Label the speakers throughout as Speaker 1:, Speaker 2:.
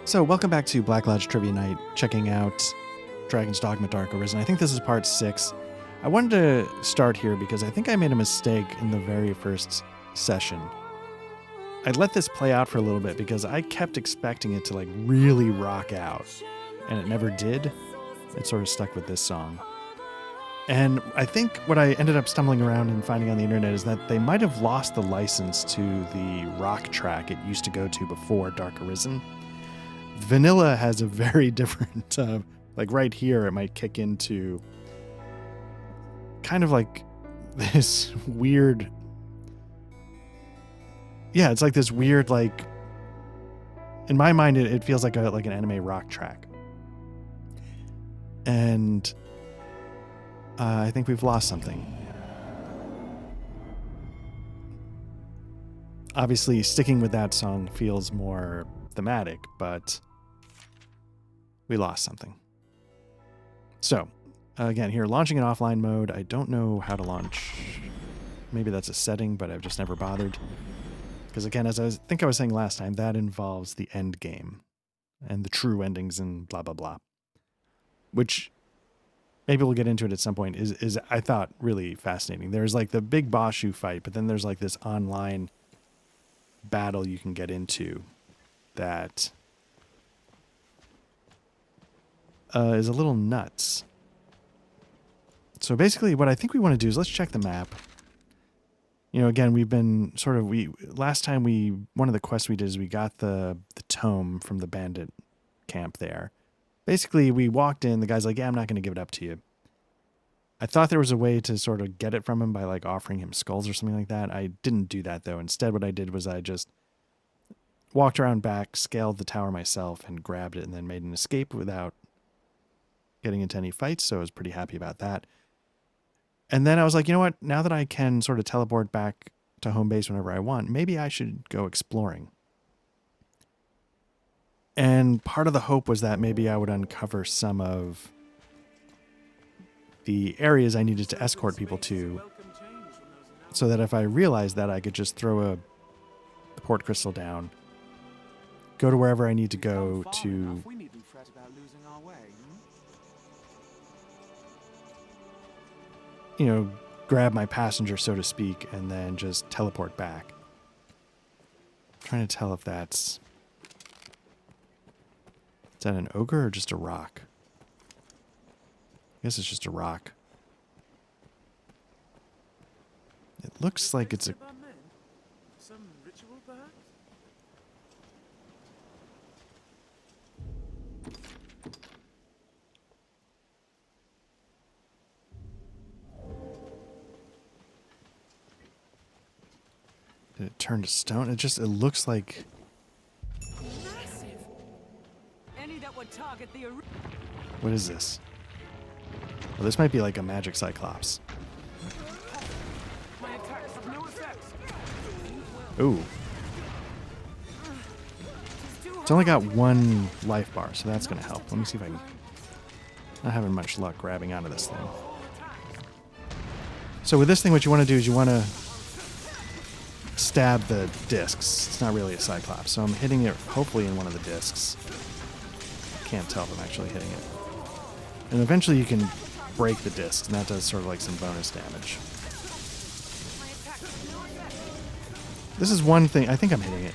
Speaker 1: So, welcome back to Black Lodge Trivia Night, checking out Dragon's Dogma Dark Arisen. I think this is part 6. I wanted to start here because I think I made a mistake in the very first session. I let this play out for a little bit because I kept expecting it to like really rock out, and it never did. It sort of stuck with this song. And I think what I ended up stumbling around and finding on the internet is that they might have lost the license to the rock track it used to go to before Dark Arisen. Vanilla has a very different, like right here, it might kick into kind of like this weird, it's like this weird, like, in my mind, it feels like an anime rock track. And I think we've lost something. Obviously, sticking with that song feels more thematic, but we lost something. So, again, here, launching in offline mode. I don't know how to launch. Maybe that's a setting, but I've just never bothered. Because again, as I think I was saying last time, that involves the end game and the true endings and blah, blah, blah. Which, maybe we'll get into it at some point, is I thought really fascinating. There's like the big boss you fight, but then there's like this online battle you can get into that is a little nuts. So basically what I think we want to do is let's check the map. You know, again, we've been sort of, last time one of the quests we did is we got the tome from the bandit camp there. Basically, we walked in, the guy's like, yeah, I'm not going to give it up to you. I thought there was a way to sort of get it from him by like offering him skulls or something like that. I didn't do that though. Instead, what I did was I just walked around back, scaled the tower myself, and grabbed it, and then made an escape without getting into any fights, so I was pretty happy about that. And then I was like, you know what? Now that I can sort of teleport back to home base whenever I want, maybe I should go exploring. And part of the hope was that maybe I would uncover some of the areas I needed to escort people to, so that if I realized that, I could just throw the port crystal down, go to wherever I need to go to grab my passenger, so to speak, and then just teleport back. I'm trying to tell if is that an ogre or just a rock? I guess it's just a rock. It looks like it's a...
Speaker 2: Some ritual, perhaps?
Speaker 1: Did it turn to stone? It looks like...
Speaker 2: Massive. Any that would target the...
Speaker 1: What is this? Well, this might be like a magic cyclops.
Speaker 2: My attacks have no effect.
Speaker 1: Ooh. It's only got one life bar, so that's going to help. Let me see if I can... Not having much luck grabbing onto this thing. So with this thing, what you want to do is you want to stab the discs. It's not really a cyclops, so I'm hitting it hopefully in one of the discs. Can't tell if I'm actually hitting it. And eventually you can break the discs, and that does sort of like some bonus damage. This is one thing, I think I'm hitting it.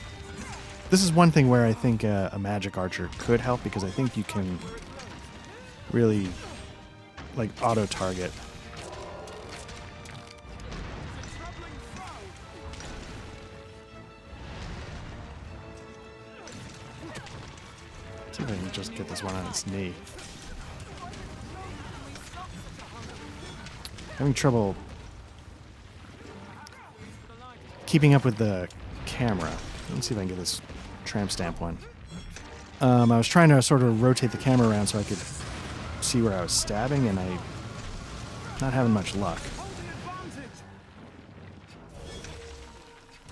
Speaker 1: This is one thing where I think a magic archer could help, because I think you can really like auto-target. See if I can just get this one on its knee. Having trouble keeping up with the camera. Let me see if I can get this tramp stamp one. I was trying to sort of rotate the camera around so I could see where I was stabbing, and I'm not having much luck.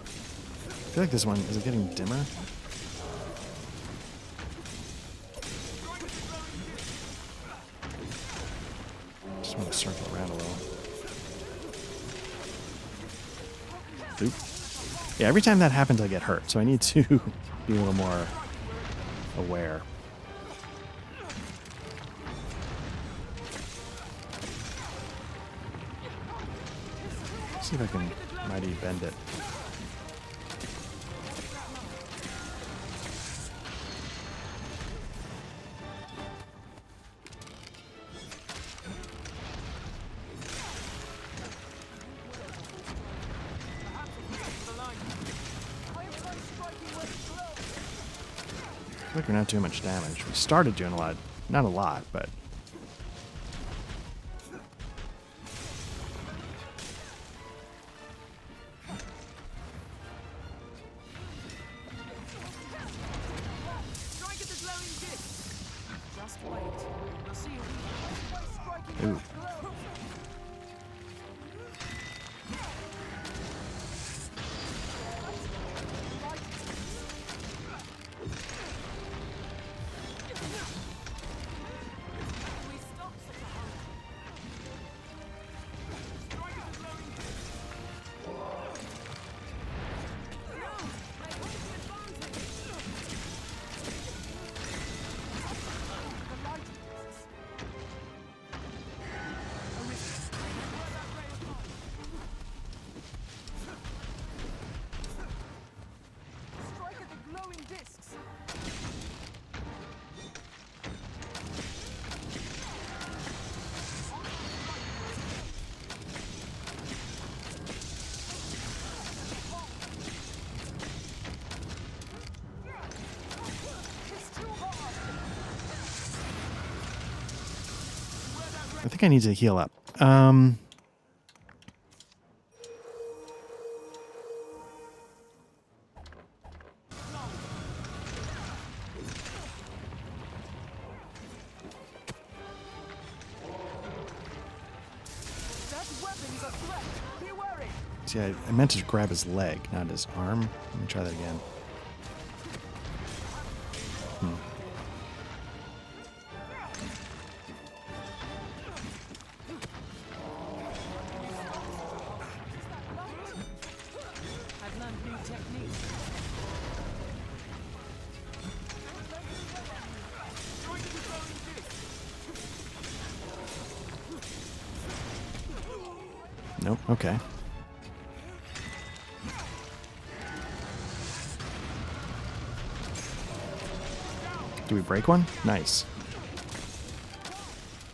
Speaker 1: I feel like this one, is it getting dimmer? Just want to circle around a little. Oop. Yeah, every time that happens I get hurt, so I need to be a little more aware. See if I can mighty bend it. I feel like we're not doing much damage. We started doing a lot. Not a lot, but...
Speaker 2: Strike at the glowing disc. Just wait. You'll see a
Speaker 1: Ooh.
Speaker 2: we stop such a hurry. Strike at the glowing disc. No! I hold the advantage. The light discs. Arisen. Where that ray of light. Strike at the glowing discs.
Speaker 1: I think I need to heal up.
Speaker 2: That weapon's a threat. Be wary.
Speaker 1: See, I meant to grab his leg, not his arm. Let me try that again.
Speaker 2: I've learned new techniques. Strike at the glowing disc.
Speaker 1: Nope, okay. Do we break one? Nice.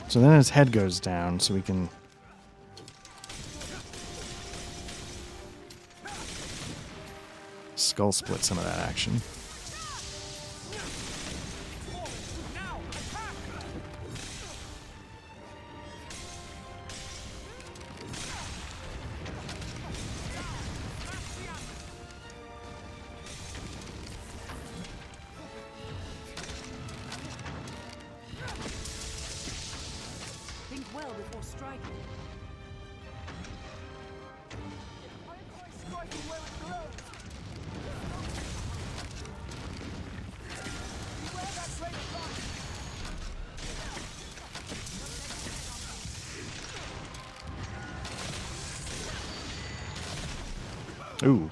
Speaker 1: So then his head goes down, so we can... skull split some of that action.
Speaker 2: Now, attack! Think well before striking. Striking where it glows. Beware that ray of light.
Speaker 1: Ooh.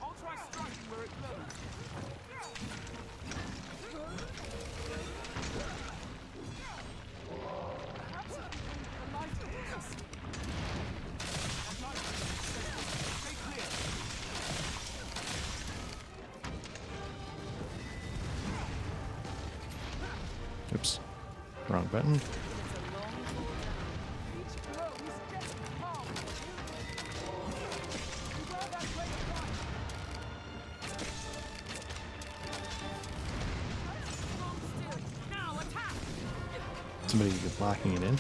Speaker 2: I'll try striking where it glows. Perhaps it can be the light of this. I'm not stay clear.
Speaker 1: Oops. Wrong button.
Speaker 2: It's a long fall down. Each blow is getting calm. Beware that ray of light. Hold still. Now attack!
Speaker 1: Somebody blocking it in.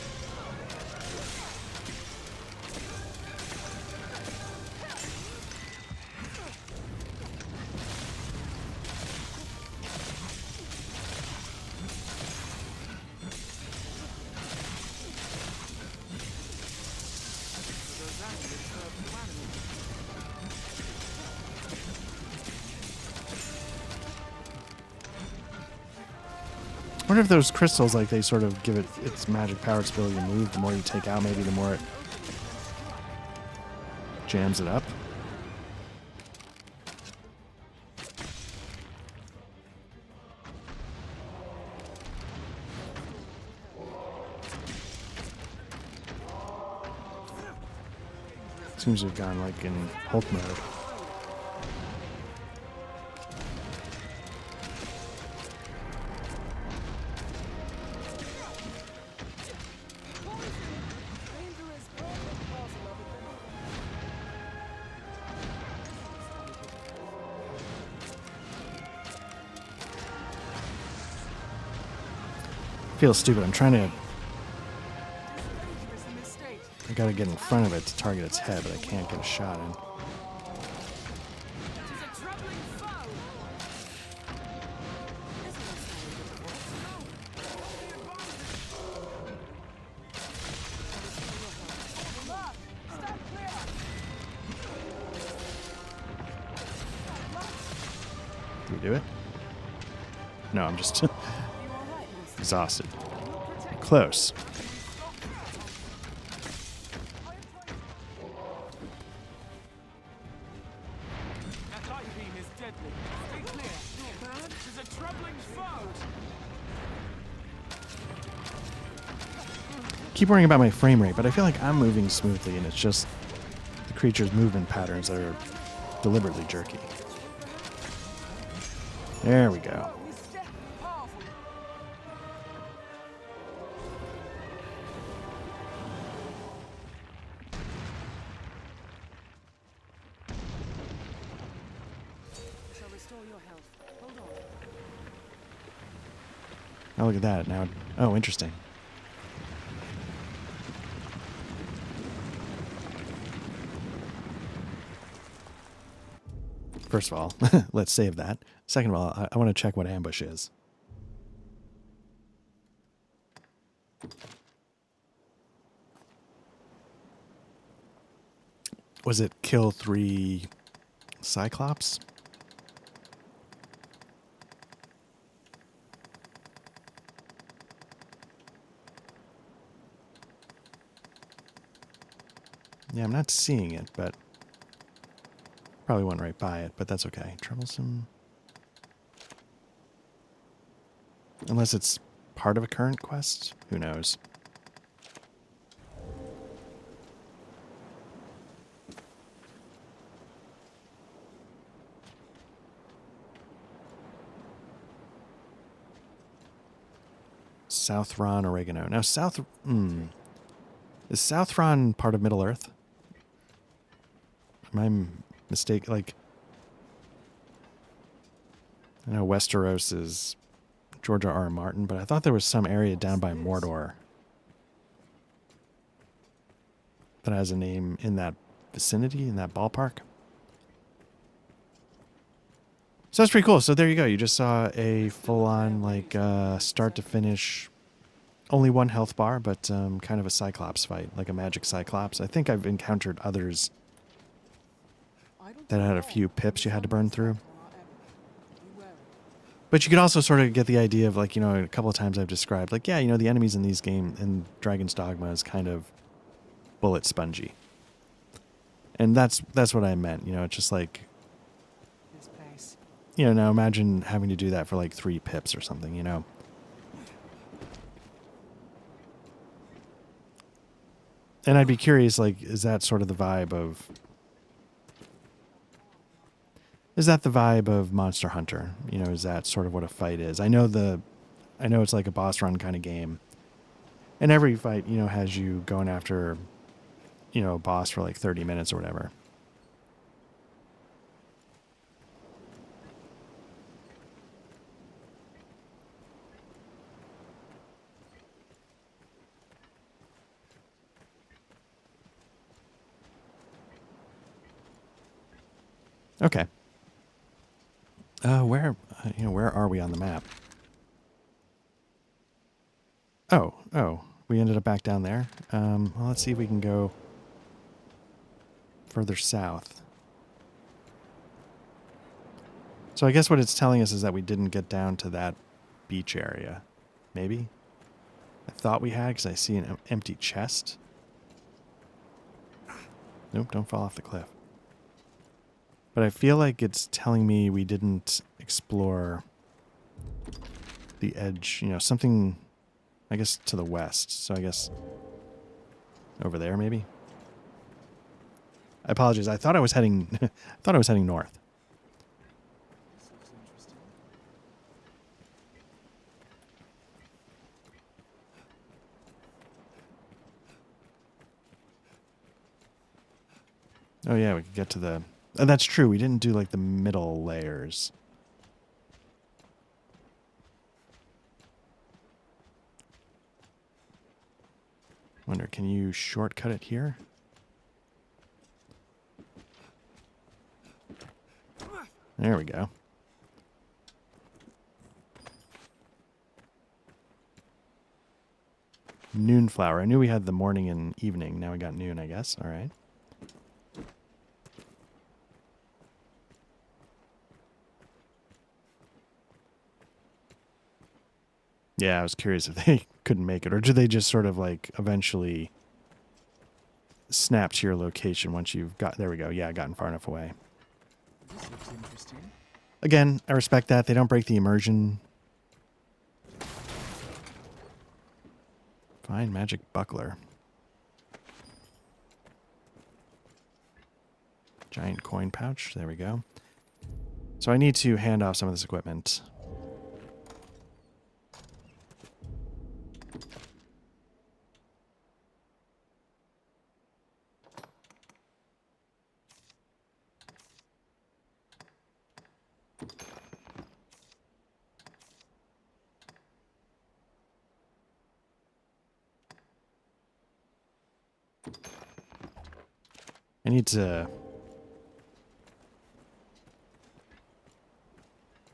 Speaker 1: I wonder if those crystals, like, they sort of give it its magic power, its ability to move. The more you take out, maybe the more it jams it up. Seems to have gone like in Hulk mode. Feels stupid. I'm trying to. I gotta get in front of it to target its head, but I can't get a shot in. Do we do it? No, I'm just exhausted. Close.
Speaker 2: That light beam is deadly. Stay clear. This is a troubling foe.
Speaker 1: Keep worrying about my frame rate, but I feel like I'm moving smoothly, and it's just the creature's movement patterns that are deliberately jerky. There we go. Oh, look at that. Now, oh, interesting. First of all, let's save that. Second of all, I want to check what ambush is. Was it kill 3 Cyclops? Yeah, I'm not seeing it, but probably went right by it, but that's okay. Troublesome. Unless it's part of a current quest? Who knows? Southron oregano. Now, is Southron part of Middle Earth? Am I mistaken? Like, I know Westeros is George R.R. Martin, but I thought there was some area down by Mordor that has a name in that vicinity, in that ballpark. So that's pretty cool. So there you go. You just saw a full-on, like, start to finish, only 1 health bar, but kind of a Cyclops fight, like a magic Cyclops. I think I've encountered others that had a few pips you had to burn through. But you could also sort of get the idea of, like, you know, a couple of times I've described, like, yeah, you know, the enemies in these games, in Dragon's Dogma, is kind of bullet spongy. And that's what I meant, you know, it's just like, you know, now imagine having to do that for like 3 pips or something, you know. And I'd be curious, like, is that sort of the vibe of... Is that the vibe of Monster Hunter? You know, is that sort of what a fight is? I know it's like a boss run kind of game. And every fight, you know, has you going after, you know, a boss for like 30 minutes or whatever. Okay. Where are we on the map? Oh, we ended up back down there. Well, let's see if we can go further south. So I guess what it's telling us is that we didn't get down to that beach area. Maybe? I thought we had because I see an empty chest. Nope, don't fall off the cliff. But I feel like it's telling me we didn't explore the edge, you know, something, I guess, to the west. So I guess over there, maybe? I apologize. I thought I was heading I thought I was heading north.
Speaker 2: This looks interesting.
Speaker 1: Oh yeah, we could get to the... Oh, that's true. We didn't do like the middle layers. Wonder, can you shortcut it here? There we go. Noon flower. I knew we had the morning and evening. Now we got noon, I guess. All right. Yeah, I was curious if they couldn't make it, or do they just sort of like eventually snap to your location once you've got... There we go. Yeah, gotten far enough away.
Speaker 2: This looks interesting.
Speaker 1: Again, I respect that. They don't break the immersion. Fine magic buckler. Giant coin pouch. There we go. So I need to hand off some of this equipment. I need to...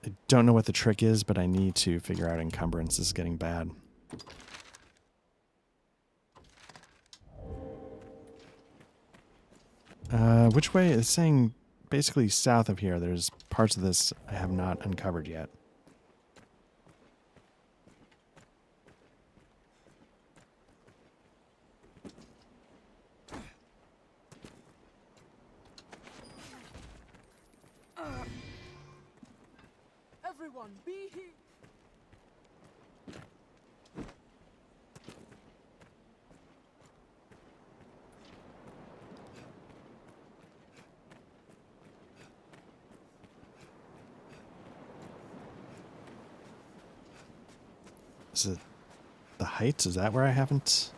Speaker 1: I don't know what the trick is, but I need to figure out encumbrance. This is getting bad. Which way? It's saying basically south of here. There's parts of this I have not uncovered yet.
Speaker 2: Everyone, be here.
Speaker 1: Is it the heights? Is that where I haven't?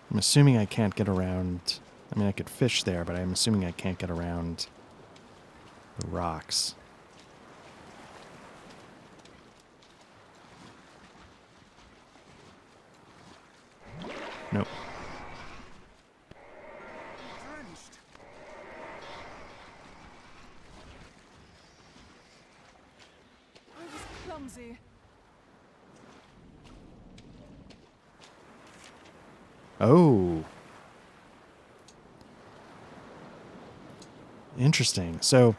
Speaker 1: I'm assuming I can't get around... I mean, I could fish there, but I'm assuming I can't get around the rocks. Nope.
Speaker 2: Drenched. I was clumsy.
Speaker 1: Oh. Interesting. So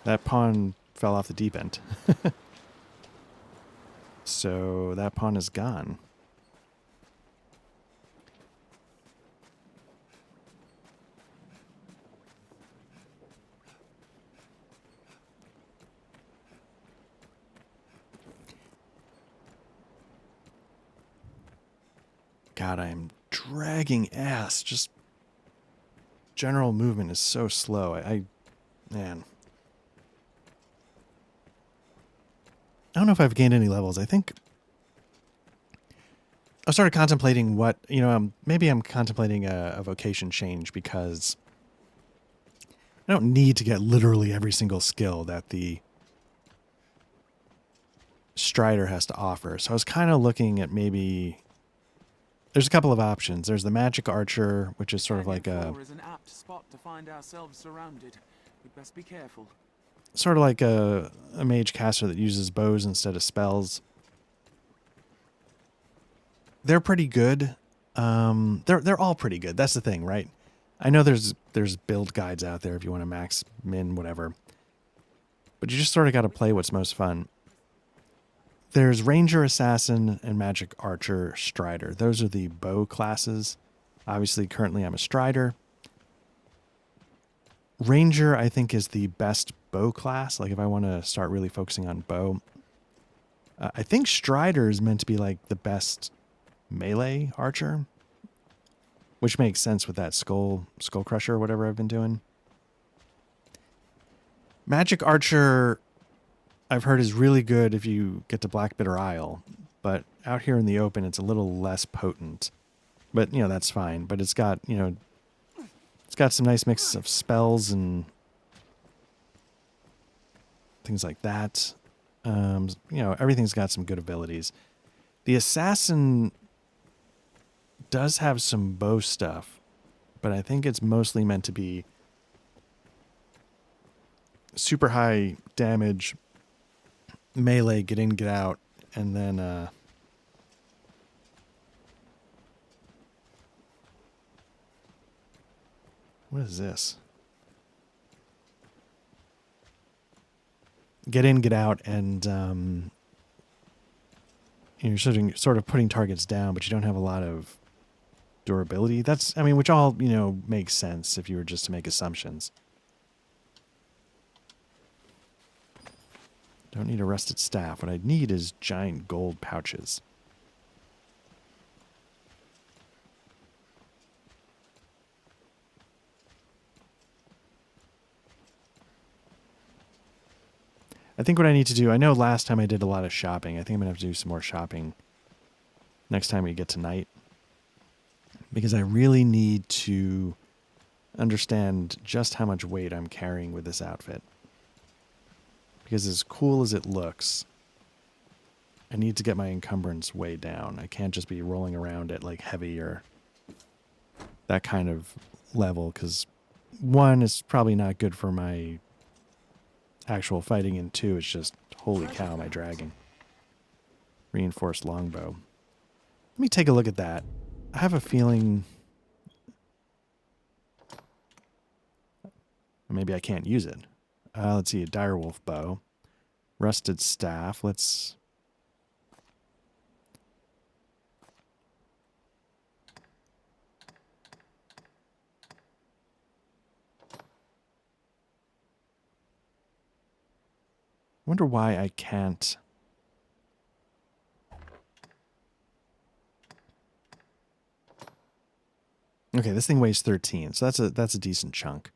Speaker 1: that pawn fell off the deep end. So that pawn is gone. God, I'm dragging ass. Just general movement is so slow. Man. I don't know if I've gained any levels. I think I started contemplating what, you know, maybe I'm contemplating a vocation change because I don't need to get literally every single skill that the Strider has to offer. So I was kind of looking at maybe... There's a couple of options. There's the Magic Archer, which is sort of like a...
Speaker 2: is an apt spot to find ourselves surrounded. We'd best be careful.
Speaker 1: Sort of like a mage caster that uses bows instead of spells. They're pretty good. They're all pretty good. That's the thing, right? I know there's build guides out there if you want to max, min, whatever. But you just sort of got to play what's most fun. There's Ranger, Assassin, and Magic Archer, Strider. Those are the bow classes. Obviously, currently I'm a Strider. Ranger, I think, is the best bow class. Like, if I want to start really focusing on bow. I think Strider is meant to be, like, the best melee archer. Which makes sense with that Skull Crusher or whatever I've been doing. Magic Archer, I've heard, is really good if you get to Black Bitter Isle. But out here in the open, it's a little less potent. But, you know, that's fine. But it's got, you know, it's got some nice mix of spells and things like that. You know, everything's got some good abilities. The Assassin does have some bow stuff, but I think it's mostly meant to be super high damage, melee, get in, get out, and then what is this? Get in, get out, and you're sort of putting targets down, but you don't have a lot of durability. That's, I mean, which all, you know, makes sense if you were just to make assumptions. Don't need a rusted staff. What I need is giant gold pouches. I think what I need to do, I know last time I did a lot of shopping. I think I'm going to have to do some more shopping next time we get to night. Because I really need to understand just how much weight I'm carrying with this outfit. Because as cool as it looks, I need to get my encumbrance way down. I can't just be rolling around at like heavy or that kind of level. Because one, it's probably not good for my actual fighting, and two, it's just, holy cow, am I dragging. Reinforced longbow. Let me take a look at that. I have a feeling maybe I can't use it. Let's see, a direwolf bow. Rusted staff. Let's... wonder why I can't... Okay, this thing weighs 13, so that's a decent chunk.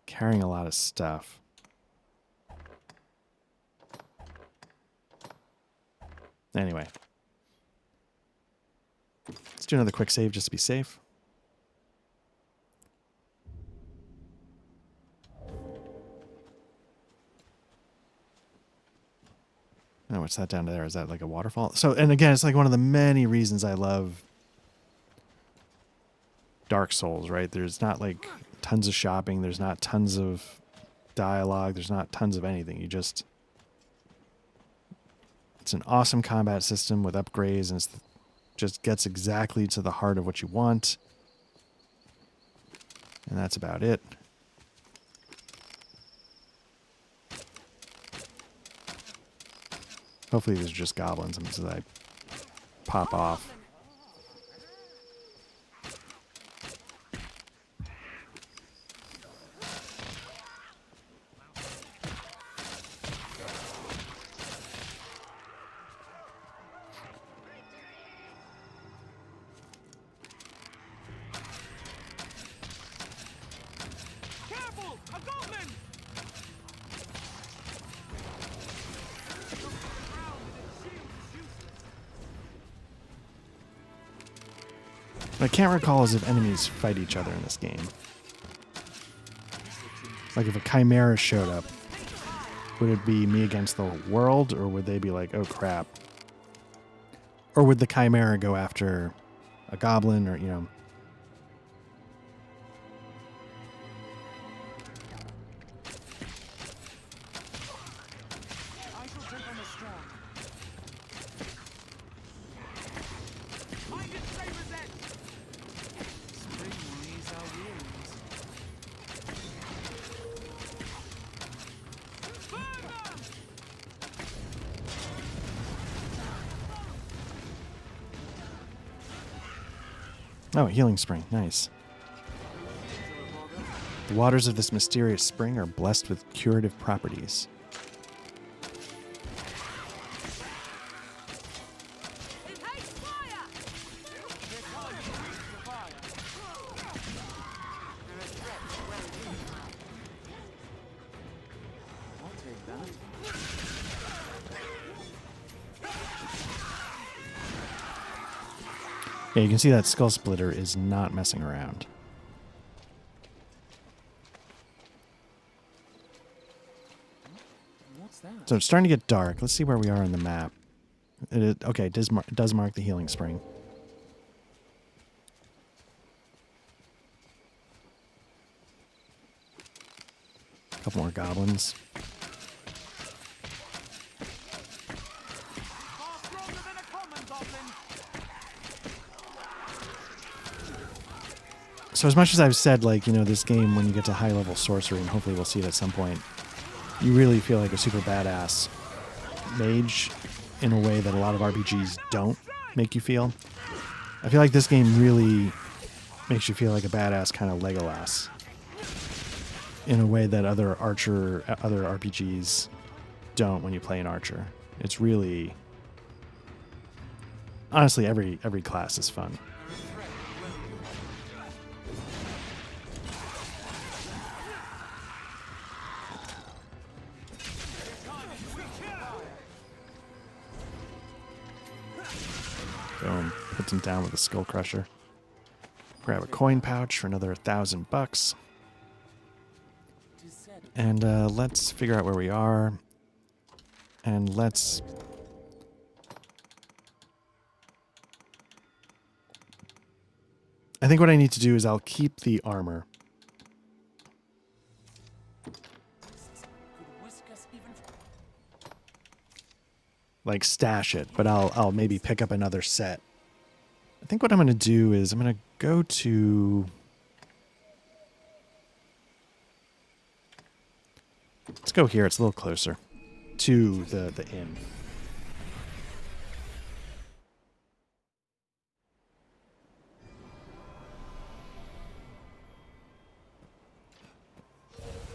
Speaker 1: Carrying a lot of stuff. Anyway. Let's do another quick save just to be safe. Oh, what's that down there? Is that like a waterfall? So, and again, it's like one of the many reasons I love Dark Souls, right? There's not like tons of shopping. There's not tons of dialogue. There's not tons of anything. You just... It's an awesome combat system with upgrades, and it's just gets exactly to the heart of what you want. And that's about it. Hopefully these are just goblins as I pop off.
Speaker 2: Careful! A goblin!
Speaker 1: I can't recall as if enemies fight each other in this game. Like if a chimera showed up, would it be me against the world, or would they be like, oh crap? Or would the chimera go after a goblin, or, you know...
Speaker 2: I shall take on the strong.
Speaker 1: Oh, healing spring. Nice. The waters of this mysterious spring are blessed with curative properties.
Speaker 2: I'll take that.
Speaker 1: Yeah, you can see that skull splitter is not messing around.
Speaker 2: What's that?
Speaker 1: So it's starting to get dark. Let's see where we are on the map. Okay, it does mark the healing spring. A couple more goblins.
Speaker 2: Far stronger than a common goblin.
Speaker 1: So as much as I've said, like, you know, this game, when you get to high level sorcery, and hopefully we'll see it at some point, you really feel like a super badass mage in a way that a lot of RPGs don't make you feel. I feel like this game really makes you feel like a badass kind of Legolas in a way that other RPGs don't when you play an archer. It's really, honestly, every class is fun. Boom. Puts him down with a skull crusher. Grab a coin pouch for another $1,000. And let's figure out where we are. And let's... I think what I need to do is I'll keep the armor. Like stash it, but I'll maybe pick up another set. I think what I'm going to do is I'm going to go to... Let's go here. It's a little closer to the inn.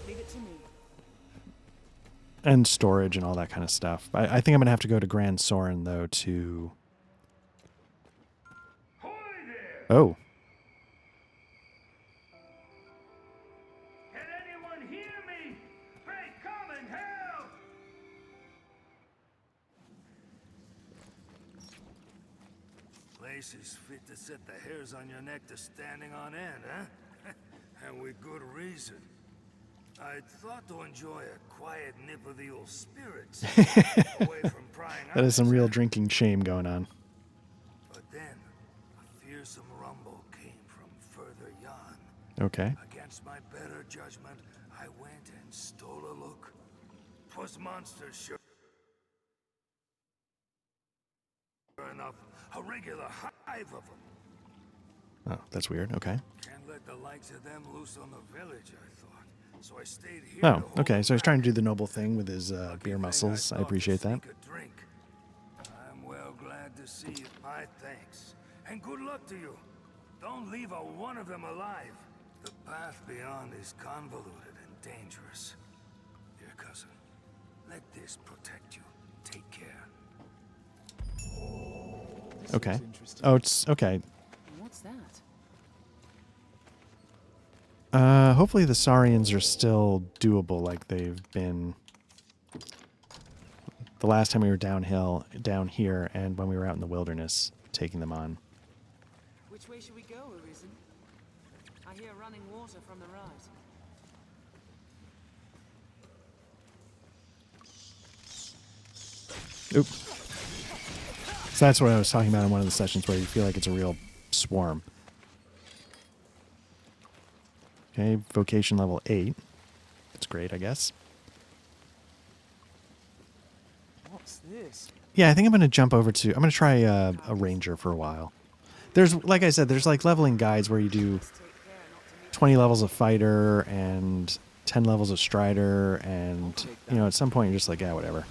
Speaker 2: Leave it to me.
Speaker 1: And storage and all that kind of stuff. I think I'm going to have to go to Grand Soren, though, to... Oh.
Speaker 3: Can anyone hear me? Pray, come and help! Place is fit to set the hairs on your neck to standing on end, huh? And with good reason. I'd thought to enjoy a quiet nip of the old spirits, away from prying
Speaker 1: That is some
Speaker 3: eyes,
Speaker 1: real
Speaker 3: huh?
Speaker 1: drinking shame going on.
Speaker 3: But then, a fearsome rumble came from further yon.
Speaker 1: Okay.
Speaker 3: Against my better judgment, I went and stole a look. 'Twas monsters, sure enough, a regular hive of them.
Speaker 1: Oh, that's weird. Okay.
Speaker 3: Can't let the likes of them loose on the village, I thought. So I stayed here.
Speaker 1: Oh, okay. So he's trying to do the noble thing with his beer muscles. I appreciate that.
Speaker 3: Drink. I'm well glad to see you. My thanks. And good luck to you. Don't leave a one of them alive. The path beyond is convoluted and dangerous. Dear cousin, let this protect you. Take care.
Speaker 2: This
Speaker 1: Okay.
Speaker 2: looks interesting.
Speaker 1: Oh, it's okay.
Speaker 2: What's that?
Speaker 1: Hopefully the Saurians are still doable like they've been the last time we were down here, and when we were out in the wilderness taking them on.
Speaker 4: Which way should we go, Arisen? I hear running water from the right.
Speaker 1: Oop. So that's what I was talking about in one of the sessions where you feel like it's a real swarm. Okay, vocation level 8. That's great, I guess.
Speaker 2: What's this?
Speaker 1: Yeah, I think I'm going to jump over to... I'm going to try a ranger for a while. There's, like I said, there's like leveling guides where you do 20 levels of fighter and 10 levels of strider, and, you know, at some point you're just like, yeah, whatever.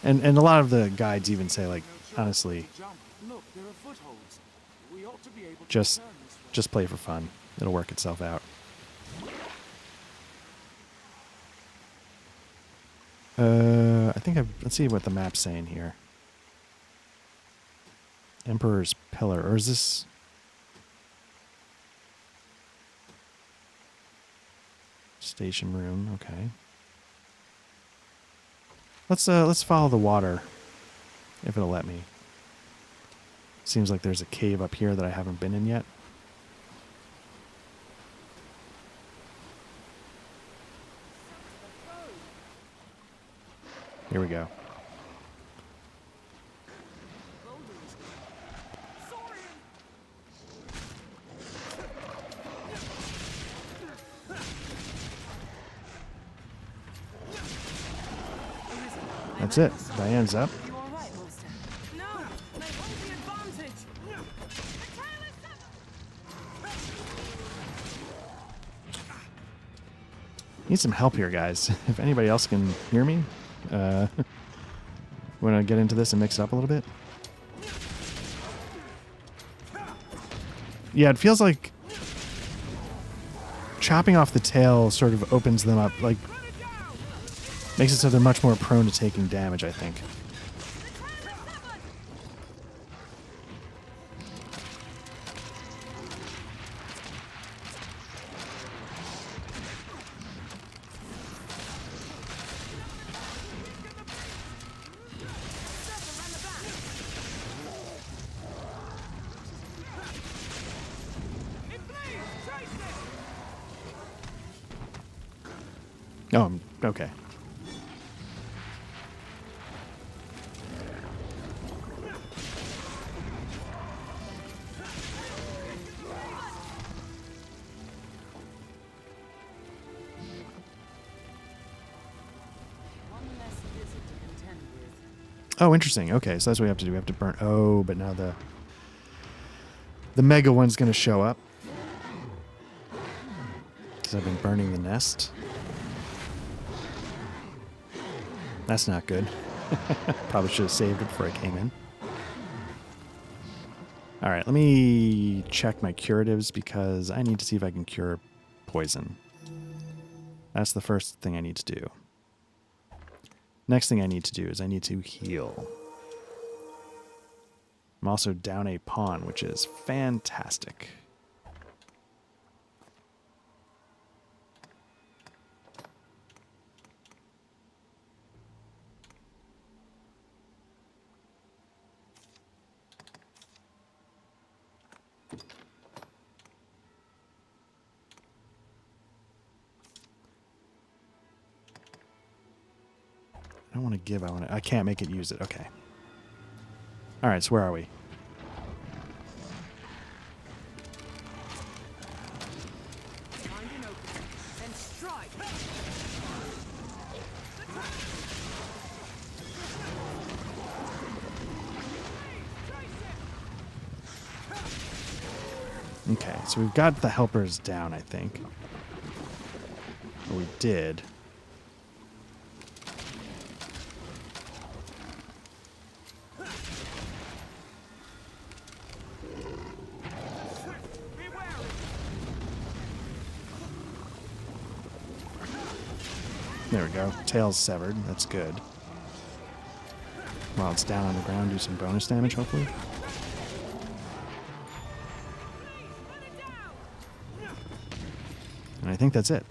Speaker 1: And a lot of the guides even say, like, honestly,
Speaker 2: Jump. Look, there are footholds. We ought ought to be able to
Speaker 1: Just
Speaker 2: turn this way.
Speaker 1: just play for fun. It'll work itself out. I think let's see what the map's saying here. Emperor's Pillar, or is this? Station room, okay. Let's follow the water, if it'll let me. Seems like there's a cave up here that I haven't been in yet. Here we go. That's it. Diane's up.
Speaker 4: You all right, monster? No, they hold the advantage. The tail is severed.
Speaker 1: Need some help here, guys. If anybody else can hear me, want to get into this and mix it up a little bit? Yeah, it feels like chopping off the tail sort of opens them up, like makes it so they're much more prone to taking damage, I think. Oh, okay.
Speaker 4: One less lizard to contend with.
Speaker 1: Oh, interesting. Okay, so that's what we have to do. We have to burn. Oh, but now the mega one's going to show up. Because I've been burning the nest. That's not good. Probably should have saved it before I came in. All right, let me check my curatives because I need to see if I can cure poison. That's the first thing I need to do. Next thing I need to do is I need to heal. I'm also down a pawn, which is fantastic. I don't want to give, I can't make it use it. Okay. All right, so where are we?
Speaker 4: Find an opening, then strike.
Speaker 1: Okay, so we've got the helpers down, I think. Or we did. There we go. Tail's severed. That's good. While it's down on the ground, do some bonus damage, hopefully. And I think that's it.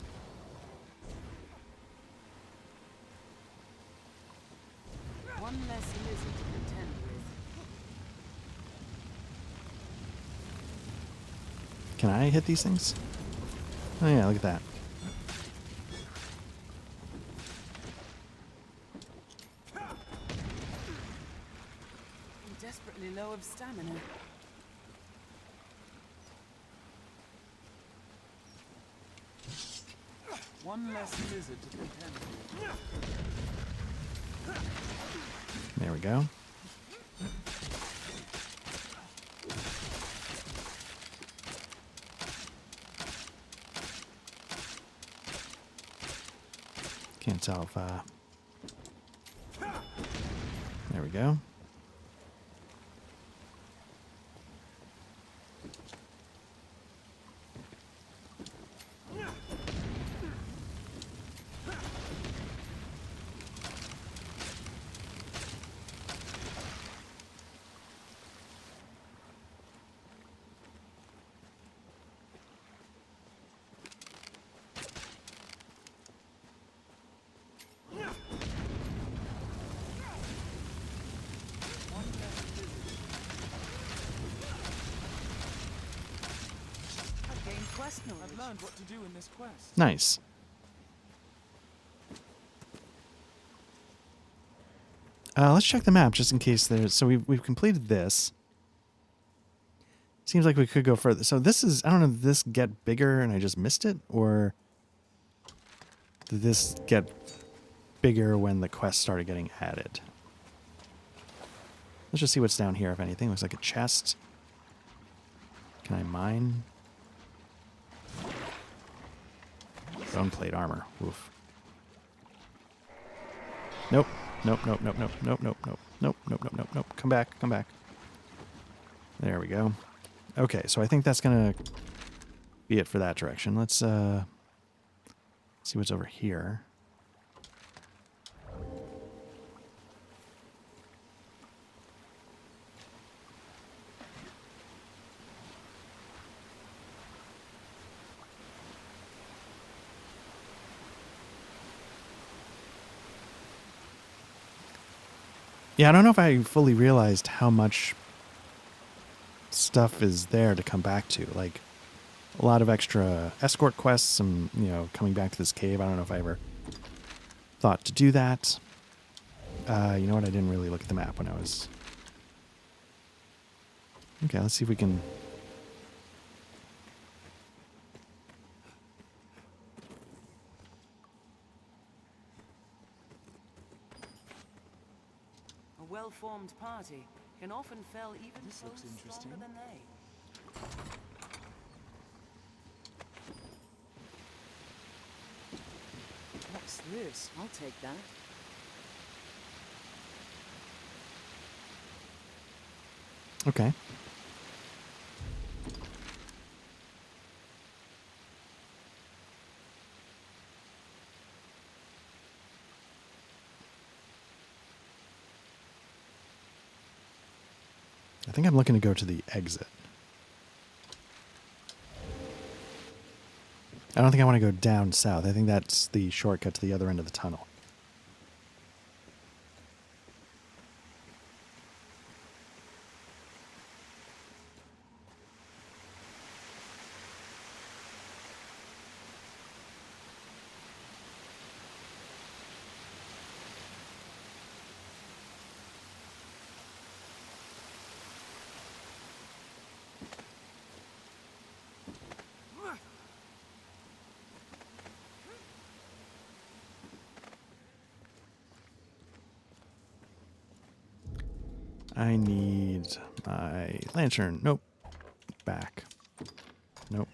Speaker 4: One less lizard to contend with.
Speaker 1: Can I hit these things? Oh yeah, look at that.
Speaker 4: I'm desperately low of stamina. One less lizard to contend with.
Speaker 1: There we go. Can't tell if, there we go.
Speaker 2: learned what to do in this quest.
Speaker 1: Nice. Let's check the map just in case there's... So we've completed this. Seems like we could go further. So this is... I don't know, did this get bigger and I just missed it? Or did this get bigger when the quest started getting added? Let's just see what's down here, if anything. Looks like a chest. Can I mine? Bone plate armor. Oof. Nope. Nope, nope, nope, nope, nope, nope, nope, nope, nope, nope, nope, nope. Come back, come back. There we go. Okay, so I think that's gonna be it for that direction. Let's see what's over here. Yeah, I don't know if I fully realized how much stuff is there to come back to. Like, a lot of extra escort quests and, you know, coming back to this cave. I don't know if I ever thought to do that. You know what? I didn't really look at the map when I was... Okay, let's see if we can...
Speaker 4: A well-formed party can often fell even
Speaker 2: This looks
Speaker 4: foes
Speaker 2: interesting.
Speaker 4: stronger than they.
Speaker 2: What's this?
Speaker 4: I'll take that.
Speaker 1: Okay. I think I'm looking to go to the exit. I don't think I want to go down south. I think that's the shortcut to the other end of the tunnel. I need my lantern. Nope. Back. Nope.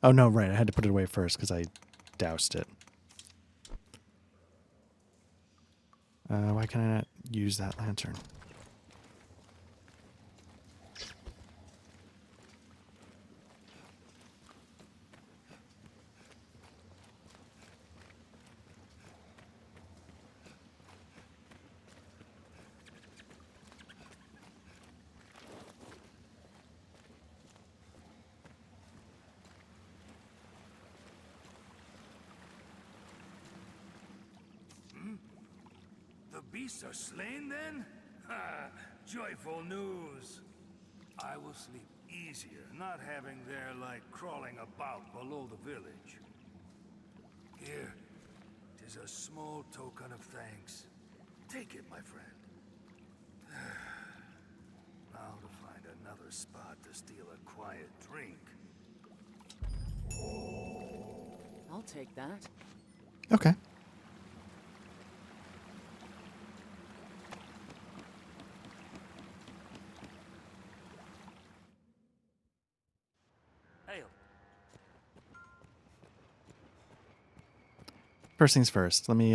Speaker 1: Oh, no, right. I had to put it away first because I doused it. Why can I not use that lantern?
Speaker 3: The beasts are slain then? Ha! Joyful news. I will sleep easier, not having their like crawling about below the village. Here, 'tis a small token of thanks. Take it, my friend. Now to find another spot to steal a quiet drink.
Speaker 4: I'll take that.
Speaker 1: Okay.
Speaker 3: Hail.
Speaker 1: First things first. Let me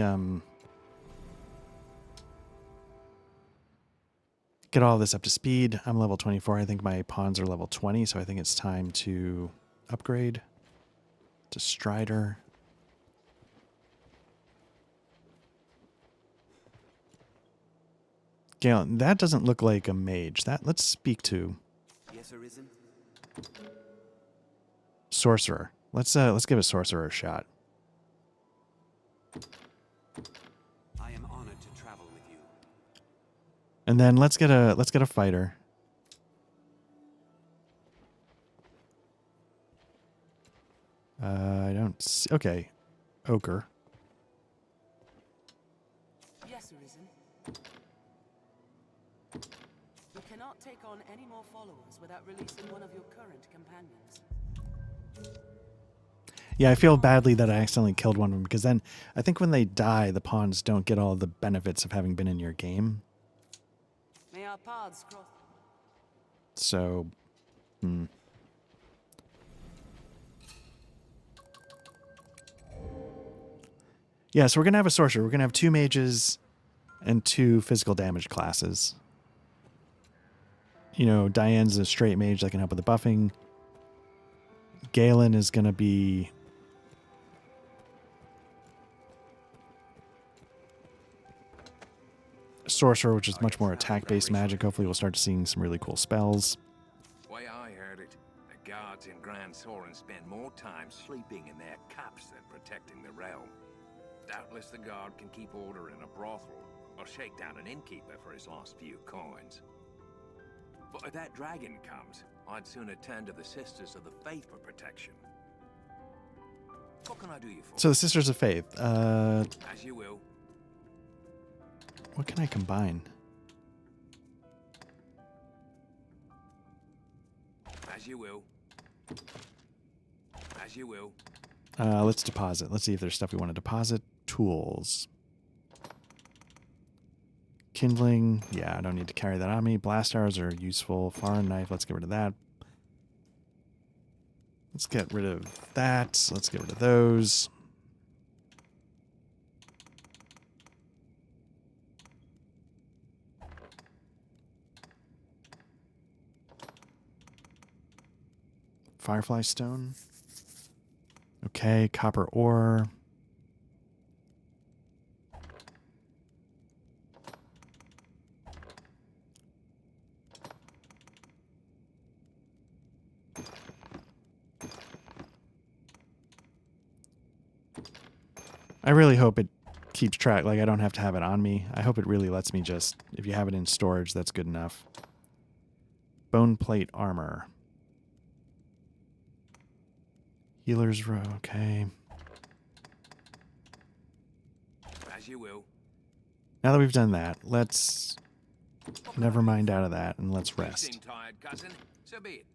Speaker 1: get all this up to speed. I'm level 24. I think my pawns are level 20, so I think it's time to upgrade to Strider. Galen, that doesn't look like a mage. Let's speak to
Speaker 5: Yes, Arisen.
Speaker 1: Sorcerer. Let's give a Sorcerer a shot.
Speaker 5: I am honored to travel with you.
Speaker 1: And then let's get a fighter. don't see... Okay. Ochre.
Speaker 4: Yes, Arisen. You cannot take on any more followers without releasing one of your current companions.
Speaker 1: Yeah, I feel badly that I accidentally killed one of them, because then I think when they die, the pawns don't get all the benefits of having been in your game.
Speaker 4: May our paths cross.
Speaker 1: So, yeah, so we're going to have a sorcerer. We're going to have 2 mages and 2 physical damage classes. You know, Diane's a straight mage that can help with the buffing. Galen is going to be... sorcerer, which is much more attack-based magic. Hopefully we'll start seeing some really cool spells.
Speaker 6: Way I heard it, the guards in Grand Soren spend more time sleeping in their caps than protecting the realm. Doubtless the guard can keep order in a brothel, or shake down an innkeeper for his last few coins. But if that dragon comes, I'd sooner turn to the Sisters of the Faith for protection. What can I do you for?
Speaker 1: So the Sisters of Faith.
Speaker 6: As you will.
Speaker 1: What can I combine?
Speaker 6: As you will. As you will.
Speaker 1: Let's deposit. Let's see if there's stuff we want to deposit. Tools. Kindling. Yeah, I don't need to carry that on me. Blast arrows are useful. Foreign knife. Let's get rid of that. Let's get rid of that. Let's get rid of those. Firefly stone. Okay, copper ore. I really hope it keeps track. Like, I don't have to have it on me. I hope it really lets me just... If you have it in storage, that's good enough. Bone plate armor. Healer's row, okay.
Speaker 6: As you will.
Speaker 1: Now that we've done that, let's never mind out of that and let's
Speaker 6: You
Speaker 1: rest.
Speaker 6: seem tired, cousin. So be it.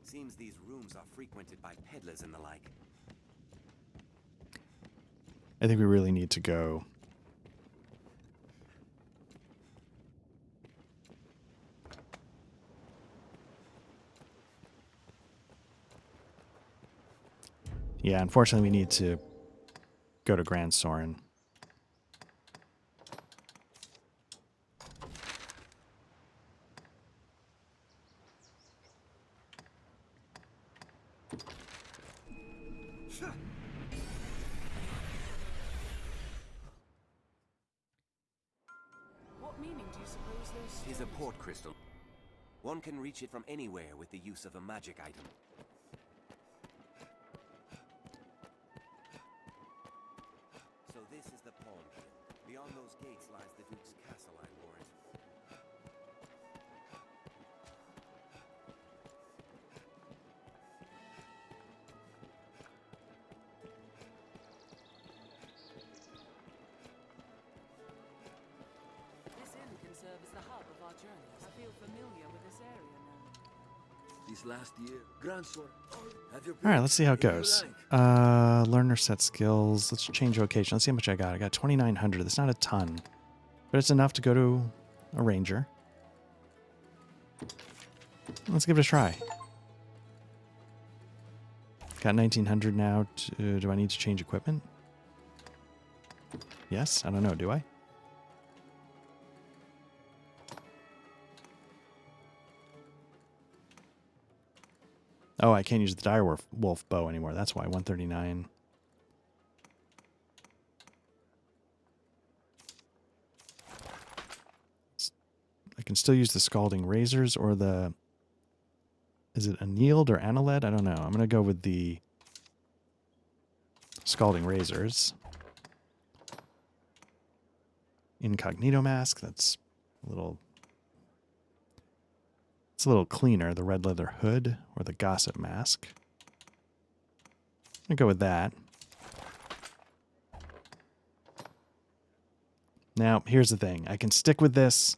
Speaker 5: Seems these rooms are frequented by peddlers and the like.
Speaker 1: I think we really need to go. Yeah, unfortunately we need to go to Grand Soren.
Speaker 4: What meaning do you suppose those
Speaker 5: It is a
Speaker 4: stones-
Speaker 5: port crystal. One can reach it from anywhere with the use of a magic item. So this is the pawn ship. Beyond those gates lies the Duke's castle, I warrant.
Speaker 4: This inn can serve as the hub of our journeys. I feel familiar with this area now.
Speaker 7: This last year, Grandson, have your
Speaker 1: All right, let's see how it
Speaker 7: pick if you
Speaker 1: goes.
Speaker 7: like.
Speaker 1: Learner set skills. Let's change location. Let's see how much I got. I got 2,900. That's not a ton, but it's enough to go to a ranger. Let's give it a try. Got 1,900 now. Do I need to change equipment? Yes? I don't know. Do I? Oh, I can't use the dire wolf bow anymore. That's why. 139. I can still use the scalding razors or the... Is it annealed or aniled? I don't know. I'm going to go with the scalding razors. Incognito mask. That's a little... It's a little cleaner, the red leather hood or the gossip mask. I'll go with that. Now, here's the thing. I can stick with this.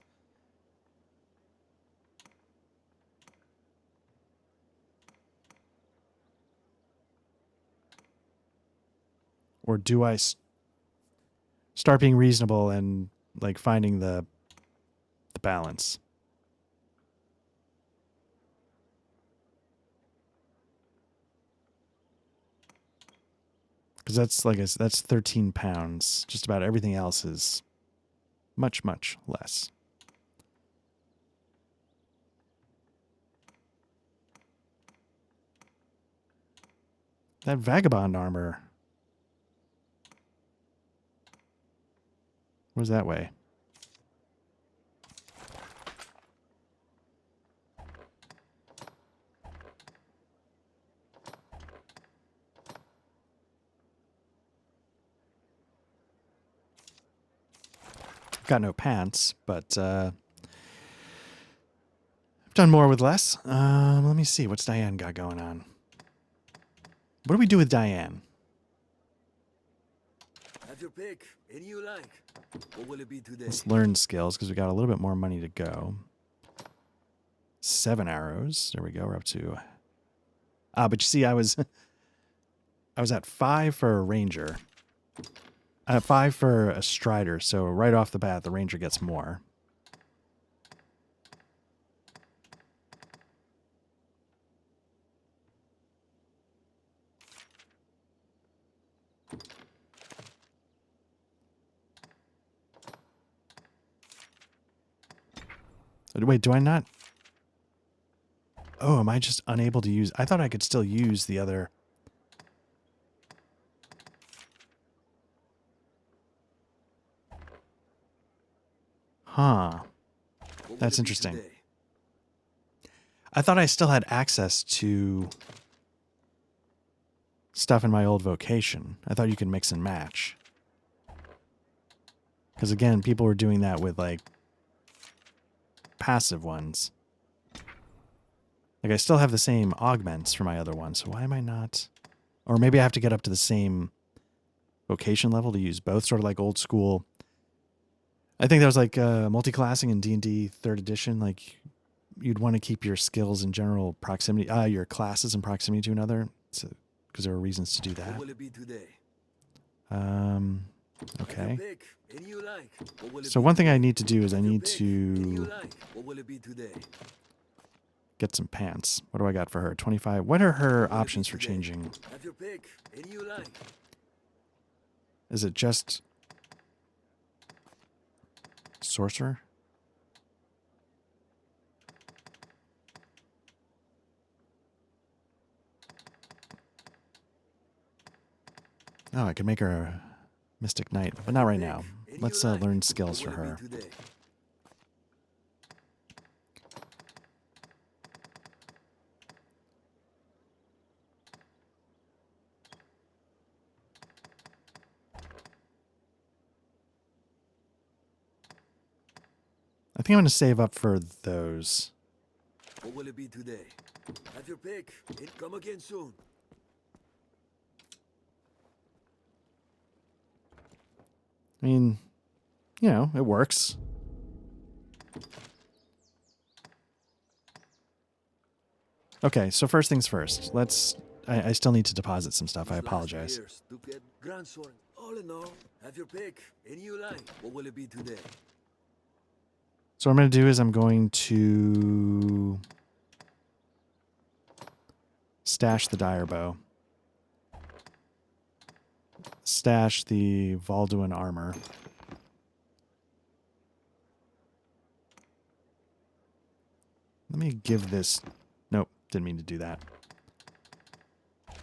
Speaker 1: Or do I start being reasonable and like finding the balance? Because that's like that's 13 pounds. Just about everything else is much, much less. That vagabond armor. Where's that way? Got no pants, but I've done more with less. Let me see. What's Diane got going on? What do we do with Diane?
Speaker 7: Have your pick. Any you like. What will it be today?
Speaker 1: Let's learn skills because we got a little bit more money to go. 7 arrows. There we go. We're up to. But you see, I was at 5 for a ranger. 5 for a strider. So right off the bat, the ranger gets more. Wait, do I not? Oh, am I just unable to use? I thought I could still use the other. Huh. That's interesting. I thought I still had access to stuff in my old vocation. I thought you could mix and match. Because again, people were doing that with like passive ones. Like I still have the same augments for my other ones, so why am I not? Or maybe I have to get up to the same vocation level to use both, sort of like old school. I think that was like multi-classing in D&D 3rd edition. Like you'd want to keep your skills in general proximity, your classes in proximity to another, because there were reasons to do that.
Speaker 7: What will it be today?
Speaker 1: Okay.
Speaker 7: Pick. Any you like. What will it
Speaker 1: So
Speaker 7: be
Speaker 1: one thing
Speaker 7: today?
Speaker 1: I need to do is I
Speaker 7: Have your
Speaker 1: need
Speaker 7: pick. Any you
Speaker 1: to
Speaker 7: like. What will it be today?
Speaker 1: get some pants. What do I got for her? 25. What are her
Speaker 7: What will it be
Speaker 1: options for
Speaker 7: today?
Speaker 1: changing?
Speaker 7: Have your pick. Any you like.
Speaker 1: Is it just sorcerer? Oh, I could make her a mystic knight, but not right now. Let's learn skills for her. I think I'm going to save up for those.
Speaker 7: What will it be today? Have your pick. Come again soon.
Speaker 1: I mean, you know, it works. Okay, so first things first. I still need to deposit some stuff. I apologize.
Speaker 7: All in all, have your pick. Any you like. What will it be today?
Speaker 1: So what I'm going to do is I'm going to stash the dire bow. Stash the Valduin armor. Let me give this... Nope, didn't mean to do that.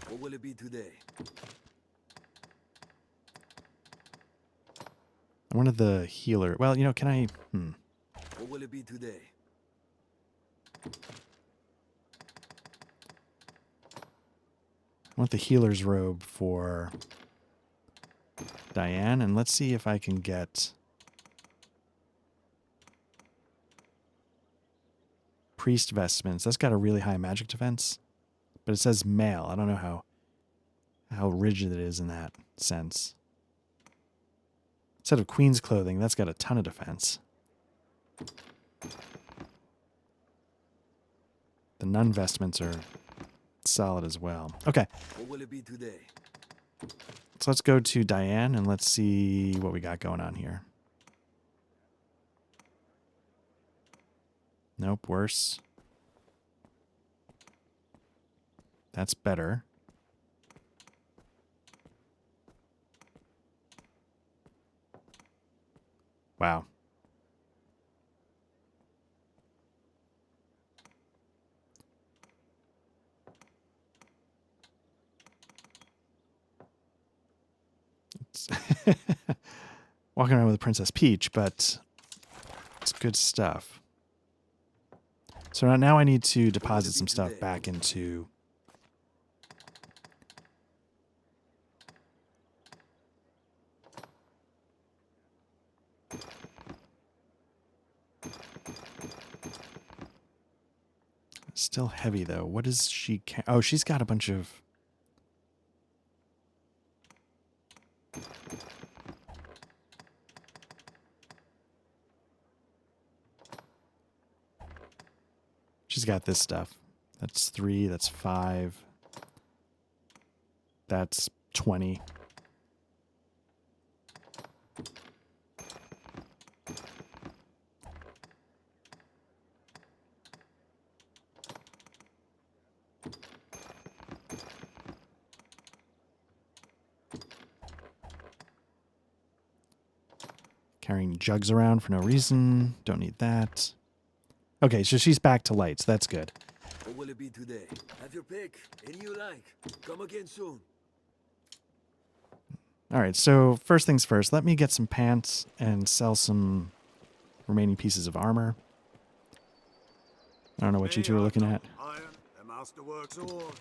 Speaker 7: What will it be today?
Speaker 1: I wanted the healer. Well, you know, can I...
Speaker 7: What will it be today?
Speaker 1: I want the healer's robe for Diane, and let's see if I can get priest vestments. That's got a really high magic defense, but it says male. I don't know how rigid it is in that sense. Set of queen's clothing. That's got a ton of defense. The nun vestments are solid as well. Okay.
Speaker 7: What will it be today?
Speaker 1: So let's go to Diane and let's see what we got going on here. Nope, worse. That's better. Wow. It's walking around with a Princess Peach, but it's good stuff. So now I need to deposit some stuff back into... Still heavy, though. What is she... Oh, she's got a bunch of... She's got this stuff. That's 3, that's 5. That's 20. Carrying jugs around for no reason. Don't need that. Okay, so she's back to lights. That's good.
Speaker 7: What will it be today? Have your pick. Any you like. Come again soon.
Speaker 1: All right, so first things first, let me get some pants and sell some remaining pieces of armor. I don't know what you two are looking at.
Speaker 7: Iron, the masterworks all.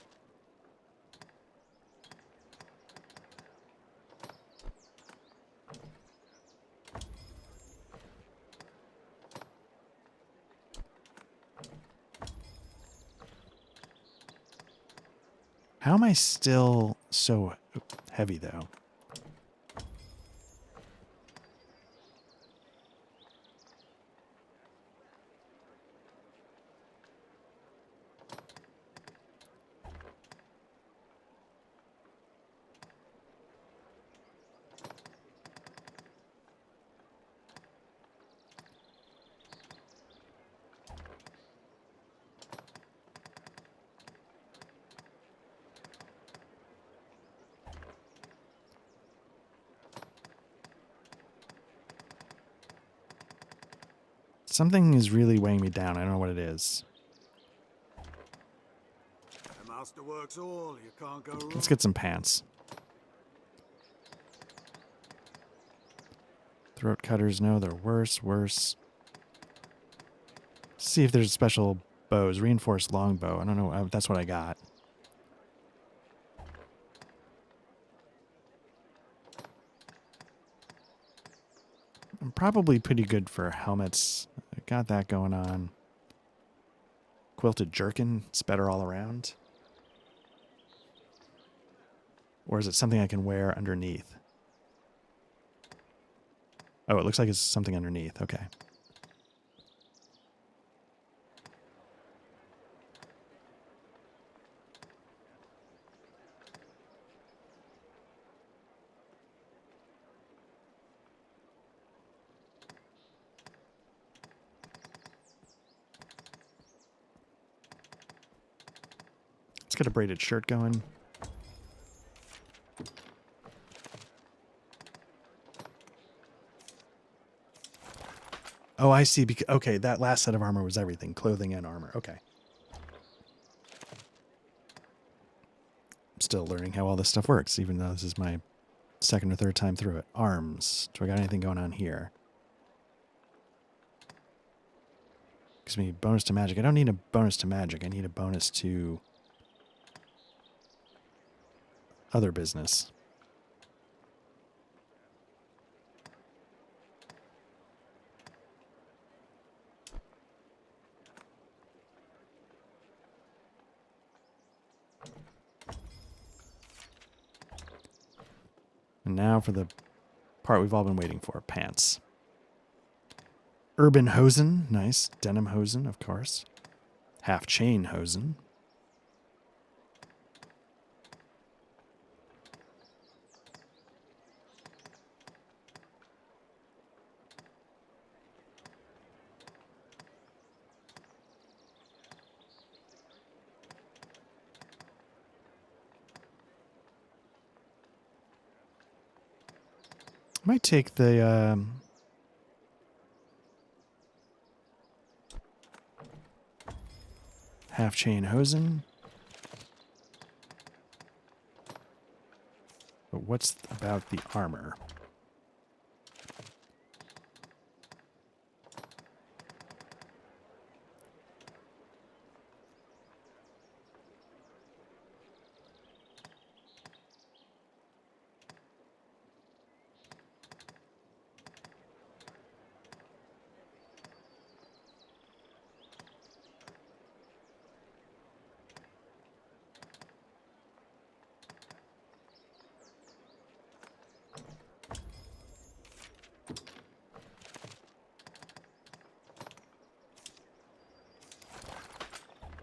Speaker 1: How am I still so heavy, though? Something is really weighing me down. I don't know what it is.
Speaker 7: The masterworks all. You can't go wrong.
Speaker 1: Let's get some pants. Throat cutters, no, they're worse. See if there's special bows. Reinforced longbow. I don't know. That's what I got. I'm probably pretty good for helmets. I got that going on. Quilted jerkin. It's better all around. Or is it something I can wear underneath? Oh, it looks like it's something underneath. Okay. Let's get a braided shirt going. Oh, I see. Okay, that last set of armor was everything. Clothing and armor. Okay. I'm still learning how all this stuff works, even though this is my second or third time through it. Arms. Do I got anything going on here? Gives me bonus to magic. I don't need a bonus to magic. I need a bonus to other business. And now for the part we've all been waiting for, pants. Urban hosen, nice. Denim hosen, of course. Half chain hosen. Might take the half chain hosen. But what's about the armor?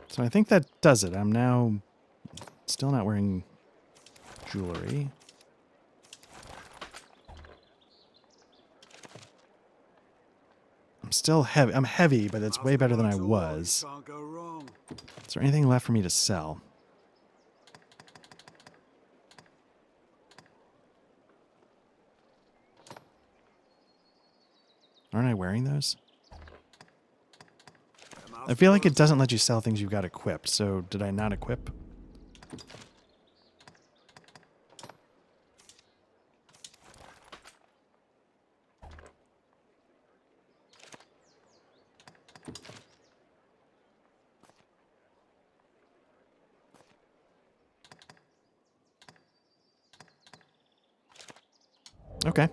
Speaker 1: So I think that does it. I'm now still not wearing jewelry. I'm still heavy. I'm heavy, but it's way better than I was.
Speaker 7: Can't go wrong.
Speaker 1: Is there anything left for me to sell? Aren't I wearing those? I feel like it doesn't let you sell things you've got equipped, so did I not equip? Okay.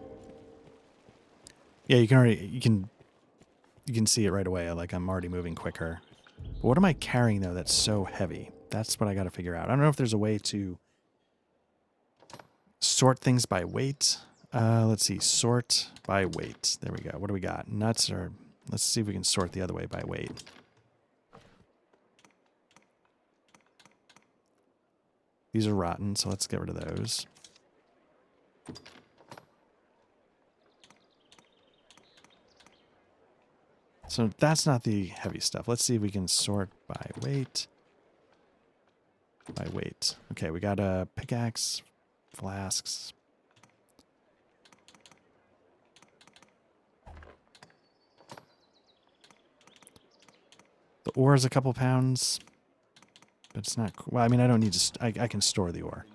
Speaker 1: Yeah, you can see it right away. Like I'm already moving quicker. But what am I carrying though that's so heavy? That's what I got to figure out. I don't know if there's a way to sort things by weight. Let's see, sort by weight. There we go. What do we got? Nuts or let's see if we can sort the other way by weight. These are rotten, so let's get rid of those. So that's not the heavy stuff. Let's see if we can sort by weight. By weight. Okay, we got a pickaxe, flasks. The ore is a couple pounds, but it's not. Well, I mean, I don't need to. I can store the ore.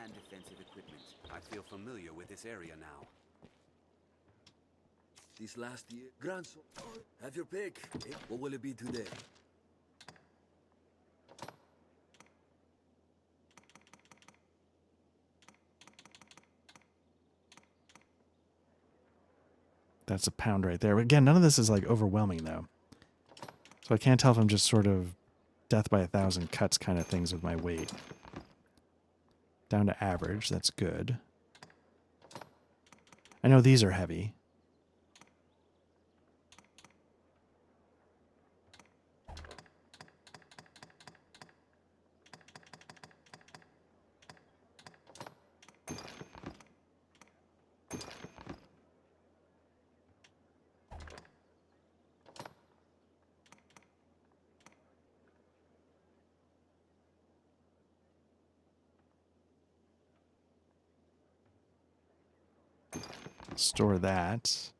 Speaker 5: And defensive equipment. I feel familiar with this area now.
Speaker 7: This last year, grandson, have your pick. Eh, what will it be today?
Speaker 1: That's a pound right there. But again, none of this is like overwhelming though. So I can't tell if I'm just sort of death by 1,000 cuts kind of things with my weight. Down to average, that's good. I know these are heavy. Store that.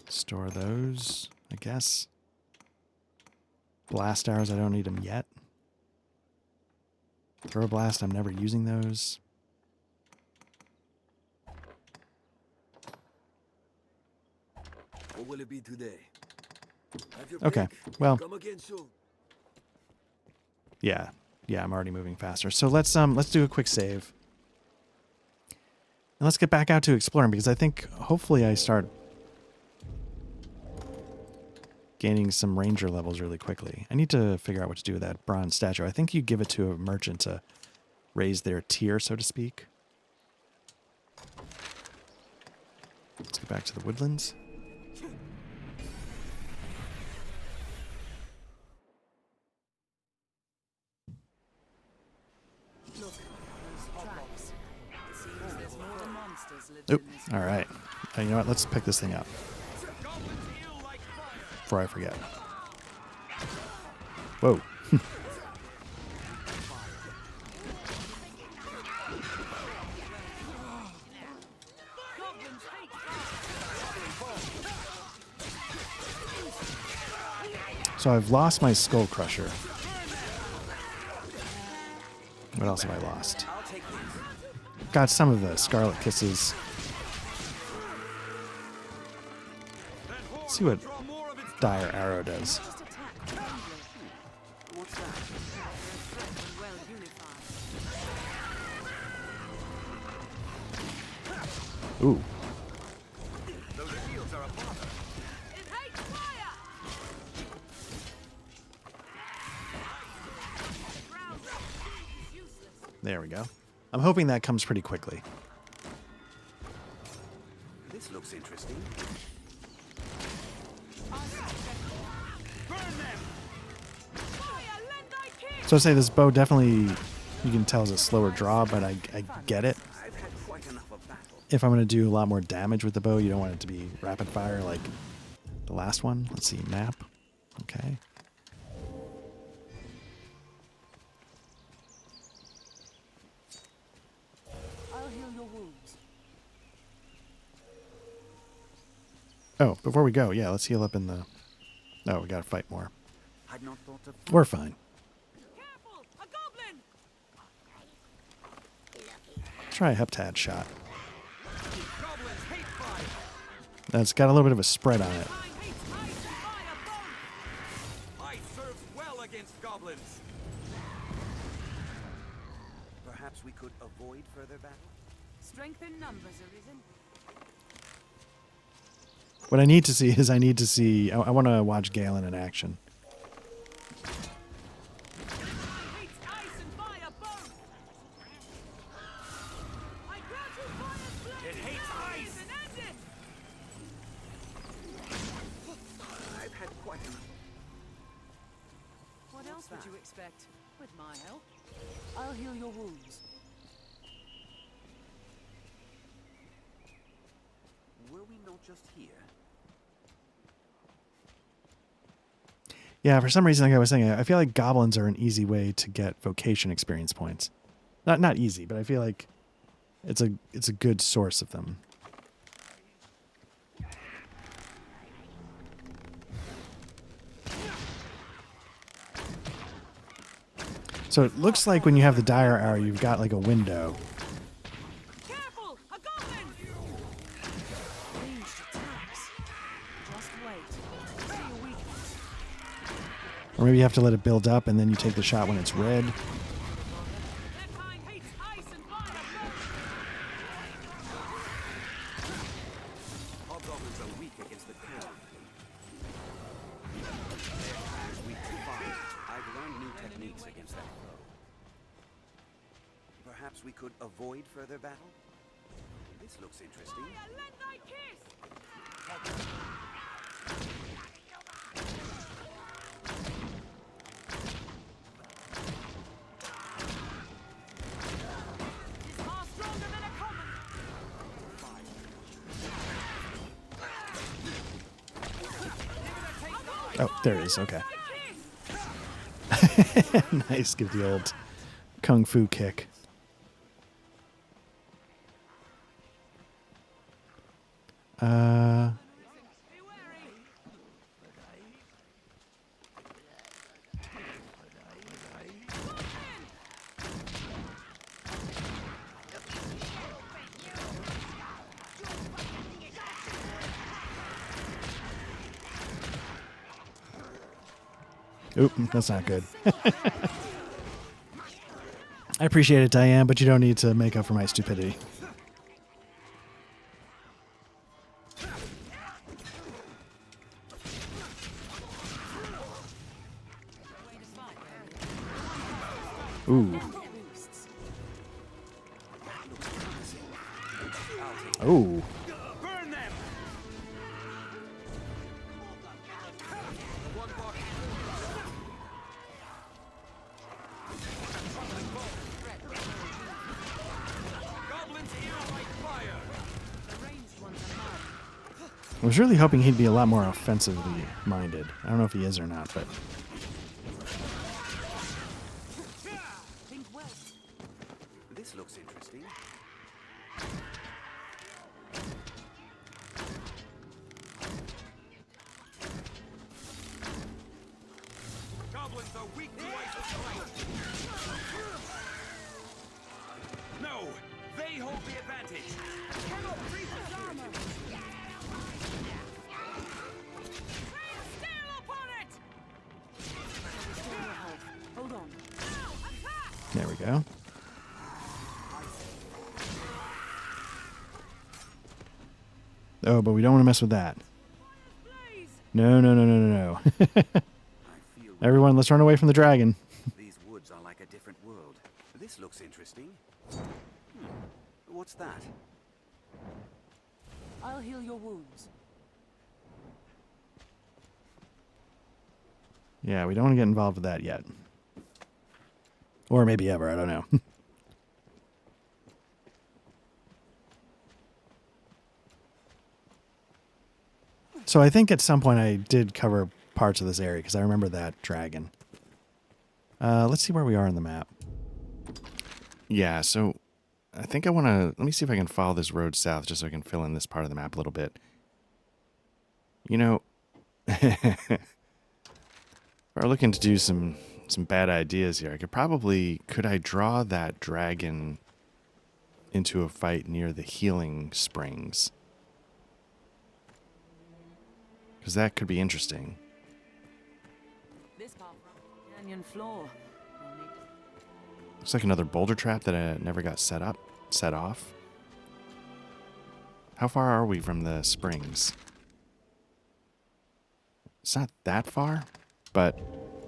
Speaker 1: Store those, I guess. Blast arrows, I don't need them yet. Throw blast, I'm never using those.
Speaker 7: What will it be today? Have your
Speaker 1: Okay,
Speaker 7: pick.
Speaker 1: well.
Speaker 7: Come again soon.
Speaker 1: Yeah, I'm already moving faster. So let's do a quick save. And let's get back out to exploring because I think hopefully I start gaining some ranger levels really quickly. I need to figure out what to do with that bronze statue. I think you give it to a merchant to raise their tier, so to speak. Let's get back to the woodlands.
Speaker 4: Look, those tracks. It seems there's more than monsters living
Speaker 1: Oop.
Speaker 4: in this.
Speaker 1: All right. You know what? Let's pick this thing up
Speaker 2: Goblins ill like fire.
Speaker 1: before I forget. Whoa.
Speaker 4: Goblins hate
Speaker 1: So I've lost my skull crusher. What else have I lost?
Speaker 5: I'll take these.
Speaker 1: Got some of the Scarlet Kisses. Let's see what Dire Arrow does.
Speaker 4: just attack kindly.
Speaker 5: What's that?
Speaker 4: They're a threat when well unified.
Speaker 1: Ooh.
Speaker 5: Those shields are a bother.
Speaker 4: It hates fire! Is useless.
Speaker 1: There we go. I'm hoping that comes pretty quickly.
Speaker 5: This looks interesting.
Speaker 2: Burn them.
Speaker 4: Fire, lend thy kiss!
Speaker 1: So I say this bow definitely, you can tell, is a slower draw, but I get it.
Speaker 5: I've had quite enough of battle.
Speaker 1: If I'm going to do a lot more damage with the bow, you don't want it to be rapid fire like the last one. Let's see, map. Okay.
Speaker 4: I'll heal your wounds.
Speaker 1: Oh, before we go, yeah, let's heal up in the... Oh, we got to fight more.
Speaker 5: I'd not thought of.
Speaker 1: We're fine.
Speaker 4: Careful! A goblin!
Speaker 1: Try a heptad shot.
Speaker 2: Goblins hate fire.
Speaker 1: That's got a little bit of a spread on it.
Speaker 4: Mine hates ice and fire both!
Speaker 5: Ice serves well against goblins. Perhaps we could avoid further battle.
Speaker 4: Strength in numbers, Arisen.
Speaker 1: What I need to see is I want to watch Galen in action.
Speaker 4: Hates ice and fire both! I grant you fire's blade!
Speaker 5: It hates ice.
Speaker 4: And end it!
Speaker 5: I've had quite enough.
Speaker 4: What else would you expect? With my help? I'll heal your wounds.
Speaker 5: Were we not just here?
Speaker 1: Yeah, for some reason, like I was saying, I feel like goblins are an easy way to get vocation experience points. Not easy, but I feel like it's a good source of them. So it looks like when you have the dire arrow, you've got like a window.
Speaker 4: Careful! A goblin! Ranged attacks. Just wait. See your weakness.
Speaker 1: Or maybe you have to let it build up and then you take the shot when it's red.
Speaker 4: Their kind hates ice and fire both!
Speaker 5: Hobgoblins are weak against the cold. They're weak to fire. I've learned new techniques against that foe. Perhaps we could avoid further battle? This looks interesting.
Speaker 4: Fire, lend thy kiss! Is far stronger than a common!
Speaker 1: Oh, there it is. Okay.
Speaker 4: Kiss!
Speaker 1: Nice. Give the old kung fu kick.
Speaker 4: Be wary!
Speaker 1: Oop, that's not good. I appreciate it, Diane, but you don't need to make up for my stupidity. Ooh.
Speaker 4: Boosts.
Speaker 1: Oh.
Speaker 3: Burn them! Goblins here like fire!
Speaker 4: The ranged ones are mine.
Speaker 1: I was really hoping he'd be a lot more offensively minded. I don't know if he is or not, but
Speaker 4: Think well.
Speaker 5: This looks interesting.
Speaker 3: Goblins are weak to ice and light! No! They hold the advantage! Cannot breach his armor!
Speaker 2: Steel upon it!
Speaker 4: Restore your health. Hold on.
Speaker 1: there we go. Oh, but we don't want to mess with that.
Speaker 2: Blaze!
Speaker 1: No, no, no, no, no, no.
Speaker 5: I feel
Speaker 1: Everyone, let's run away from the dragon.
Speaker 5: these woods are like a different world. This looks interesting. What's that?
Speaker 4: I'll heal your wounds.
Speaker 1: Yeah, we don't want to get involved with that yet. Or maybe ever, I don't know. So I think at some point I did cover parts of this area because I remember that dragon. Let's see where we are on the map. Yeah, so I think I want to... Let me see if I can follow this road south just so I can fill in this part of the map a little bit. You know... if we're looking to do some bad ideas here, I could probably... Could I draw that dragon into a fight near the healing springs? Because that could be interesting.
Speaker 4: This path canyon floor. We'll need
Speaker 1: Looks like another boulder trap that never got set off. How far are we from the springs? It's not that far, but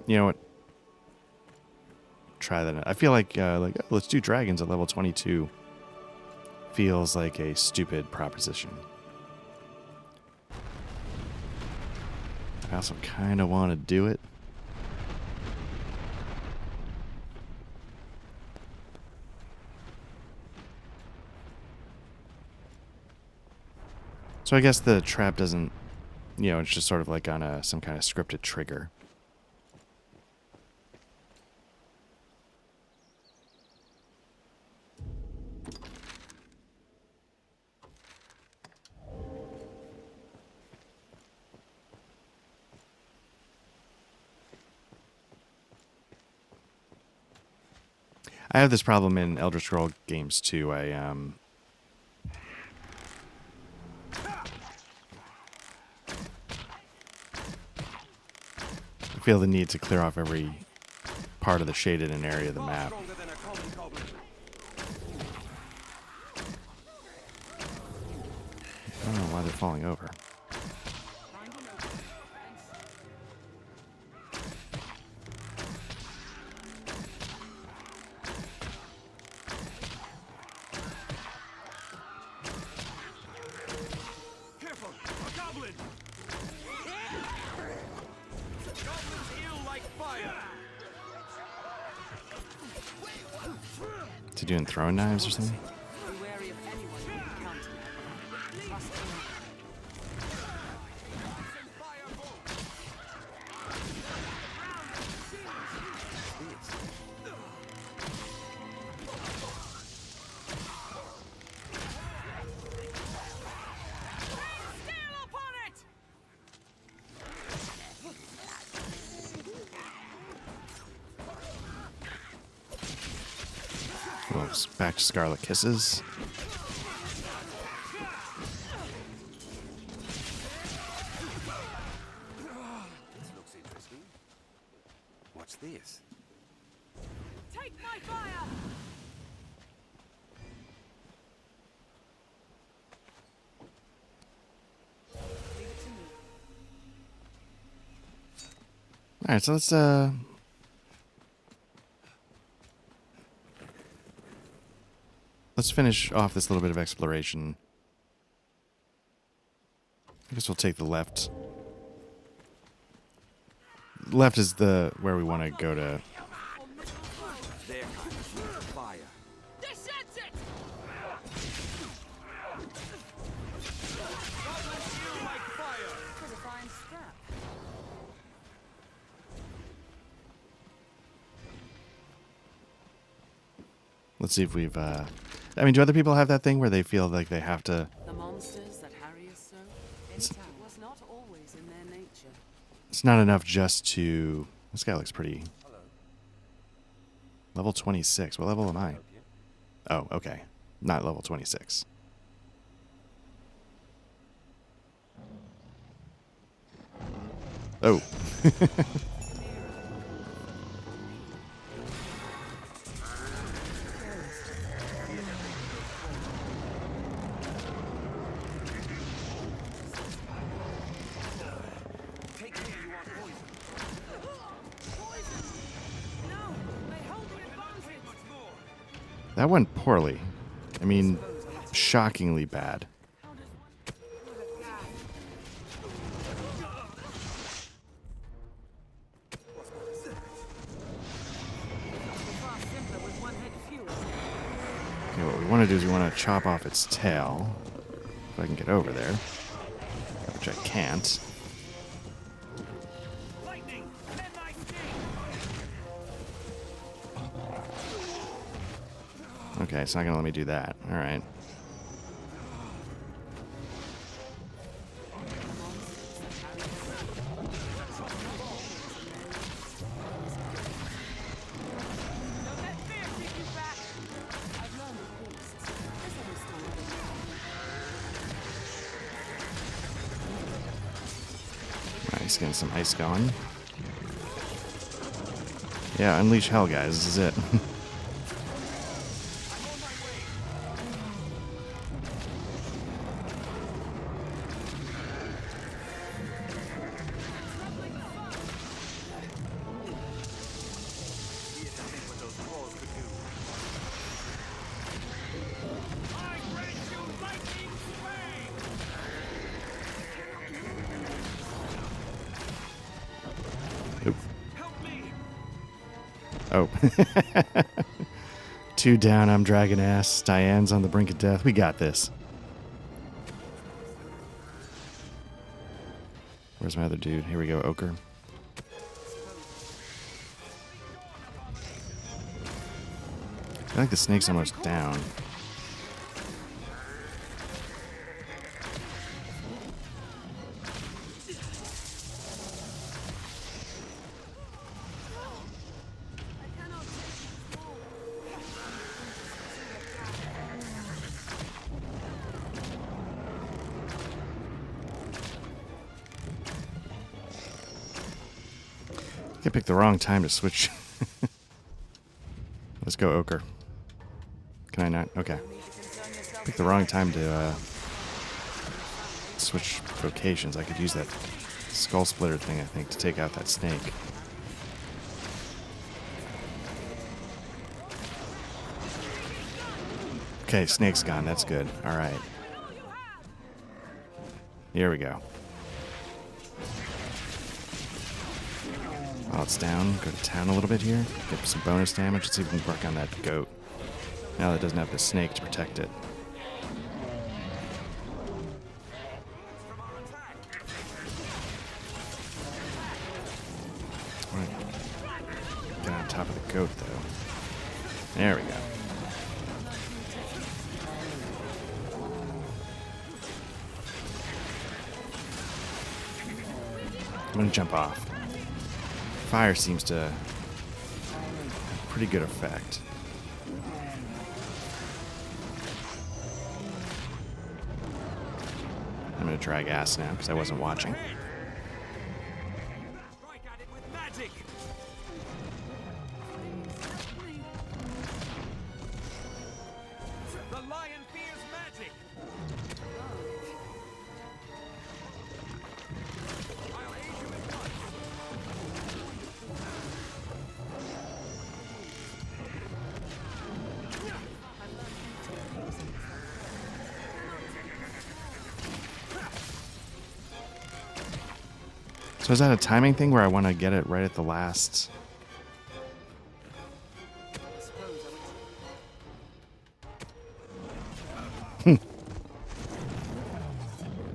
Speaker 1: you know what? Try that. I feel like oh, let's do dragons at level 22. Feels like a stupid proposition. I also kind of want to do it. So I guess the trap doesn't, you know, it's just sort of like on some kind of scripted trigger. I have this problem in Elder Scroll games too. I feel the need to clear off every part of the shaded in area of the map.
Speaker 3: Stronger than a common goblin.
Speaker 1: I don't know why they're falling over.
Speaker 3: Careful! A goblin! Goblins heal like fire!
Speaker 1: Is he doing throwing knives or something?
Speaker 4: be wary of anyone you encounter. Trust me.
Speaker 2: Steel upon it!
Speaker 1: Well, back to Scarlet Kisses.
Speaker 5: This looks interesting. What's this?
Speaker 2: Take my fire!
Speaker 4: Leave it to me.
Speaker 1: All right, so let's let's finish off this little bit of exploration. I guess we'll take the left. Left is where we want to go to.
Speaker 5: There, fire.
Speaker 2: This ends it!
Speaker 4: Was a fine scrap.
Speaker 1: Let's see if we've. I mean, do other people have that thing where they feel like they have to?
Speaker 4: The monsters that harry us so, anytime was not always in their nature.
Speaker 1: It's not enough just to. This guy looks pretty. Level 26. What level am I? Oh, okay. Not level 26. Oh.
Speaker 5: Take care, you are poisoned.
Speaker 2: No! They hold the advantage!
Speaker 1: That went poorly. I mean, shockingly bad.
Speaker 2: How does one with a gas?
Speaker 4: Far simpler with one head fewer.
Speaker 1: Okay, what we want to do is we want to chop off its tail. If I can get over there. Which I can't.
Speaker 2: Lightning! Then my sting!
Speaker 1: Okay, it's not going to let me do that. Alright.
Speaker 2: Don't let fear keep you back!
Speaker 4: I've learned at least. There's always time.
Speaker 1: Nice, getting some ice going. Yeah, unleash hell, guys. This is it.
Speaker 2: I grant you lightning sway!
Speaker 1: Oop.
Speaker 2: Help me!
Speaker 1: Oh. 2 down, I'm dragging ass. Diane's on the brink of death. We got this. Where's my other dude? Here we go, Ochre. I feel like the snake's almost down. I picked the wrong time to switch. Let's go, Ochre. Can I not? Okay. Picked the wrong time to switch vocations. I could use that skull splitter thing, I think, to take out that snake. Okay, snake's gone. That's good. All right. Here we go. While it's down, go to town a little bit here. Get some bonus damage. Let's see if we can work on that goat. Now that it doesn't have the snake to protect it. Right. Get on top of the goat, though. There we go. I'm gonna jump off. Fire seems to have pretty good effect. I'm gonna drag ass now because I wasn't watching.
Speaker 2: Strike at it with magic! The lion fears magic! I'll aid you at once!
Speaker 1: So is that a timing thing where I want to get it right at the last?
Speaker 4: I suppose I would.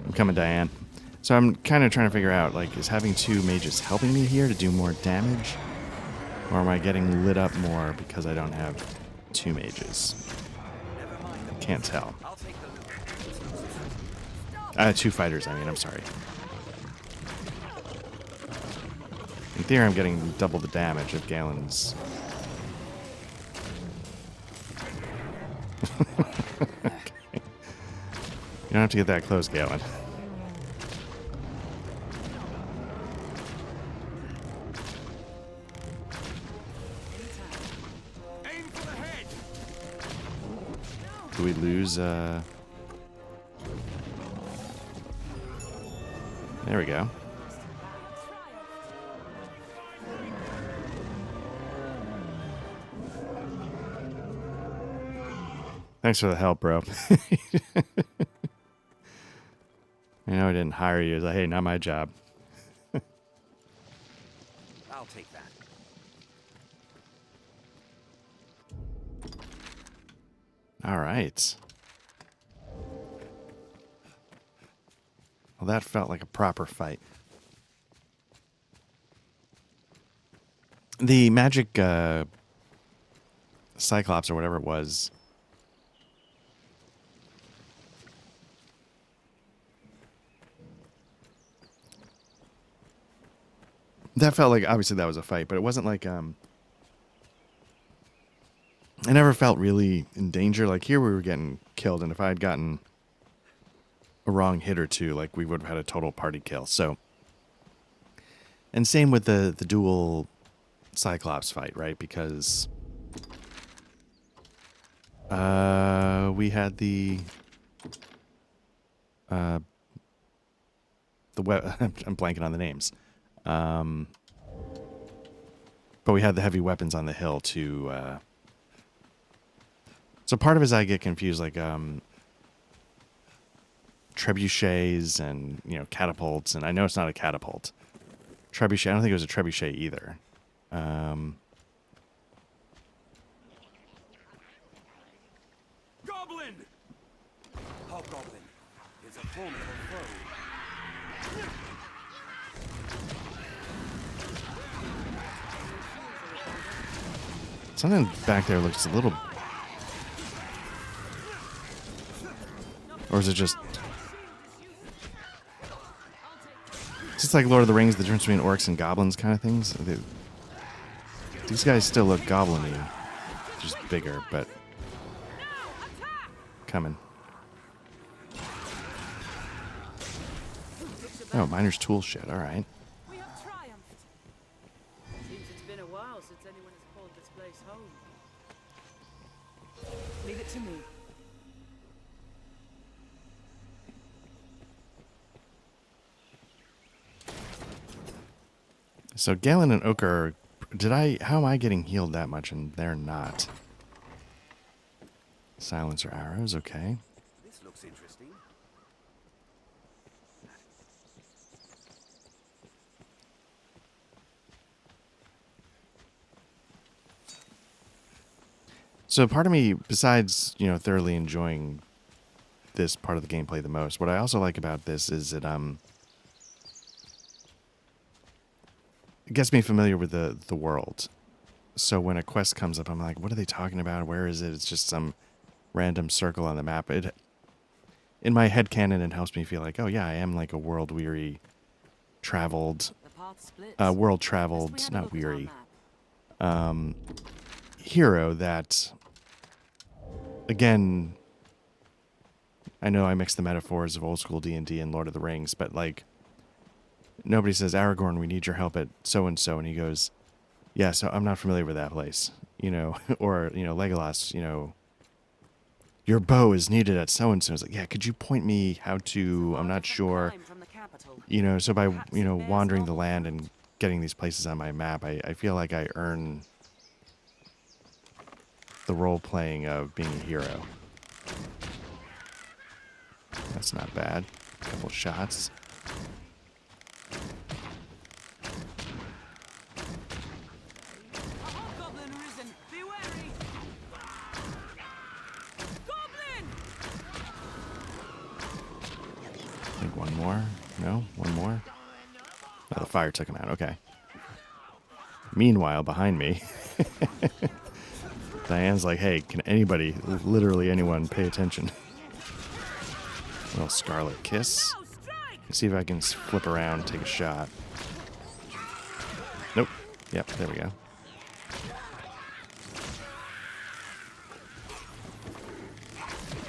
Speaker 1: I'm coming, Diane. So I'm kind of trying to figure out, like, is having 2 mages helping me here to do more damage? Or am I getting lit up more because I don't have 2 mages? Can't tell. 2 fighters, I mean, I'm sorry. In theory, I'm getting double the damage of Galen's. Okay. You don't have to get that close, Galen.
Speaker 2: Aim for the head.
Speaker 1: Do we lose, There we go. Thanks for the help, bro. I know I didn't hire you. It's like, hey, not my job.
Speaker 5: I'll take that.
Speaker 1: All right. Well, that felt like a proper fight. The magic Cyclops or whatever it was. That felt like, obviously that was a fight, but it wasn't like, I never felt really in danger. Like here we were getting killed, and if I had gotten a wrong hit or two, like we would have had a total party kill. So, and same with the dual Cyclops fight, right? Because we had the I'm blanking on the names. But we had the heavy weapons on the hill to so part of it is I get confused, like trebuchets and, you know, catapults, and I know it's not a catapult. Trebuchet, I don't think it was a trebuchet either.
Speaker 2: Goblin.
Speaker 5: Hobgoblin is a formidable foe.
Speaker 1: Something back there looks a little... Or is it just... It's just like Lord of the Rings, the difference between orcs and goblins kind of things. These guys still look goblin-y. Just bigger, but... Coming. Oh, miner's tool shed, alright.
Speaker 4: We have triumphed. Seems it's been a while since anyone has called this place home. Leave it to me.
Speaker 1: So Galen and Ochre, how am I getting healed that much and they're not? Silencer arrows, okay.
Speaker 5: This looks interesting.
Speaker 1: So part of me, besides, you know, thoroughly enjoying this part of the gameplay the most, what I also like about this is that it gets me familiar with the world. So when a quest comes up, I'm like, what are they talking about? Where is it? It's just some random circle on the map. In my headcanon, it helps me feel like, oh yeah, I am like a world-weary, traveled,
Speaker 4: The path splits.
Speaker 1: world-traveled,
Speaker 4: Best we have a
Speaker 1: not
Speaker 4: look at our
Speaker 1: weary,
Speaker 4: map.
Speaker 1: hero that, again, I know I mix the metaphors of old school D&D and Lord of the Rings, but like, nobody says, Aragorn, we need your help at so-and-so, and he goes, yeah, so I'm not familiar with that place, you know, or, you know, Legolas, you know, your bow is needed at so-and-so. It's like, yeah, could you point me how to, I'm not sure,
Speaker 4: Climb from the capital.
Speaker 1: you know, so by,
Speaker 4: Perhaps
Speaker 1: you know,
Speaker 4: it bears
Speaker 1: wandering the
Speaker 4: off.
Speaker 1: land and getting these places on my map, I feel like I earn the role-playing of being a hero. That's not bad. A couple shots. more? No? One more? Oh, the fire took him out. Okay. Meanwhile, behind me, Diane's like, hey, can anybody, literally anyone, pay attention? A little scarlet kiss. Let's see if I can flip around and take a shot. Nope. Yep, there we go.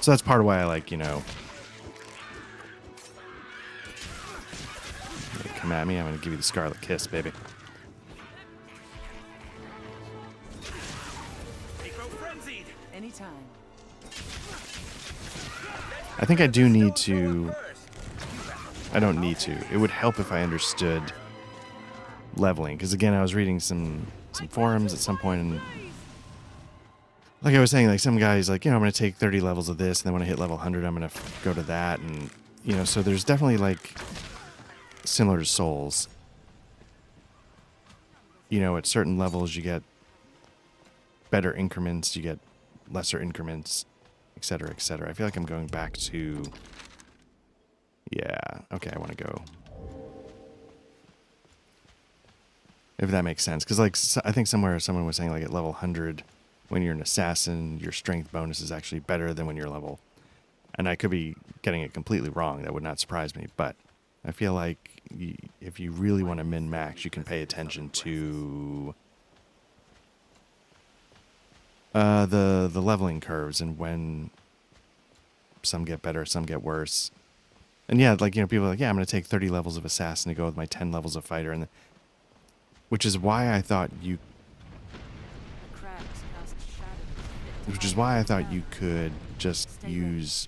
Speaker 1: So that's part of why I like, you know, come at me, I'm going to give you the scarlet kiss, baby.
Speaker 4: Anytime.
Speaker 1: I think I do need to... I don't need to. It would help if I understood leveling. Because again, I was reading some forums at some point, and like I was saying, like some guys like, you know, I'm going to take 30 levels of this, and then when I hit level 100, I'm going to go to that. And, you know, so there's definitely like similar to Souls. You know, at certain levels, you get better increments, you get lesser increments, etc., etc. I feel like I'm going back to... Yeah, okay, I want to go. If that makes sense. Because, like, I think somewhere someone was saying, like, at level 100, when you're an assassin, your strength bonus is actually better than when you're level... And I could be getting it completely wrong. That would not surprise me. But I feel like if you really want to min-max, you can pay attention to... the leveling curves and when some get better, some get worse. And yeah, like, you know, people are like, yeah, I'm going to take 30 levels of assassin to go with my 10 levels of fighter, and which is why I thought you could just use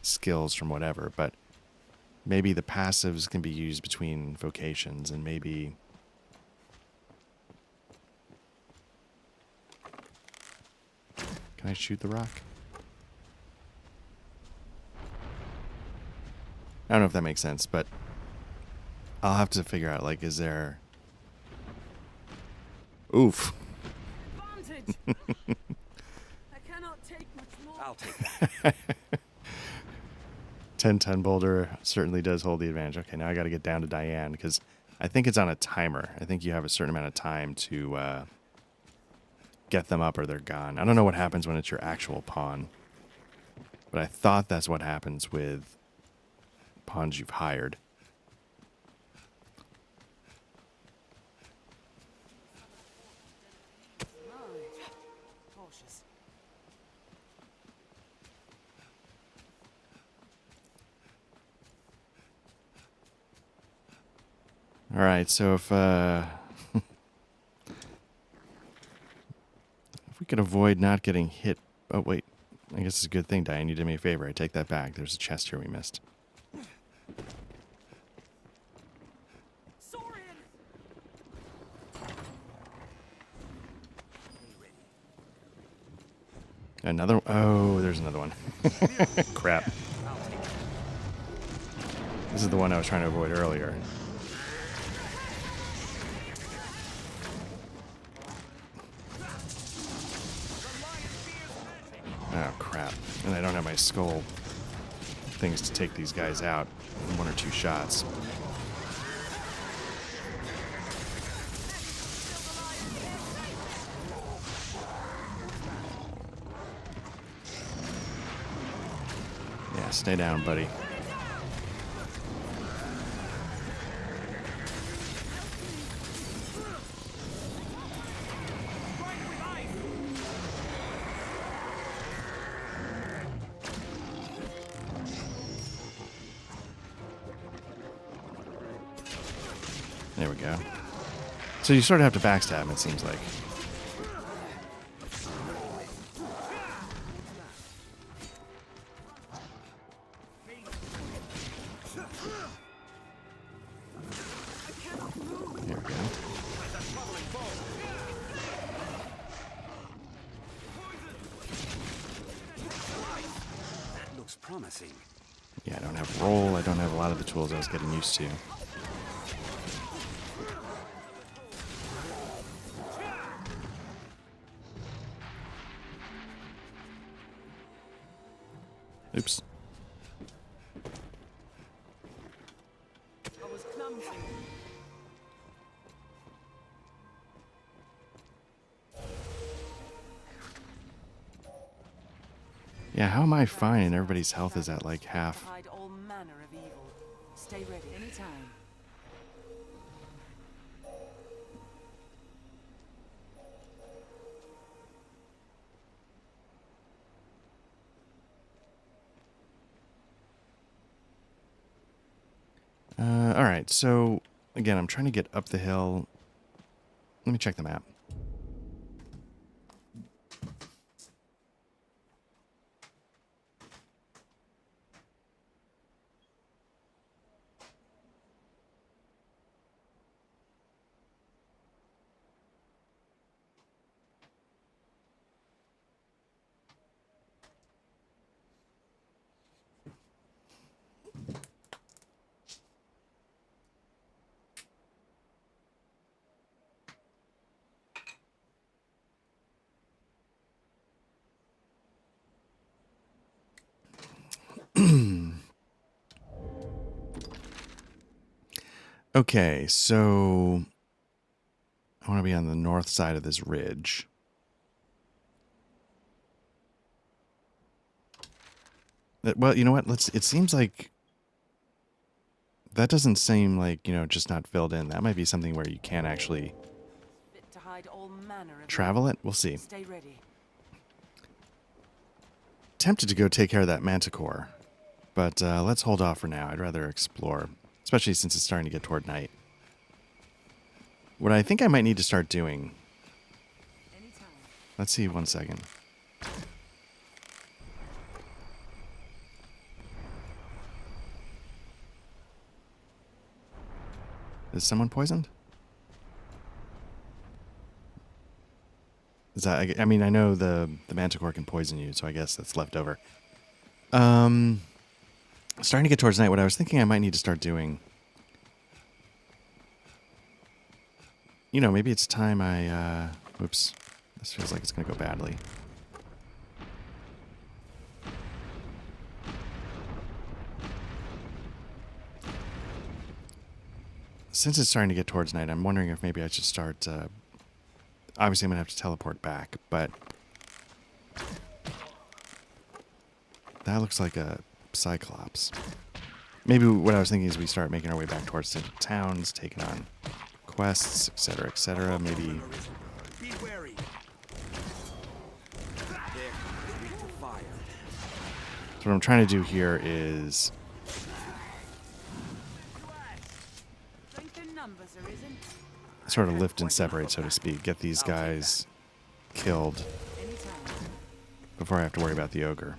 Speaker 1: skills from whatever, but maybe the passives can be used between vocations, and maybe can I shoot the rock? I don't know if that makes sense, but I'll have to figure out, like, is there... Oof.
Speaker 2: Advantage. I cannot take much more.
Speaker 5: I'll take that.
Speaker 1: 10-ton boulder certainly does hold the advantage. Okay, now I got to get down to Diane, because I think it's on a timer. I think you have a certain amount of time to get them up or they're gone. I don't know what happens when it's your actual pawn, but I thought that's what happens with pawns you've hired.
Speaker 4: Cautious.
Speaker 1: All right, so if if we could avoid not getting hit... Oh, wait. I guess it's a good thing, Diane. You did me a favor. I take that back. There's a chest here we missed.
Speaker 2: Saurian!
Speaker 1: Another... Oh, there's another one. Crap. This is the one I was trying to avoid earlier. Oh, crap. And I don't have my skull things to take these guys out in 1 or 2 shots. Yeah, stay down, buddy. There we go. So you sort of have to backstab him, it seems like. There we go.
Speaker 5: That looks promising.
Speaker 1: Yeah, I don't have roll. I don't have a lot of the tools I was getting used to. Oops.
Speaker 4: come to.
Speaker 1: Yeah, how am I fine and everybody's health is at like half?
Speaker 4: Hide all manner of evil. Stay ready anytime.
Speaker 1: All right, so again, I'm trying to get up the hill. Let me check the map. Okay, so I want to be on the north side of this ridge. Well, you know what? It seems like that doesn't seem like, just not filled in. That might be something where you can actually
Speaker 4: Fit to hide all manner of
Speaker 1: travel it. We'll see.
Speaker 4: evil. Stay ready.
Speaker 1: Tempted to go take care of that manticore, but let's hold off for now. I'd rather explore, especially since it's starting to get toward night. What I think I might need to start doing,
Speaker 4: Anytime.
Speaker 1: let's see, 1 second. Is someone poisoned? Is that, I mean, I know the manticore can poison you, so I guess that's left over. Starting to get towards night. What I was thinking I might need to start doing, maybe it's time I, oops, this feels like it's going to go badly. Since it's starting to get towards night, I'm wondering if maybe I should start, obviously I'm going to have to teleport back, but that looks like a Cyclops. Maybe what I was thinking is we start making our way back towards the towns, taking on quests, etc., etc. Maybe.
Speaker 7: Be wary. There comes weak to fire.
Speaker 1: So what I'm trying to do here is
Speaker 4: Strength in numbers, Arisen.
Speaker 1: sort of lift and separate, so to speak. Get these guys killed
Speaker 4: Anytime.
Speaker 1: before I have to worry about the ogre.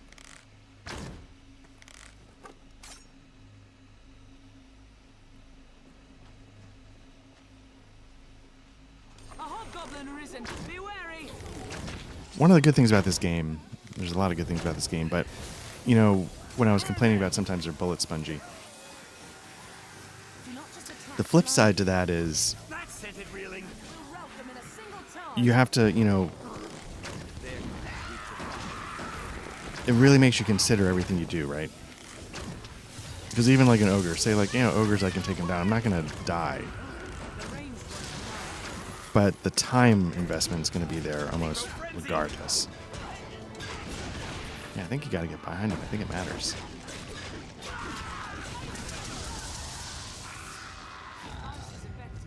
Speaker 4: A hobgoblin, Arisen. Be wary.
Speaker 1: One of the good things about this game, there's a lot of good things about this game, but, when I was complaining about sometimes they're bullet spongy,
Speaker 4: Do not just attack.
Speaker 1: the flip side to that is
Speaker 2: That scented reeling.
Speaker 4: We'll rout them in a single charge.
Speaker 1: you have to, it really makes you consider everything you do, right? Because even like an ogre, say like, ogres, I can take them down. I'm not going to die.
Speaker 4: The range
Speaker 1: But the time investment is going to be there almost regardless. Yeah, I think you got to get behind him. I think it matters.
Speaker 4: is effective.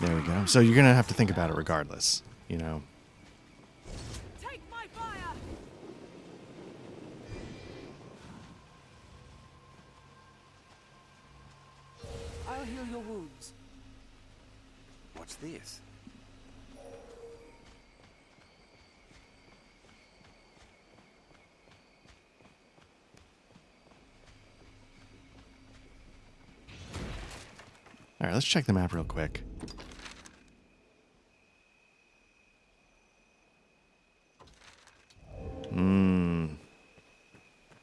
Speaker 1: There we go. So you're going to have to think about it regardless,
Speaker 4: Take my fire. I'll heal your wounds.
Speaker 5: What's this?
Speaker 1: All right, let's check the map real quick.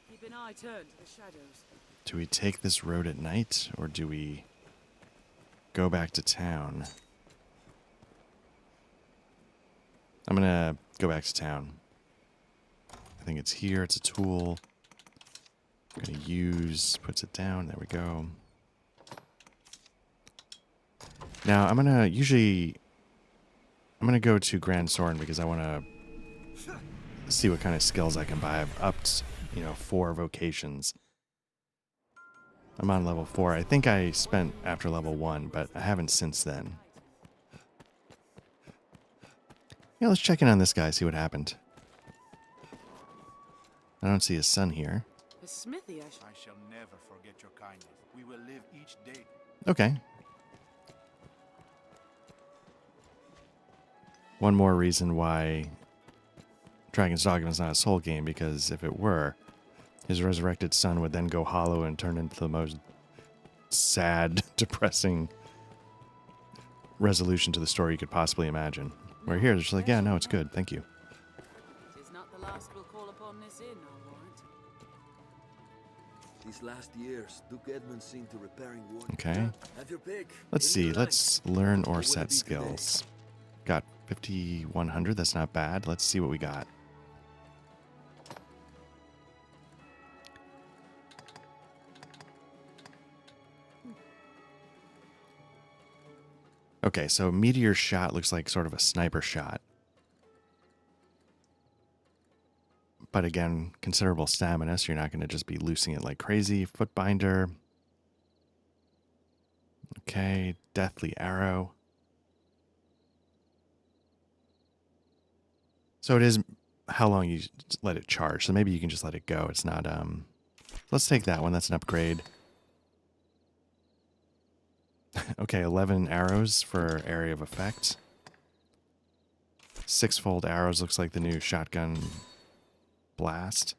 Speaker 4: Keep an eye turned to the shadows.
Speaker 1: Do we take this road at night or do we go back to town? I'm going to go back to town. I think it's here. It's a tool. I'm going to use, puts it down. There we go. Now, I'm going to go to Grand Soren because I want to see what kind of skills I can buy. I've upped, 4 vocations. I'm on level 4. I think I spent after level 1, but I haven't since then. Yeah, let's check in on this guy, see what happened. I don't see his son here.
Speaker 4: A smithy,
Speaker 2: I shall never forget your kindness. We will live each day.
Speaker 1: Okay. One more reason why Dragon's Dogma is not a soul game, because if it were, his resurrected son would then go hollow and turn into the most sad, depressing resolution to the story you could possibly imagine. Where here, they're just like, yeah, no, it's good, thank you.
Speaker 4: Tis not the last we'll call upon this inn, I'll warrant.
Speaker 7: These last years, Duke Edmund seemed to repairing war.
Speaker 1: Okay.
Speaker 7: Have your pick.
Speaker 1: Let's
Speaker 7: Any
Speaker 1: see,
Speaker 7: you
Speaker 1: let's
Speaker 7: like.
Speaker 1: learn
Speaker 7: What
Speaker 1: or
Speaker 7: will it
Speaker 1: set
Speaker 7: be today?
Speaker 1: skills. Got 5,100, that's not bad. Let's see what we got. Okay, so meteor shot looks like sort of a sniper shot. But again, considerable stamina, so you're not going to just be loosing it like crazy. Footbinder. Okay, deathly arrow. So it is how long you let it charge. So maybe you can just let it go. It's not, let's take that one. That's an upgrade. Okay, 11 arrows for area of effect. 6-fold arrows looks like the new shotgun blast.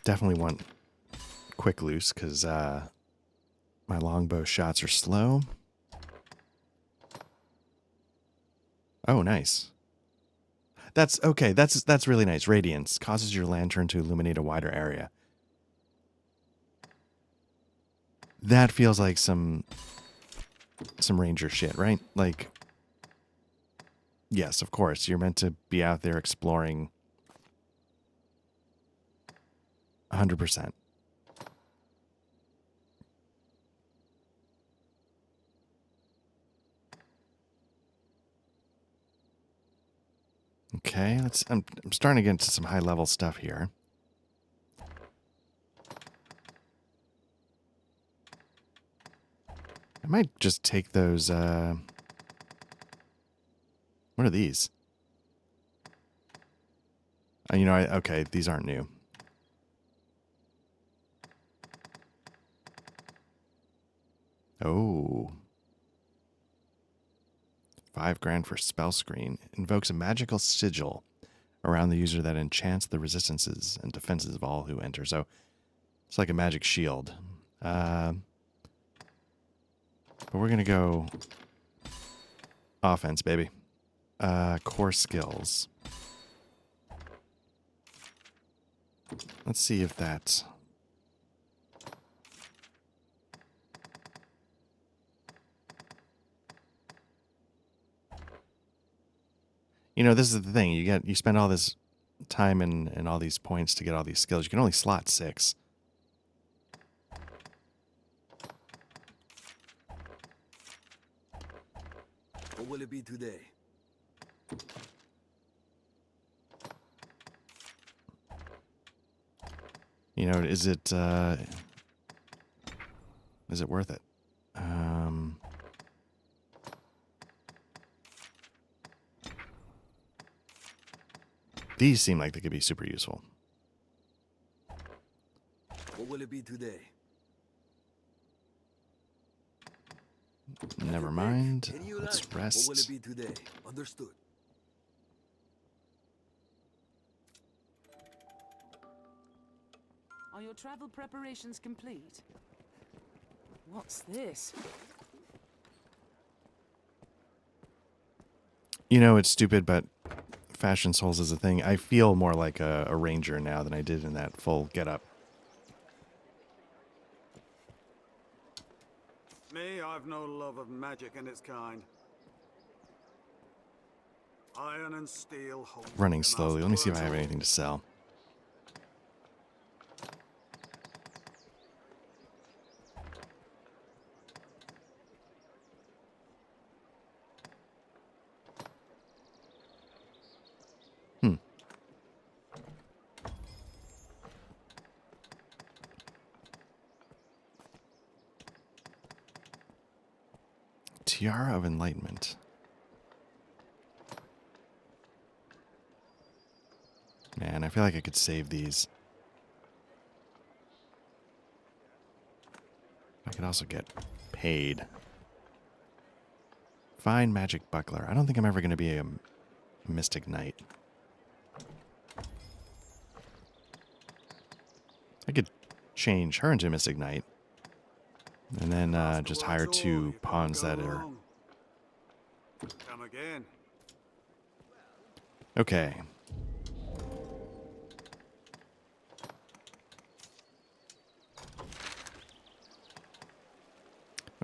Speaker 1: Definitely want quick loose because my longbow shots are slow. Oh, nice. That's okay. That's really nice. Radiance causes your lantern to illuminate a wider area. That feels like some ranger shit, right? Like, yes, of course. You're meant to be out there exploring 100%. Okay, I'm starting to get into some high level stuff here. I might just take those, what are these? Okay, these aren't new. Oh. $5,000 for spell screen. Invokes a magical sigil around the user that enchants the resistances and defenses of all who enter. So it's like a magic shield. But we're going to go offense, baby. Core skills. Let's see if that's... this is the thing. You spend all this time and all these points to get all these skills. You can only slot 6.
Speaker 7: What will it be today?
Speaker 1: Is it worth it? These seem like they could be super useful.
Speaker 7: What will it be today?
Speaker 1: Never mind.
Speaker 7: Any you
Speaker 1: Let's
Speaker 7: like. What will it
Speaker 1: rest.
Speaker 7: be today? Understood.
Speaker 4: Are your travel preparations complete? What's this?
Speaker 1: It's stupid, but Fashion Souls is a thing. I feel more like a ranger now than I did in that full getup.
Speaker 8: Me, I've no love of magic and its kind. Iron and steel hold
Speaker 1: Running
Speaker 8: the
Speaker 1: slowly. Let me see if I have
Speaker 8: master
Speaker 1: anything to sell. Hmm. Tiara of Enlightenment. Man, I feel like I could save these. I could also get paid. Fine magic buckler. I don't think I'm ever going to be a mystic knight. I could change her into a mystic knight. And then just hire two pawns that are...
Speaker 8: Come again.
Speaker 1: Okay.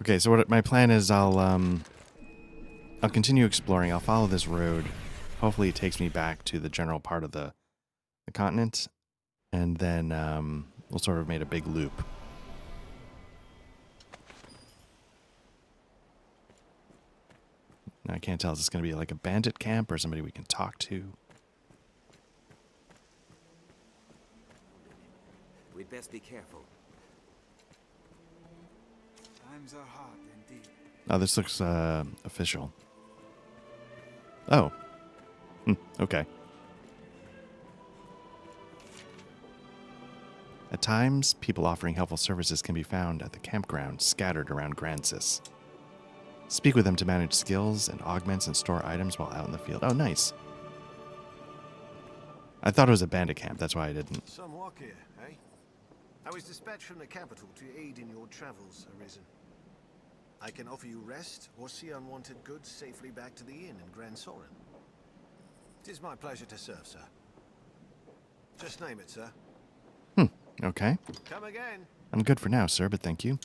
Speaker 1: Okay, so what my plan is, I'll continue exploring. I'll follow this road. Hopefully it takes me back to the general part of the continent. And then we'll sort of make a big loop. Now, I can't tell. Is this going to be like a bandit camp or somebody we can talk to?
Speaker 5: We'd best be careful.
Speaker 2: Times are hard indeed.
Speaker 1: Oh, this looks official. Oh. Okay. At times, people offering helpful services can be found at the campground scattered around Grancis. Speak with them to manage skills and augments and store items while out in the field. Oh, nice. I thought it was a bandit camp. That's why I didn't.
Speaker 9: Some walk here, eh? I was dispatched from the capital to aid in your travels, Arisen. I can offer you rest or see unwanted goods safely back to the inn in Grand Soren. It is my pleasure to serve, sir. Just name it, sir.
Speaker 1: Okay.
Speaker 9: Come again.
Speaker 1: I'm good for now, sir, but thank you.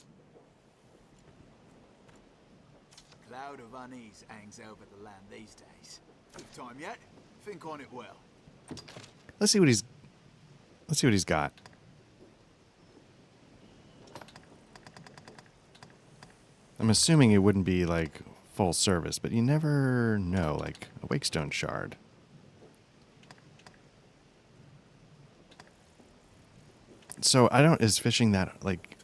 Speaker 2: Cloud of unease hangs over the land these days. Good time yet? Think on it well.
Speaker 1: Let's see what he's got. I'm assuming it wouldn't be like full service, but you never know. Like a Wakestone shard. So I don't. Is fishing like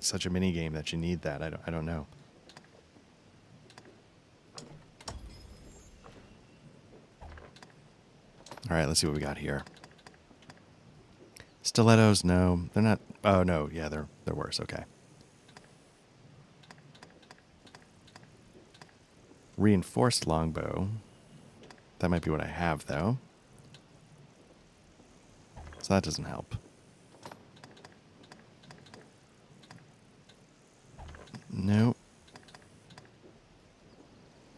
Speaker 1: such a mini game that you need that? I don't know. All right, let's see what we got here. Stilettos, no, they're not. Oh no, yeah, they're worse. Okay. Reinforced longbow. That might be what I have though. So that doesn't help. Nope.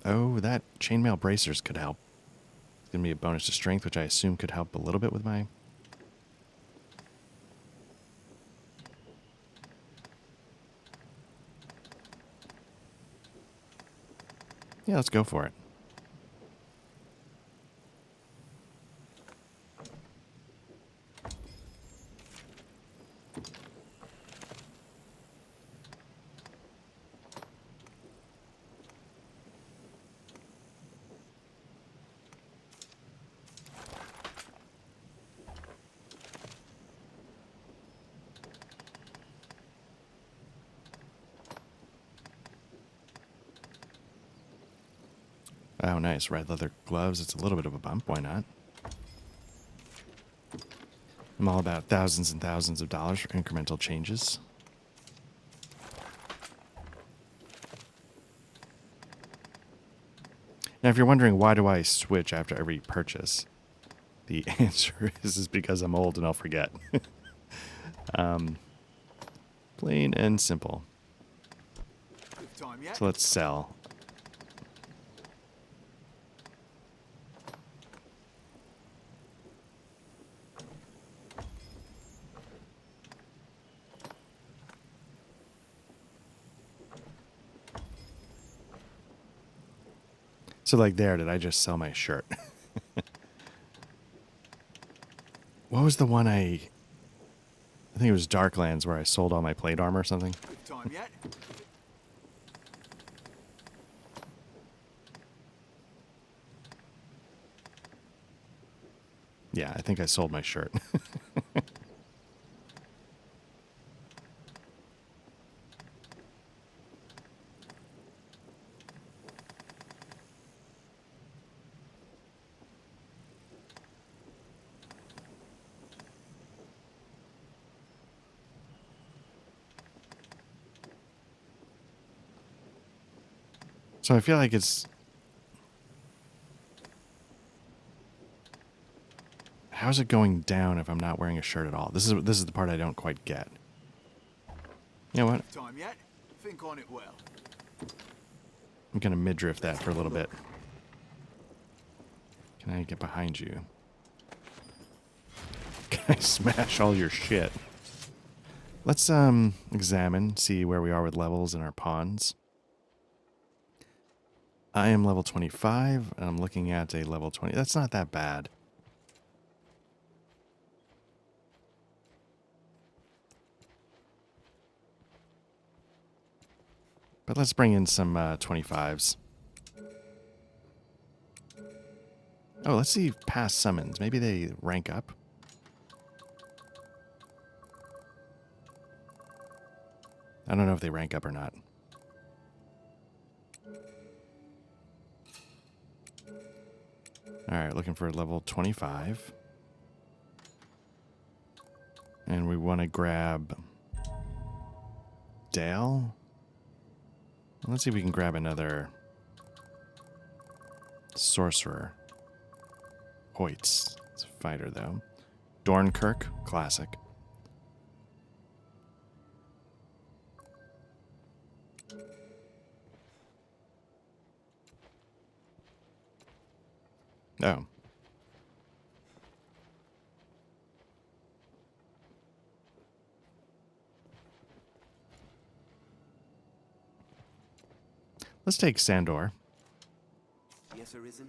Speaker 1: Oh, that chainmail bracers could help. It's going to be a bonus to strength, which I assume could help a little bit with my... Yeah, let's go for it. Oh, nice. Red leather gloves. It's a little bit of a bump. Why not? I'm all about thousands and thousands of dollars for incremental changes. Now, if you're wondering why do I switch after every purchase, the answer is because I'm old and I'll forget. Plain and simple.
Speaker 2: Good time yet?
Speaker 1: So let's sell. So like there, did I just sell my shirt? What was the one I think it was Darklands where I sold all my plate armor or something?
Speaker 8: Good time yet?
Speaker 1: Yeah, I think I sold my shirt. So I feel like it's... How's it going down if I'm not wearing a shirt at all? This is the part I don't quite get. You know what?
Speaker 8: Time yet? Think on it well.
Speaker 1: I'm gonna midriff that for a little bit. Can I get behind you? Can I smash all your shit? Let's examine, see where we are with levels in our pawns. I am level 25, and I'm looking at a level 20. That's not that bad. But let's bring in some 25s. Oh, let's see past summons. Maybe they rank up. I don't know if they rank up or not. Alright, looking for level 25. And we want to grab Dale. Let's see if we can grab another sorcerer. Hoyts. It's a fighter, though. Dornkirk, classic. Oh. Let's take Sandor.
Speaker 5: Yes, Arisen?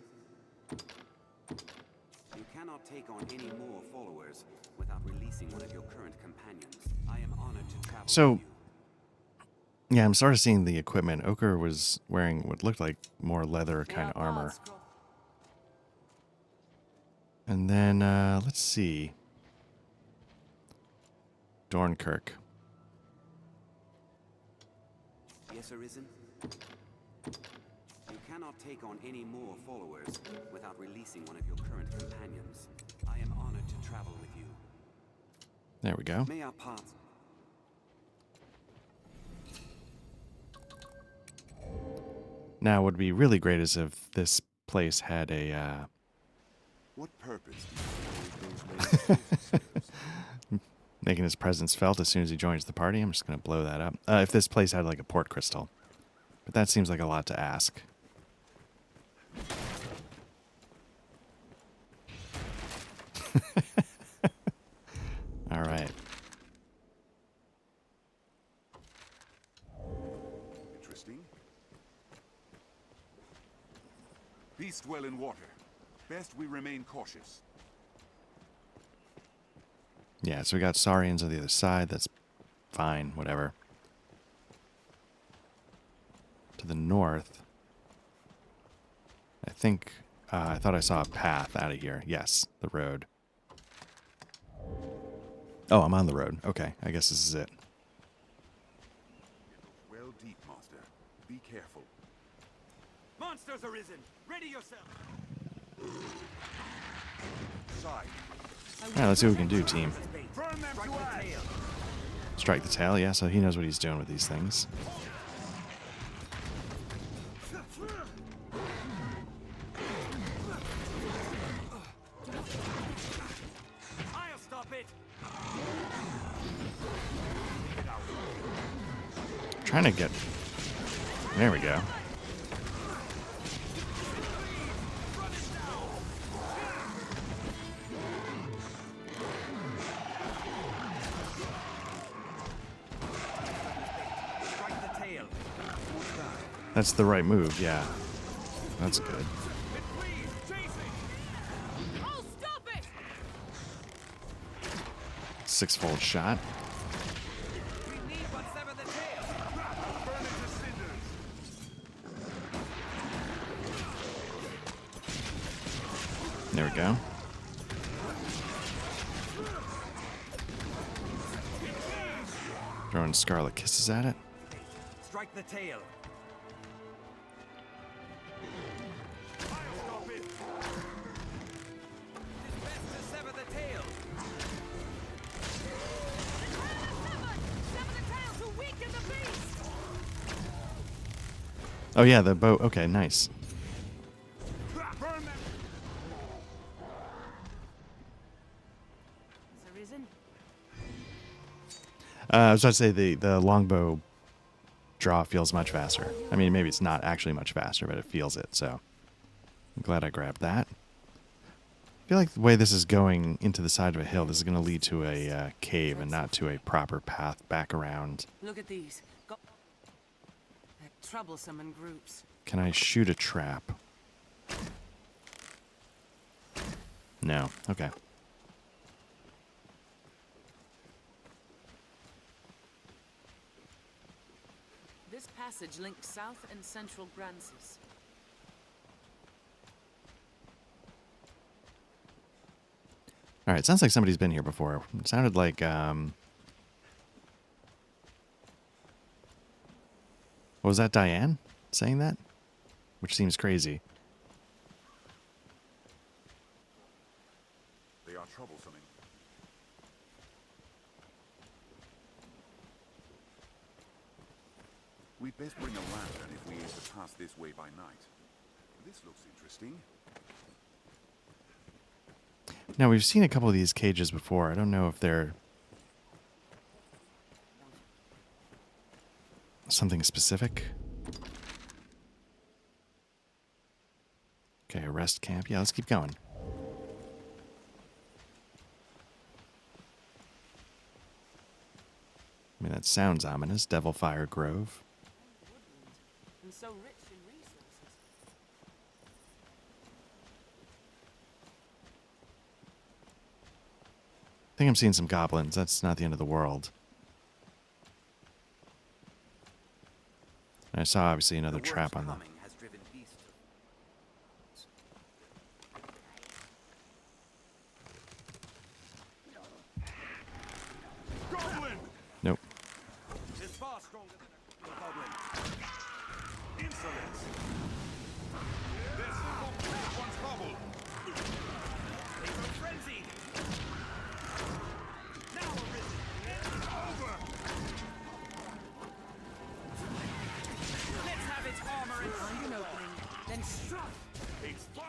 Speaker 5: You cannot take on any more followers without releasing one of your current companions. I am honored to travel
Speaker 1: So,
Speaker 5: with you.
Speaker 1: yeah, I'm sort of seeing the equipment. Ochre was wearing what looked like more leather kind of armor. And then, let's see. Dornkirk.
Speaker 5: Yes, Arisen? You cannot take on any more followers without releasing one of your current companions. I am honored to travel with you.
Speaker 1: There we go.
Speaker 5: May our paths...
Speaker 1: Now, what would be really great is if this place had a,
Speaker 8: What purpose do you serve?
Speaker 1: making his presence felt as soon as he joins the party. I'm just going to blow that up. If this place had like a port crystal. But that seems like a lot to ask. All right.
Speaker 10: Interesting. Beasts dwell in water. Best we remain cautious.
Speaker 1: Yeah, so we got Saurians on the other side. That's fine, whatever. To the north, I think, I thought I saw a path out of here. Yes, the road. Oh, I'm on the road. Okay, I guess this is it.
Speaker 10: Well deep, Master. Be careful.
Speaker 2: Monsters arisen! Ready yourself!
Speaker 10: Side.
Speaker 1: All right, let's see what we can do, team.
Speaker 2: Burn them to ash!
Speaker 1: Strike the tail, yeah, so he knows what he's doing with these things.
Speaker 2: I'll stop it!
Speaker 1: Trying to get... There we go. That's the right move, yeah. That's good.
Speaker 4: Oh, stop it!
Speaker 1: Six-fold shot.
Speaker 6: We need but sever the tail.
Speaker 10: Burn it to cinders.
Speaker 1: There we go. Throwing Scarlet Kisses at it.
Speaker 5: Strike the tail.
Speaker 10: I'll stop it.
Speaker 6: It's best to sever the tail.
Speaker 4: Sever the tail to weaken the beast!
Speaker 1: Oh yeah, the bow. Okay, nice.
Speaker 10: Burn them.
Speaker 4: Has arisen?
Speaker 1: I was about to say the longbow draw feels much faster. I mean, maybe it's not actually much faster, but it feels it. So I'm glad I grabbed that. I feel like the way this is going into the side of a hill, this is going to lead to a cave and not to a proper path back around.
Speaker 4: Look at these. They're troublesome in groups.
Speaker 1: Can I shoot a trap? No. Okay.
Speaker 4: This passage links south and central Grances.
Speaker 1: All right. Sounds like somebody's been here before. It sounded like what was that, Diane saying that? Which seems crazy.
Speaker 10: They are troublesome. We'd best bring a lantern if we aim to pass this way by night. This looks interesting.
Speaker 1: Now, we've seen a couple of these cages before. I don't know if they're something specific. Okay, a rest camp. Yeah, let's keep going. I mean, that sounds ominous. Devilfire Grove.
Speaker 4: And so rich in resources.
Speaker 1: I think I'm seeing some goblins. That's not the end of the world. And I saw, obviously, another
Speaker 5: The
Speaker 1: trap
Speaker 5: worst
Speaker 1: on the...
Speaker 5: coming has driven beasts.
Speaker 10: Goblin!
Speaker 1: Nope.
Speaker 5: Is far stronger than a goblin.
Speaker 10: Insolence! This complete one's bubble!
Speaker 5: They go frenzied. Now arisen.
Speaker 10: Over!
Speaker 4: Let's have its armor and find an opening. Then strike!
Speaker 10: It's fire!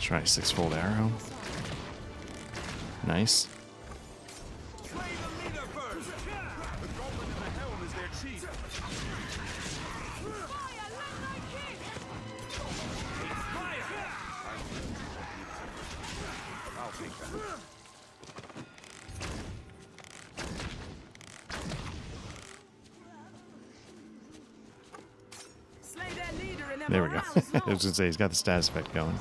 Speaker 1: Try six-fold arrow. Nice.
Speaker 10: Slay the leader first! The goblin in the helm is their chief!
Speaker 4: Fire! Let thy kick!
Speaker 10: Fire! I'll take that.
Speaker 4: Slay their leader and their
Speaker 1: There we go.
Speaker 4: morale is
Speaker 1: I was going
Speaker 4: lost.
Speaker 1: to say, he's got the status effect going.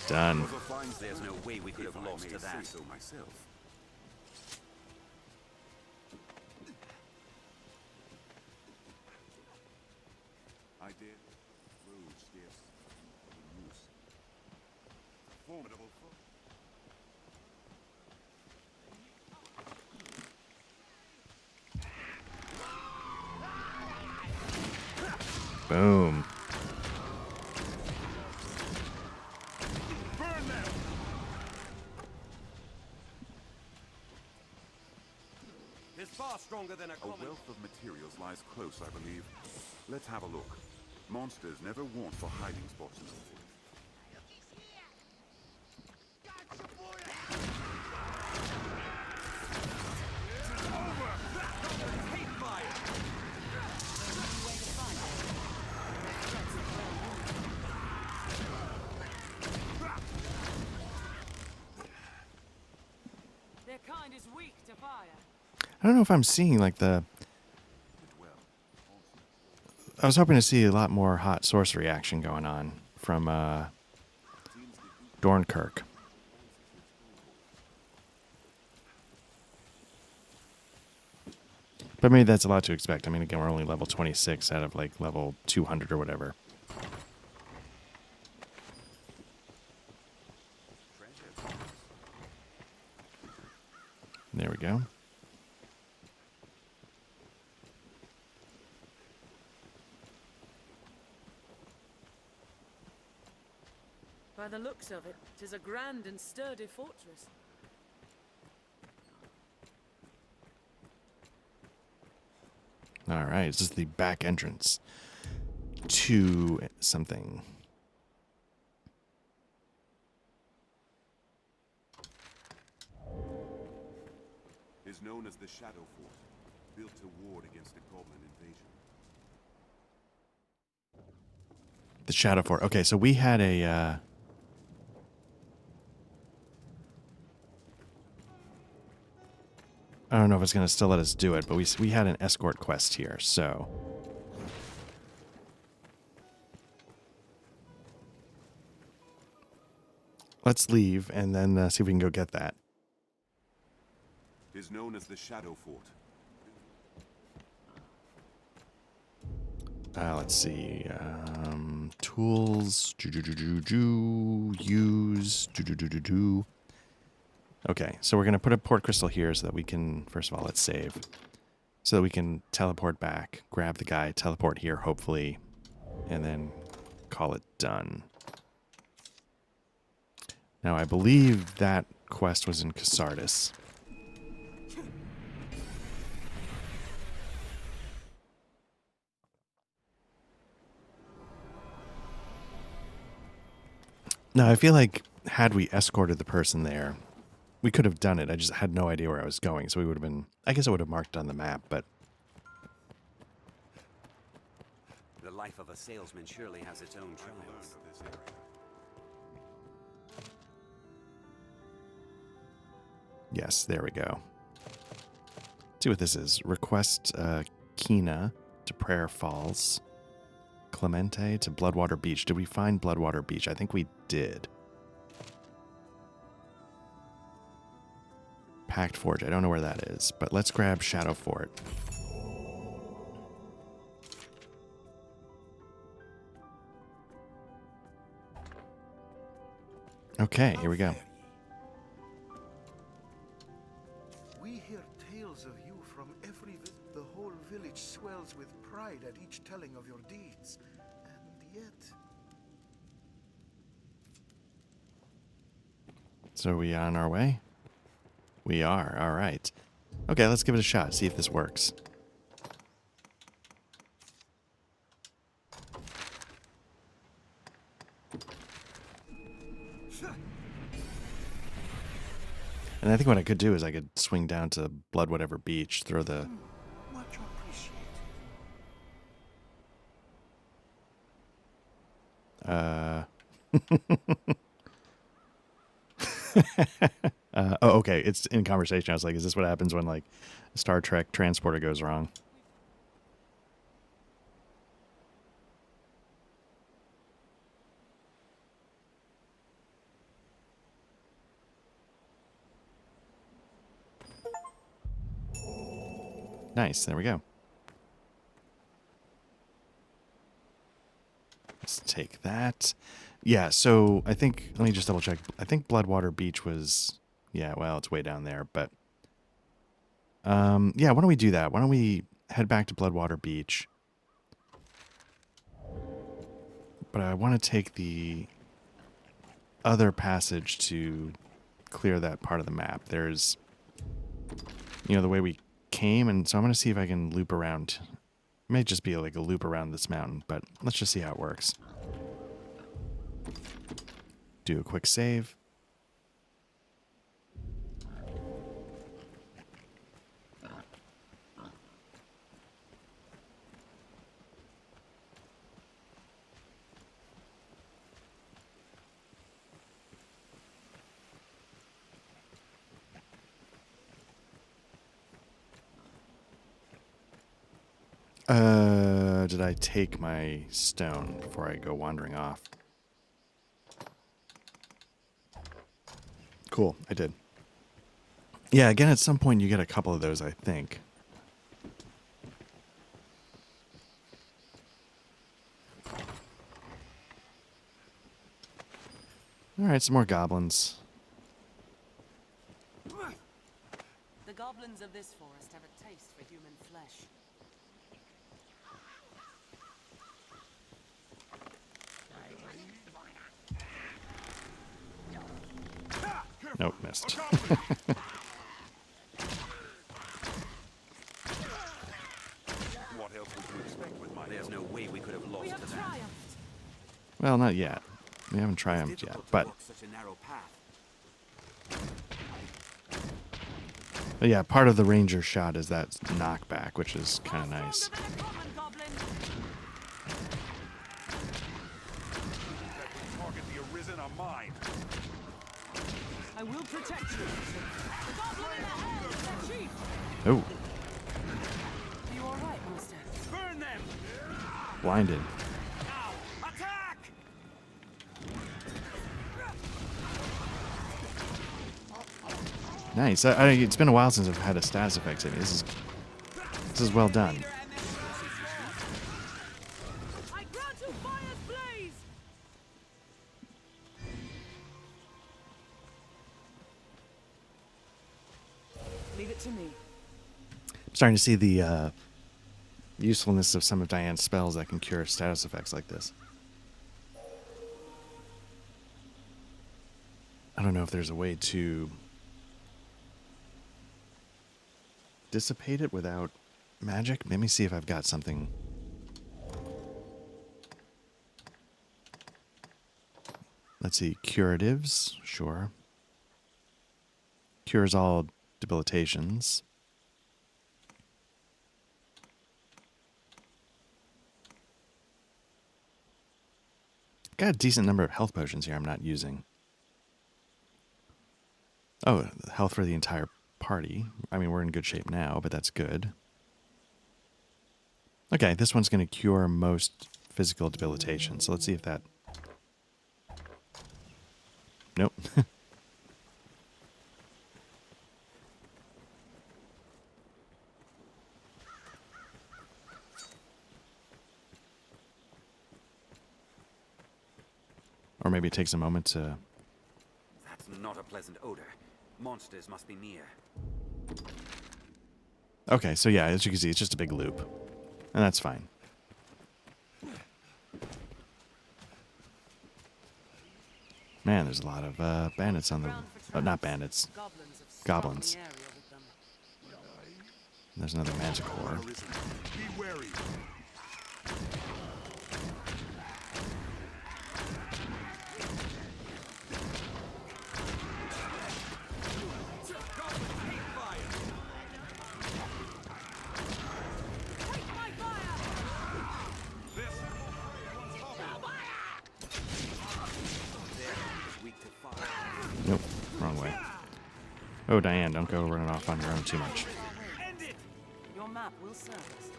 Speaker 1: Done.
Speaker 5: There's no way we could have lost to that.
Speaker 10: So myself. I did. Road scarce. In use. Formidable foe.
Speaker 1: Boom.
Speaker 10: Burn them!
Speaker 5: Is far stronger than a
Speaker 10: A
Speaker 5: common.
Speaker 10: wealth of materials lies close, I believe. Let's have a look. Monsters never want for hiding spots in the forest.
Speaker 1: I don't know if I'm seeing like the. I was hoping to see a lot more hot sorcery action going on from Dornkirk. But maybe that's a lot to expect. I mean, again, we're only level 26 out of like level 200 or whatever. There we go.
Speaker 4: By the looks of it, 'tis a grand and sturdy fortress.
Speaker 1: All right, this is the back entrance to something.
Speaker 10: Is known as the Shadow Fort, built to ward against a goblin invasion.
Speaker 1: The Shadow Fort. Okay, so we had a. I don't know if it's going to still let us do it, but we had an escort quest here, so. Let's leave and then see if we can go get that.
Speaker 10: Is known as the Shadow Fort.
Speaker 1: Let's see. Tools. Use. Okay, so we're going to put a port crystal here so that we can, first of all, let's save. So that we can teleport back, grab the guy, teleport here, hopefully, and then call it done. Now, I believe that quest was in Casardis. Now, I feel like had we escorted the person there, we could have done it. I just had no idea where I was going, so we would have been... I guess I would have marked on the map, but...
Speaker 5: The life of a salesman surely has its own trials.
Speaker 1: Yes, there we go. Let's see what this is. Request Kina to Prayer Falls. Clemente to Bloodwater Beach. Did we find Bloodwater Beach? I think we did. Pact Forge. I don't know where that is, but let's grab Shadow Fort. Okay, here we go.
Speaker 11: We hear tales of you from every visit. The whole village swells with pride at each telling of your deeds. And yet...
Speaker 1: So are we on our way? We are. All right. Okay, let's give it a shot. See if this works. And I think what I could do is I could swing down to Blood Whatever Beach, throw the...
Speaker 11: Much appreciated.
Speaker 1: oh, okay. It's in conversation. I was like, is this what happens when, like, a Star Trek transporter goes wrong? Nice. There we go. Let's take that. Yeah, so I think... Let me just double check. I think Bloodwater Beach was... Yeah, well, it's way down there, but... yeah, why don't we do that? Why don't we head back to Bloodwater Beach? But I want to take the other passage to clear that part of the map. There's... You know, the way we came, and so I'm going to see if I can loop around. It may just be like a loop around this mountain, but let's just see how it works. Do a quick save. Did I take my stone before I go wandering off? Cool, I did. Yeah, again, at some point you get a couple of those, I think. Alright, some more goblins.
Speaker 4: The goblins of this forest have a taste for human flesh.
Speaker 1: Nope, missed.
Speaker 10: What else would you expect with my
Speaker 5: There's no way we could have lost
Speaker 4: We have
Speaker 5: to that.
Speaker 4: triumphed.
Speaker 1: Well, not yet. We haven't
Speaker 5: It's
Speaker 1: triumphed yet,
Speaker 5: difficult to
Speaker 1: but
Speaker 5: walk such a narrow path.
Speaker 1: yeah, part of the ranger shot is that knockback, which is kind of nice.
Speaker 4: Stronger than a common goblin.
Speaker 10: target the Arisen are mine?
Speaker 4: I will protect you. The goblin in the hand is their chief.
Speaker 1: Oh,
Speaker 4: Are you all right, Master?
Speaker 3: Burn them!
Speaker 1: blinded.
Speaker 3: Now, attack!
Speaker 1: Nice. It's been a while since I've had a status effect. This is well done.
Speaker 4: I grant you fire's blaze. Leave it to me.
Speaker 1: I'm starting to see the usefulness of some of Diane's spells that can cure status effects like this. I don't know if there's a way to dissipate it without magic. Let me see if I've got something. Let's see. Curatives. Sure. Cures all debilitations. Got a decent number of health potions here I'm not using. Oh, health for the entire party. I mean, we're in good shape now, but that's good. Okay, this one's going to cure most physical debilitation. So let's see if that... Nope. Or maybe it takes a moment to...
Speaker 5: That's not a pleasant odor. Monsters must be near.
Speaker 1: Okay, so yeah, as you can see, it's just a big loop. And that's fine. Man, there's a lot of bandits on the... not bandits. Goblins. There's another manticore.
Speaker 10: Be wary.
Speaker 1: Nope, wrong way. Oh, Diane, don't go running off on your own too much.
Speaker 4: Your map will serve us.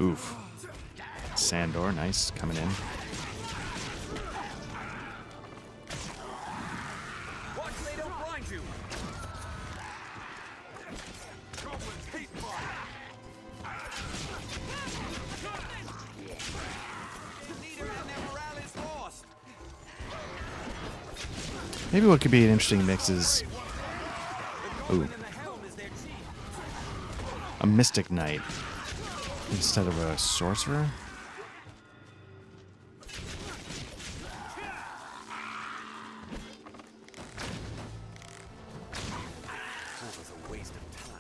Speaker 1: Oof. Sandor, nice, coming in.
Speaker 3: Watch they don't blind you!
Speaker 10: Goblins hate fire.
Speaker 1: Maybe what could be an interesting mix is... Ooh. A Mystic Knight instead of a Sorcerer?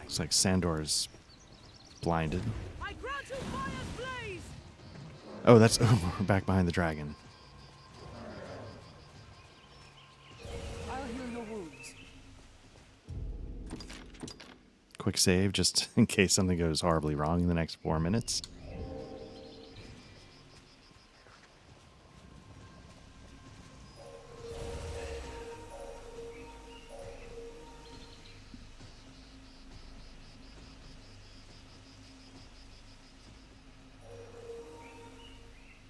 Speaker 1: Looks like Sandor's blinded.
Speaker 4: I grant you fire's blaze.
Speaker 1: Oh, that's... Oh, we're back behind the dragon.
Speaker 4: I'll heal your wounds.
Speaker 1: Quick save, just in case something goes horribly wrong in the next 4 minutes.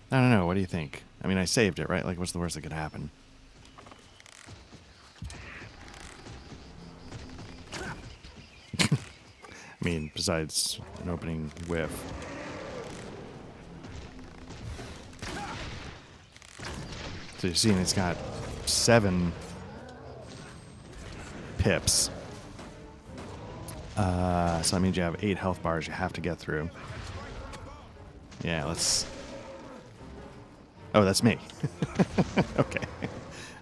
Speaker 1: I don't know. What do you think? I mean, I saved it, right? Like, what's the worst that could happen? I mean, besides an opening whiff. So you're seeing it's got 7 pips. So that means you have 8 health bars you have to get through. Yeah, let's... Oh, that's me. Okay.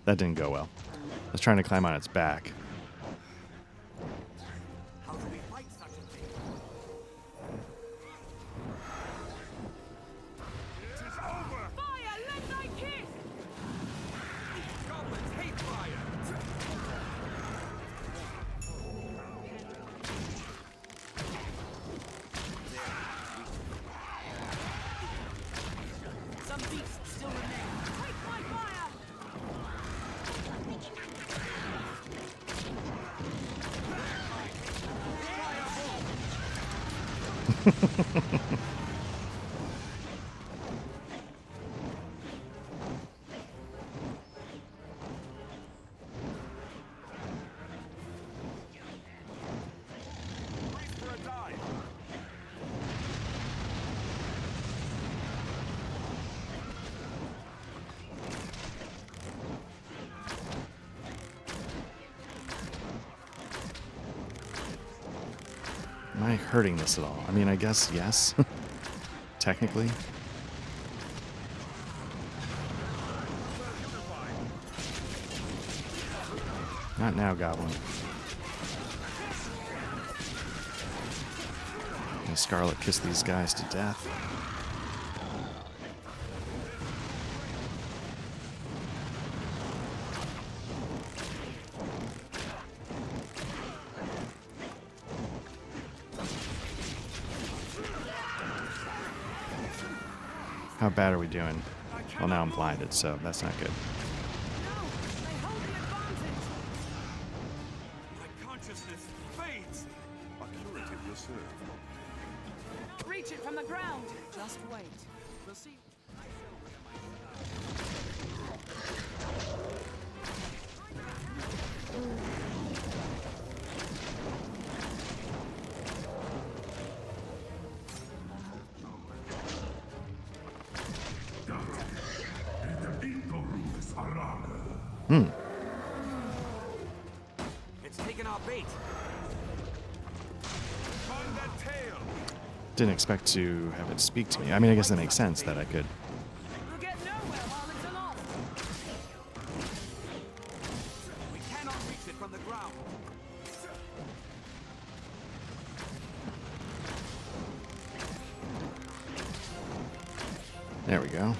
Speaker 1: That didn't go well. I was trying to climb on its back.
Speaker 5: How do we fight such a thing?
Speaker 2: Fire, let thy kiss!
Speaker 6: Goblins hate fire!
Speaker 4: Some beasts still remain.
Speaker 2: Take my fire!
Speaker 6: Brace for a dive!
Speaker 1: Am I hurting this at all? I mean, I guess yes. Technically. Not now, Goblin. And Scarlet kiss these guys to death. How bad are we doing? Well, now I'm blinded, so that's not good.
Speaker 2: No, they hold the advantage!
Speaker 6: My consciousness fades!
Speaker 10: A curative will serve.
Speaker 2: Reach it from the ground!
Speaker 4: Just wait. We'll see.
Speaker 5: It's taken our bait.
Speaker 6: Find that tail!
Speaker 1: Didn't expect to have it speak to me. I mean, I guess that makes sense that I could.
Speaker 2: We'll get nowhere while it's aloft!
Speaker 5: We cannot reach it from the ground.
Speaker 1: There we go.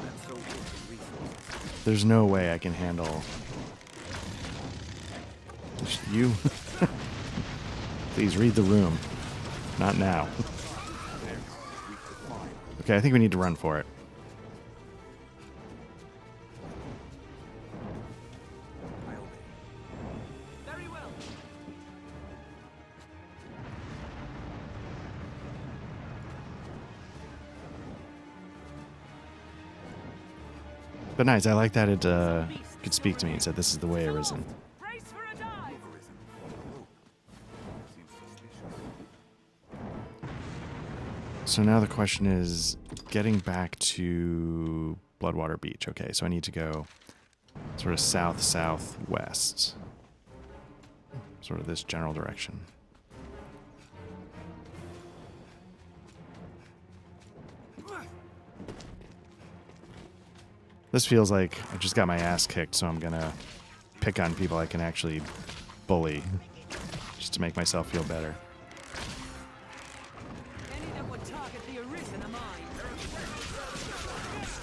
Speaker 5: That's so good for resources.
Speaker 1: There's no way I can handle just you. Please read the room. Not now. Okay, I think we need to run for it.
Speaker 4: Very well.
Speaker 1: But nice, I like that it could speak to me and said this is the way, Arisen.
Speaker 2: Brace for a dive!
Speaker 10: Seems suspicious.
Speaker 1: So now the question is getting back to Bloodwater Beach. Okay, so I need to go sort of south-southwest. Sort of this general direction. This feels like I just got my ass kicked, so I'm gonna pick on people I can actually bully. Just to make myself feel better.
Speaker 4: Any that would target the Arisen are mine.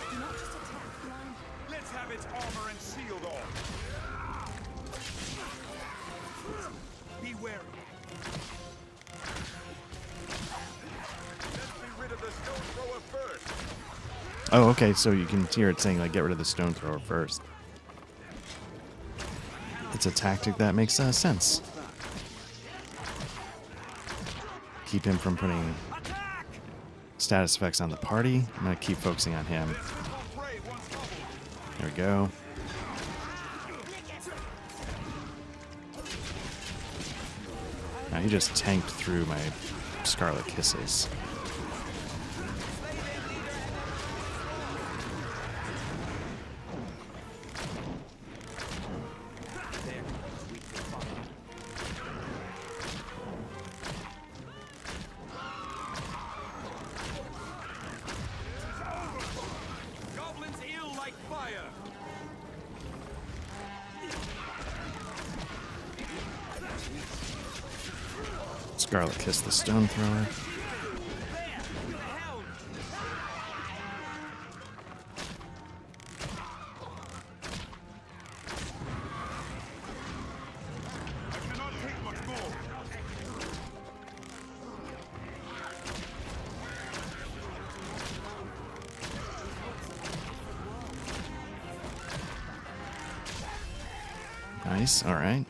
Speaker 4: Do not just attack blind.
Speaker 6: Let's have its armor and shield off! Be wary. Let's be rid of the stone thrower first!
Speaker 1: Oh, okay, so you can hear it saying, like, get rid of the stone thrower first. It's a tactic that makes sense. Keep him from putting status effects on the party. I'm going to keep focusing on him. There we go. Now he just tanked through my Scarlet Kisses. Scarlet Kiss the Stone Thrower. Nice, all right.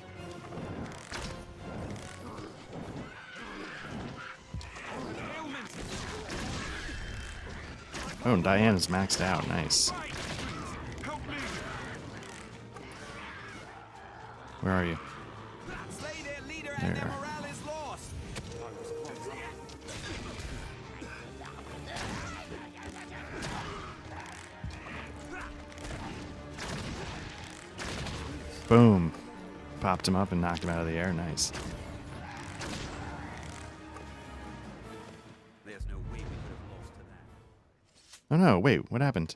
Speaker 1: Oh, Diana's maxed out. Nice. Where are you? There. Boom. Popped him up and knocked him out of the air. Nice.
Speaker 5: There's no way we could have lost to that.
Speaker 1: Oh no, wait, what happened?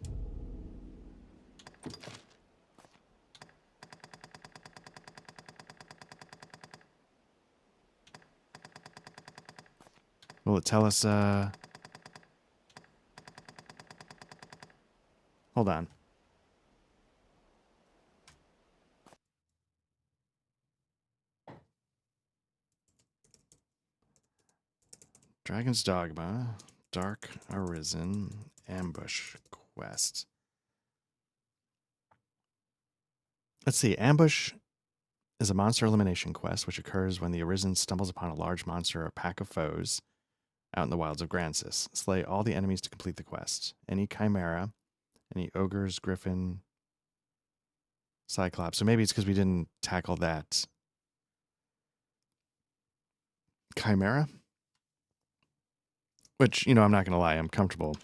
Speaker 1: Will it tell us, hold on. Dragon's Dogma, Dark Arisen, Ambush Quest. Let's see, Ambush is a monster elimination quest which occurs when the Arisen stumbles upon a large monster or a pack of foes out in the wilds of Grancis. Slay all the enemies to complete the quest. Any chimera, any ogres, griffin, cyclops. So maybe it's because we didn't tackle that chimera. Which, you know, I'm not going to lie, I'm comfortable.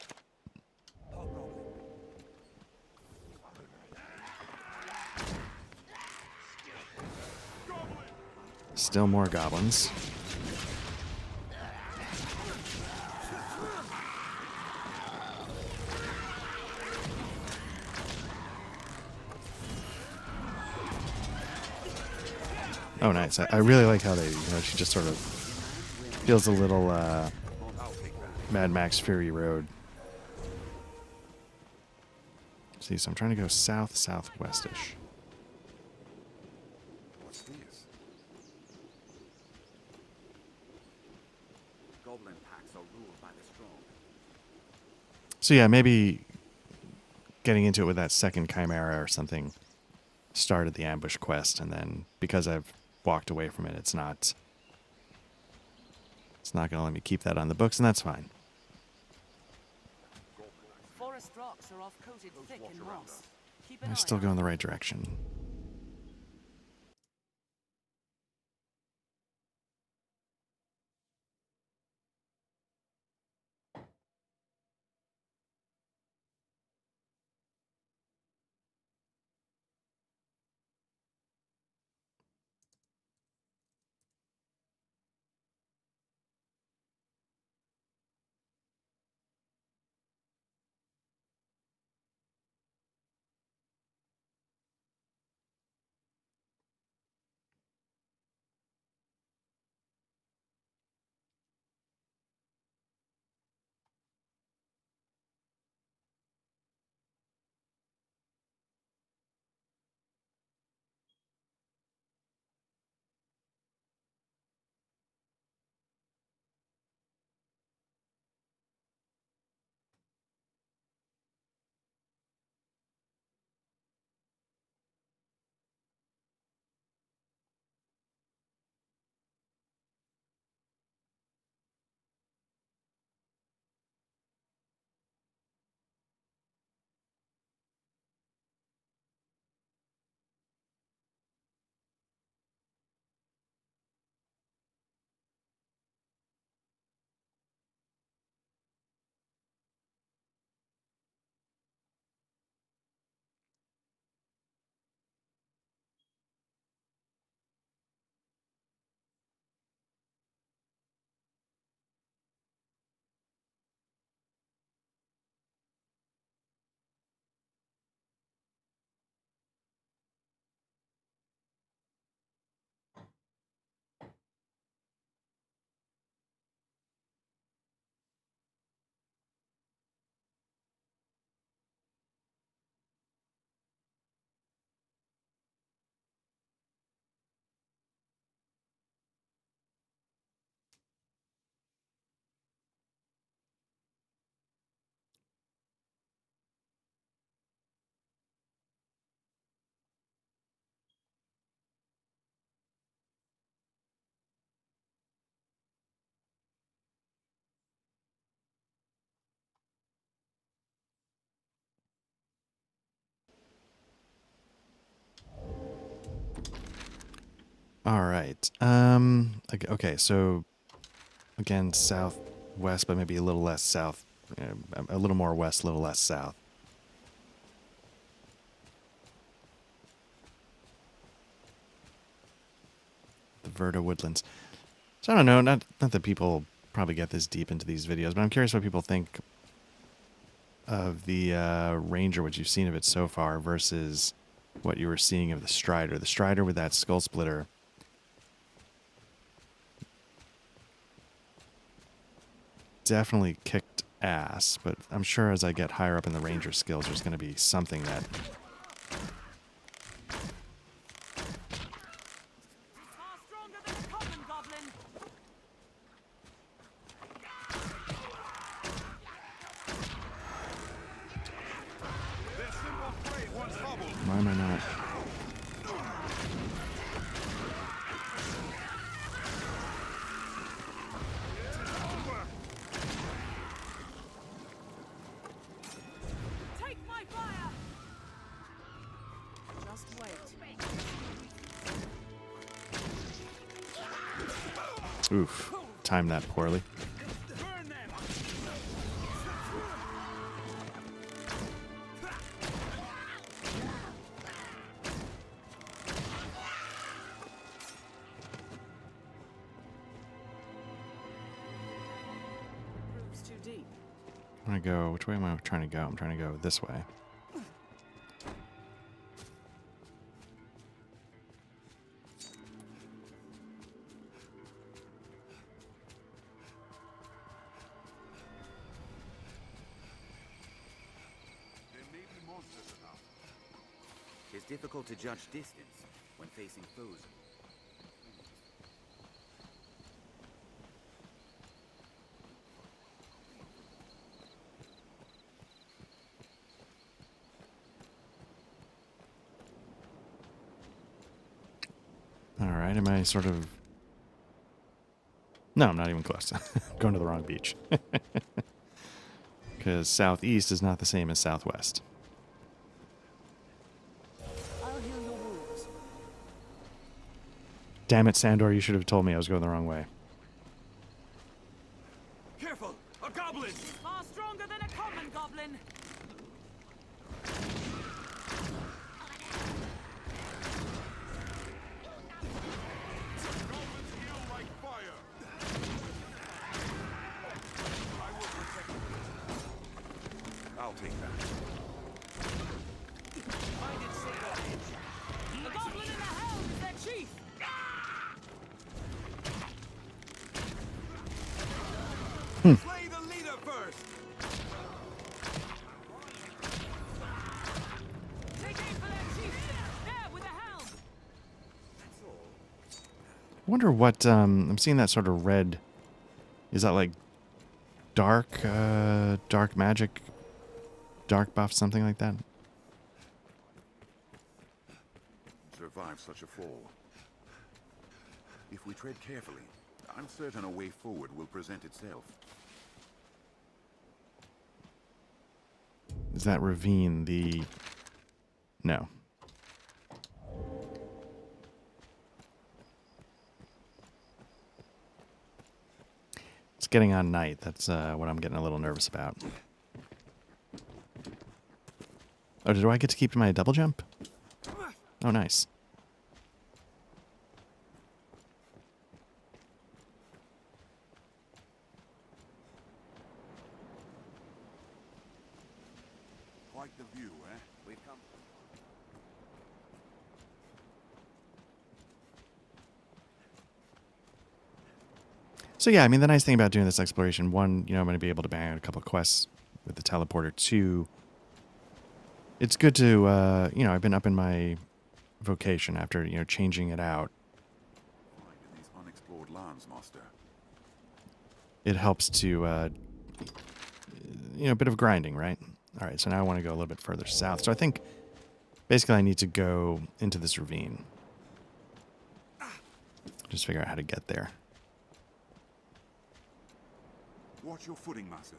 Speaker 1: Still more goblins. Oh, nice. I really like how they, you know, she just sort of feels a little Mad Max Fury Road. See, so I'm trying to go southwestish.
Speaker 10: What's this?
Speaker 5: Goblin packs are ruled by the strong.
Speaker 1: So yeah, maybe getting into it with that second chimera or something started the ambush quest, and then because I've walked away from it, it's not going to let me keep that on the books, and that's fine.
Speaker 4: Forest rocks are off-coated thick in moss. Keep an
Speaker 1: I
Speaker 4: eye
Speaker 1: still
Speaker 4: out.
Speaker 1: go in the right direction. All right. Okay, so again, southwest, but maybe a little less south. A little more west, a little less south. The Verda Woodlands. So I don't know, not that people probably get this deep into these videos, but I'm curious what people think of the Ranger, what you've seen of it so far, versus what you were seeing of the Strider. The Strider with that skull splitter. Definitely kicked ass, but I'm sure as I get higher up in the Ranger skills, there's going to be something that...
Speaker 2: Far stronger than a common goblin.
Speaker 1: Why am I not?
Speaker 2: Take my fire.
Speaker 4: Just wait.
Speaker 1: Oof. Timed that poorly.
Speaker 2: Burn them.
Speaker 4: Proves too deep.
Speaker 1: I'm going to go... Which way am I trying to go? I'm trying to go this way.
Speaker 10: There may be monsters about.
Speaker 5: It's difficult to judge distance when facing foes.
Speaker 1: Alright, am I sort of... No, I'm not even close. I'm going to the wrong beach. Because southeast is not the same as southwest.
Speaker 2: I'll heal your wounds.
Speaker 1: Damn it, Sandor, you should have told me I was going the wrong way.
Speaker 3: Careful! A goblin!
Speaker 2: Far stronger than a common goblin.
Speaker 10: I'll take that.
Speaker 2: The goblin in the helm is their chief.
Speaker 3: Slay the leader first!
Speaker 2: Take aim for their chief. There with the helm.
Speaker 1: I wonder what... I'm seeing that sort of red... Is that like dark magic? Dark buff, something like that?
Speaker 10: Survive such a fall. If we tread carefully, I'm certain a way forward will present itself.
Speaker 1: Is that ravine the... No. It's getting on night. That's what I'm getting a little nervous about. Oh, do I get to keep my double jump? Oh, nice.
Speaker 10: Quite the view, eh?
Speaker 5: We've come.
Speaker 1: So yeah, I mean, the nice thing about doing this exploration, one, I'm going to be able to bang out a couple of quests with the teleporter. Two, it's good to, I've been up in my vocation after, changing it out.
Speaker 10: Find in these unexplored lands, Master.
Speaker 1: It helps to, a bit of grinding, right? All right, so now I want to go a little bit further south. So I think basically I need to go into this ravine. Just figure out how to get there.
Speaker 10: Watch your footing, Master.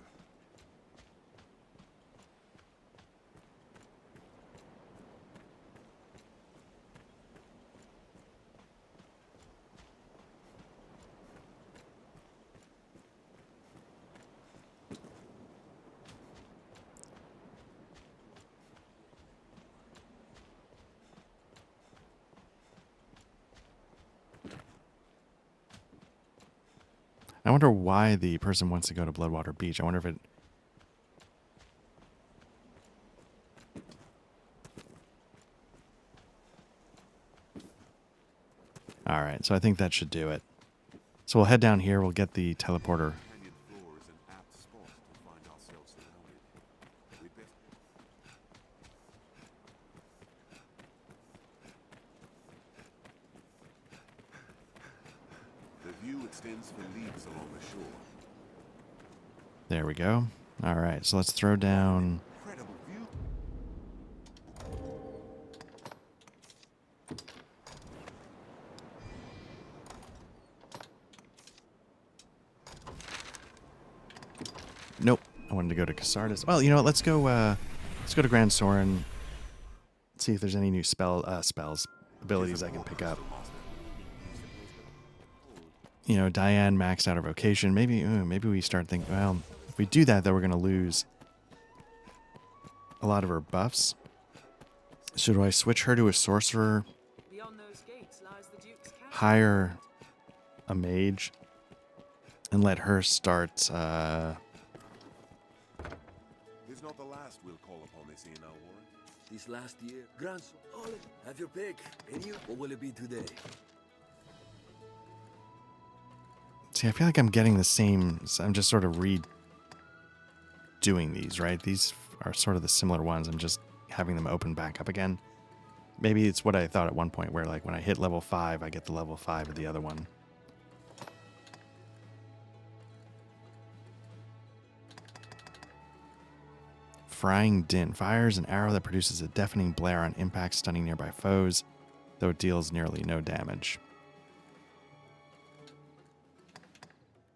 Speaker 1: I wonder why the person wants to go to Bloodwater Beach. I wonder if it... Alright, so I think that should do it. So we'll head down here. We'll get the teleporter.
Speaker 10: Canyon floor is an apt spot to find ourselves surrounded. We'd best... The view extends for leagues along the shore.
Speaker 1: There we go. Alright, so let's throw down...
Speaker 10: Incredible view.
Speaker 1: Nope. I wanted to go to Casardis. Well, you know what? Let's go to Grand Soren. See if there's any new spells, abilities I can pick up. You know, Diane maxed out her vocation. Maybe we start thinking, well, if we do that, though, we're going to lose a lot of her buffs. So do I switch her to a sorcerer,
Speaker 4: Beyond those gates lies the Duke's castle.
Speaker 1: hire a mage, and let her start...
Speaker 10: It's not the last we'll call upon this Ian, Warren.
Speaker 7: This last year, grandson, all have your pick. Any, what will it be today?
Speaker 1: See, I feel like I'm getting the same... I'm just sort of redoing these, right? These are sort of the similar ones. I'm just having them open back up again. Maybe it's what I thought at one point, where like when I hit level 5, I get the level 5 of the other one. Frying Din. Fires an arrow that produces a deafening blare on impact, stunning nearby foes, though it deals nearly no damage.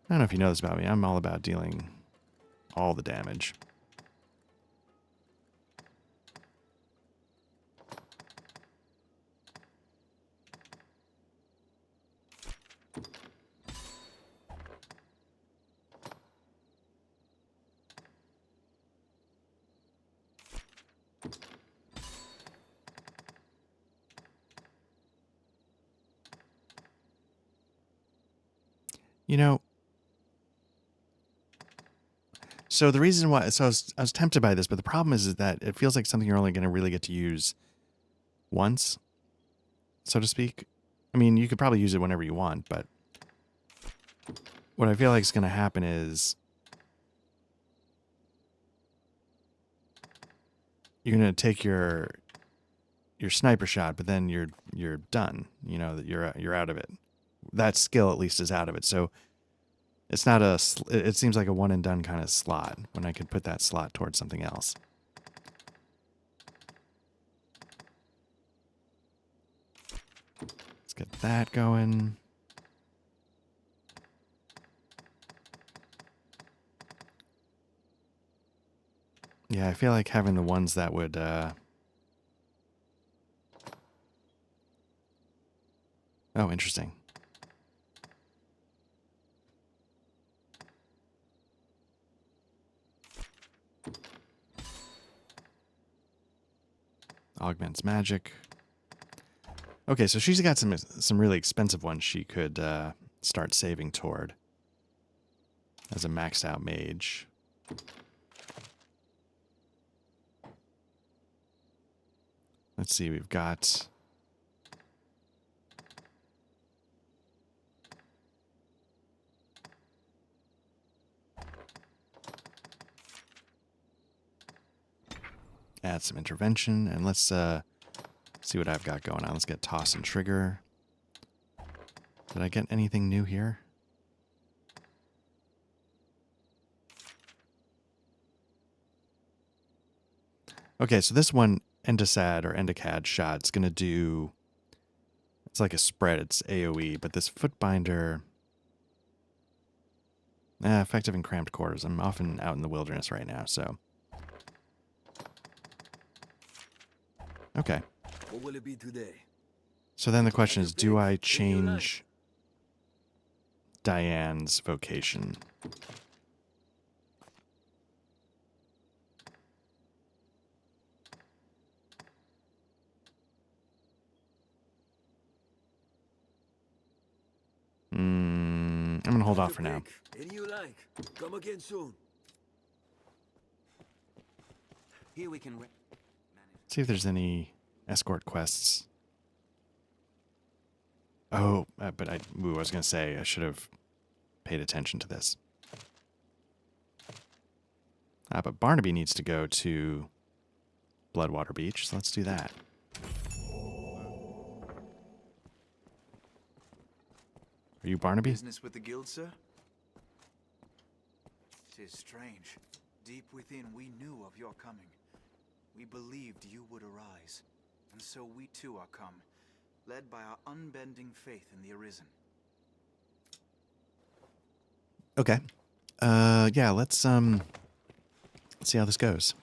Speaker 1: I don't know if you know this about me. I'm all about dealing all the damage. You know, so the reason why, so I was tempted by this, but the problem is that it feels like something you're only going to really get to use once, so to speak. I mean, you could probably use it whenever you want, but what I feel like is going to happen is you're going to take your sniper shot, but then you're done. You know that you're out of it. That skill at least is out of it. So it's not it seems like a one and done kind of slot when I could put that slot towards something else. Let's get that going. Yeah, I feel like having the ones that would oh, interesting. Augments magic. Okay, so she's got some really expensive ones she could start saving toward as a maxed out mage. Let's see, we've got add some intervention, and let's see what I've got going on. Let's get toss and trigger. Did I get anything new here? Okay, so this one, Endosad or Endocad shot, is going to do... It's like a spread. It's AoE, but this Footbinder... effective in cramped quarters. I'm often out in the wilderness right now, so... Okay.
Speaker 7: What will it be today?
Speaker 1: So then the question is, do I change Diane's vocation? I'm gonna hold
Speaker 7: Have
Speaker 1: off for
Speaker 7: your
Speaker 1: now.
Speaker 7: pick. Any you like. Come again soon.
Speaker 5: Here we can manage.
Speaker 1: See if there's any escort quests. Oh, but I was gonna say I should have paid attention to this. But Barnaby needs to go to Bloodwater Beach, so let's do that. Are you Barnaby?
Speaker 8: Business with the guild, sir? 'Tis strange. Deep within, we knew of your coming. We believed you would arise. And so we too are come, led by our unbending faith in the Arisen.
Speaker 1: Okay. Yeah, let's see how this goes.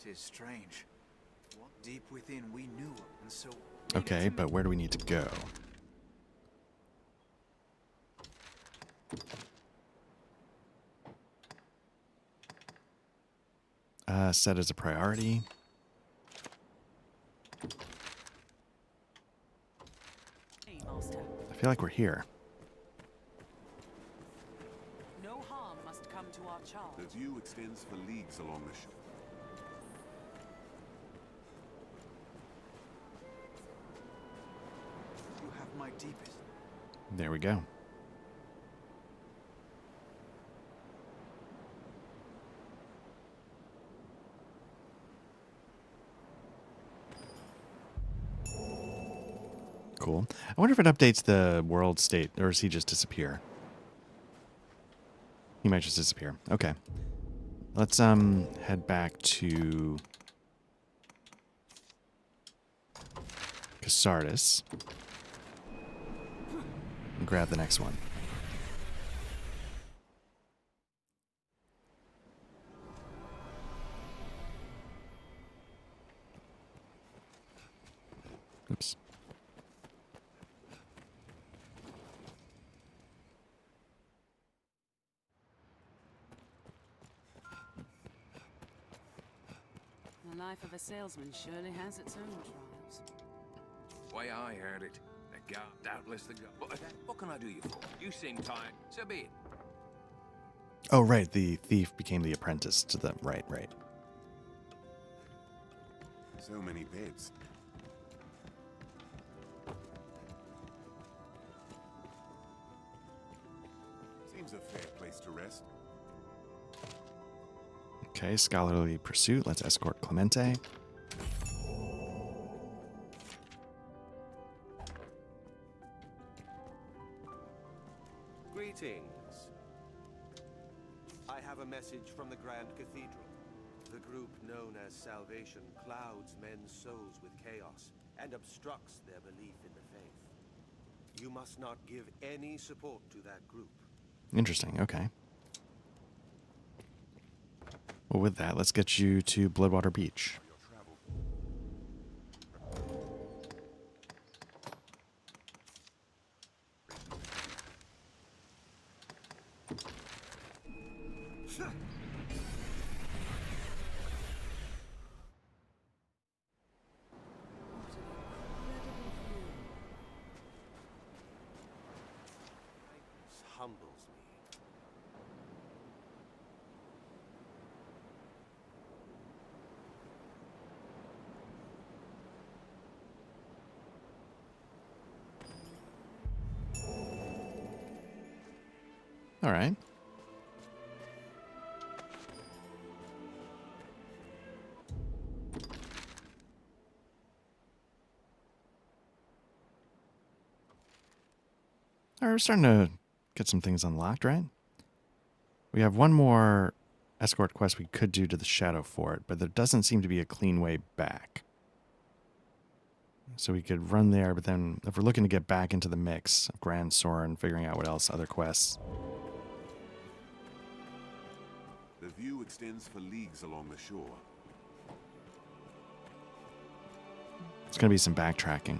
Speaker 8: Tis strange. Deep within, we knew, and so...
Speaker 1: Okay, but where do we need to go? Set as a priority.
Speaker 4: Hey, Master.
Speaker 1: I feel like we're here.
Speaker 4: No harm must come to our charge.
Speaker 10: The view extends for leagues along the shore.
Speaker 8: You have my deepest...
Speaker 1: There we go. Cool. I wonder if it updates the world state, or does he just disappear? He might just disappear. Okay. Let's head back to Casardis and grab the next one. Oops.
Speaker 4: The life of a salesman surely has its own trials.
Speaker 6: Way I heard it, the guard, doubtless the guard. What can I do you for? You seem tired. So be it.
Speaker 1: Oh, right. The thief became the apprentice to the... Right.
Speaker 10: So many beds. Seems a fair place to rest.
Speaker 1: Okay, scholarly pursuit. Let's escort Clemente.
Speaker 12: Greetings. I have a message from the Grand Cathedral. The group known as Salvation clouds men's souls with chaos and obstructs their belief in the faith. You must not give any support to that group.
Speaker 1: Interesting. Okay. Well, with that, let's get you to Bloodwater Beach.
Speaker 12: Humbles me.
Speaker 1: All right. All right, we're starting to get some things unlocked, right? We have one more escort quest we could do to the Shadow Fort, but there doesn't seem to be a clean way back. So we could run there, but then if we're looking to get back into the mix of Grand Soren, figuring out what else, other quests.
Speaker 10: The view extends for leagues along the shore.
Speaker 1: It's going to be some backtracking.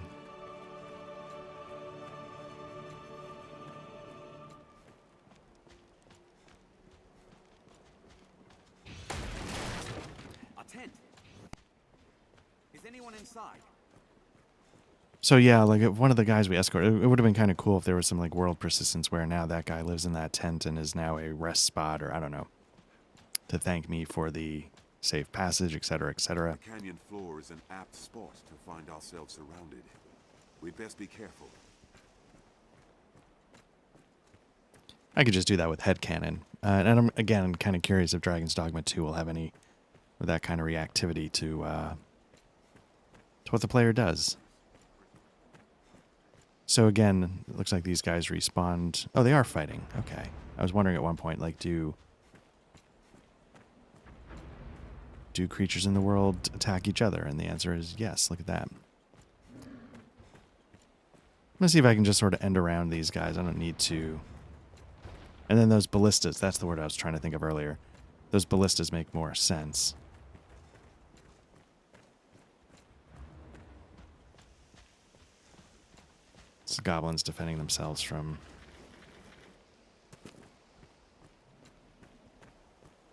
Speaker 5: A tent. Is anyone inside?
Speaker 1: So yeah, like if one of the guys we escorted, it would have been kind of cool if there was some like world persistence where now that guy lives in that tent and is now a rest spot, or I don't know, to thank me for the safe passage, etc., etc.
Speaker 10: The canyon floor is an apt spot to find ourselves surrounded. We'd best be careful.
Speaker 1: I could just do that with headcanon. And I'm, again, kind of curious if Dragon's Dogma 2 will have any of that kind of reactivity to what the player does. So again, it looks like these guys respawned. Oh, they are fighting. Okay. I was wondering at one point, like, do creatures in the world attack each other? And the answer is yes. Look at that. I'm going to see if I can just sort of end around these guys. I don't need to. And then those ballistas, that's the word I was trying to think of earlier. Those ballistas make more sense. It's the goblins defending themselves from...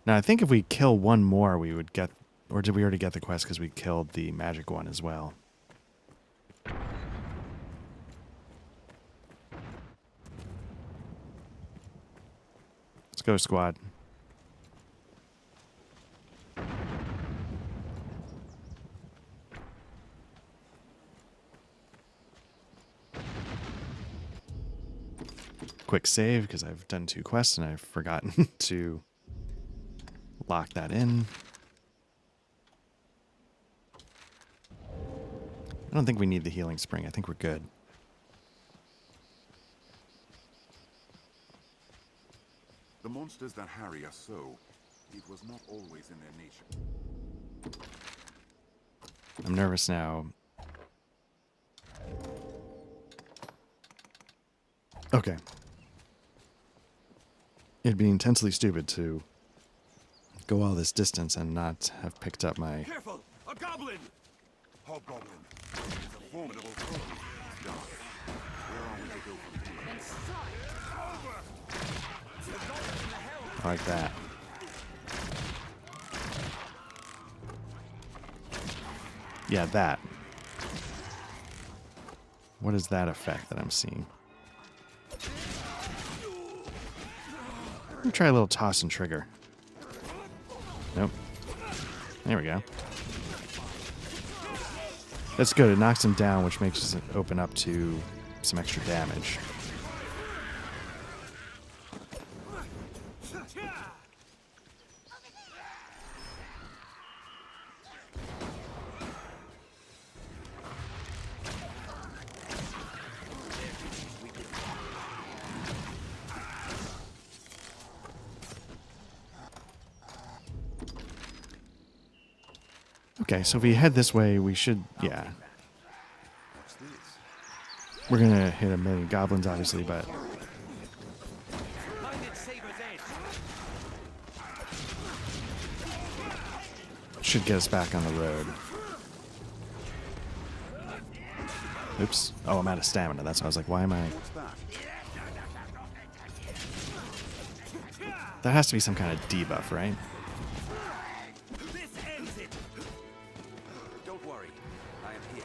Speaker 1: Now, I think if we kill one more, we would get... Or did we already get the quest because we killed the magic one as well? Let's go, squad. Quick save, because I've done 2 quests and I've forgotten to lock that in. I don't think we need the healing spring. I think we're good.
Speaker 10: The monsters that harry us so, it was not always in their nature.
Speaker 1: I'm nervous now. Okay. It'd be intensely stupid to go all this distance and not have picked up my...
Speaker 12: Careful! A goblin!
Speaker 10: Hobgoblin. It's a formidable foe. Dark. Where are we to go from here?
Speaker 1: I like that. Yeah, that. What is that effect that I'm seeing? Let me try a little toss and trigger. Nope. There we go. That's good. It knocks him down, which makes it open up to some extra damage. Okay, so if we head this way, we should, yeah. We're gonna hit a million goblins, obviously, but... should get us back on the road. Oops. Oh, I'm out of stamina. That's why I was like, why am I... That has to be some kind of debuff, right?
Speaker 5: Don't worry, I am here.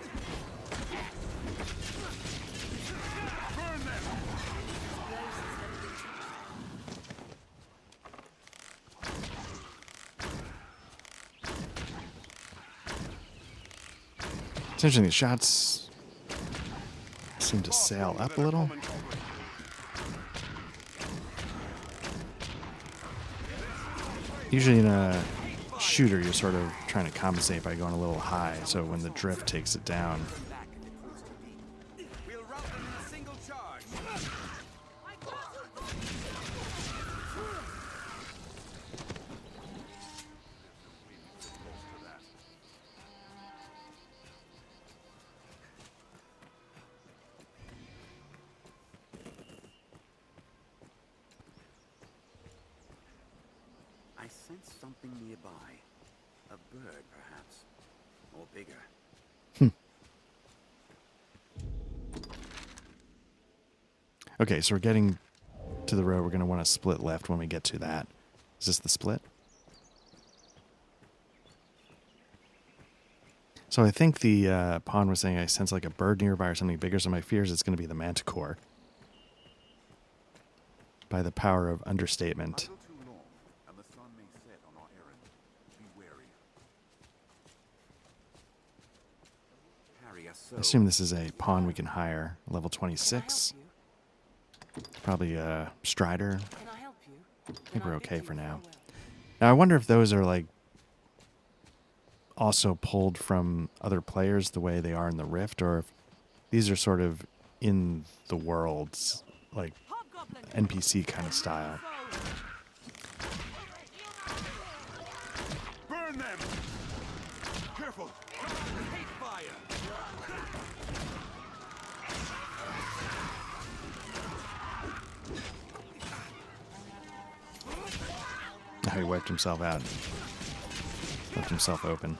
Speaker 1: It's interesting, the shots seem to sail up a little. Usually in a shooter, you're sort of trying to compensate by going a little high, so when the drift takes it down.
Speaker 12: We'll rout them in a single charge.
Speaker 5: I I sense something nearby. A bird, perhaps. Or bigger.
Speaker 1: Okay, so we're getting to the road. We're going to want to split left when we get to that. Is this the split? So I think the pawn was saying I sense like a bird nearby or something bigger, so my fears it's going to be the manticore. By the power of understatement. I assume this is a pawn we can hire. Level 26. Probably a Strider. I think we're okay for now. Now I wonder if those are like also pulled from other players the way they are in the Rift, or if these are sort of in the worlds, like NPC kind of style.
Speaker 10: Burn them! Careful!
Speaker 12: Hate fire!
Speaker 1: Oh, he wiped himself out. Left himself open.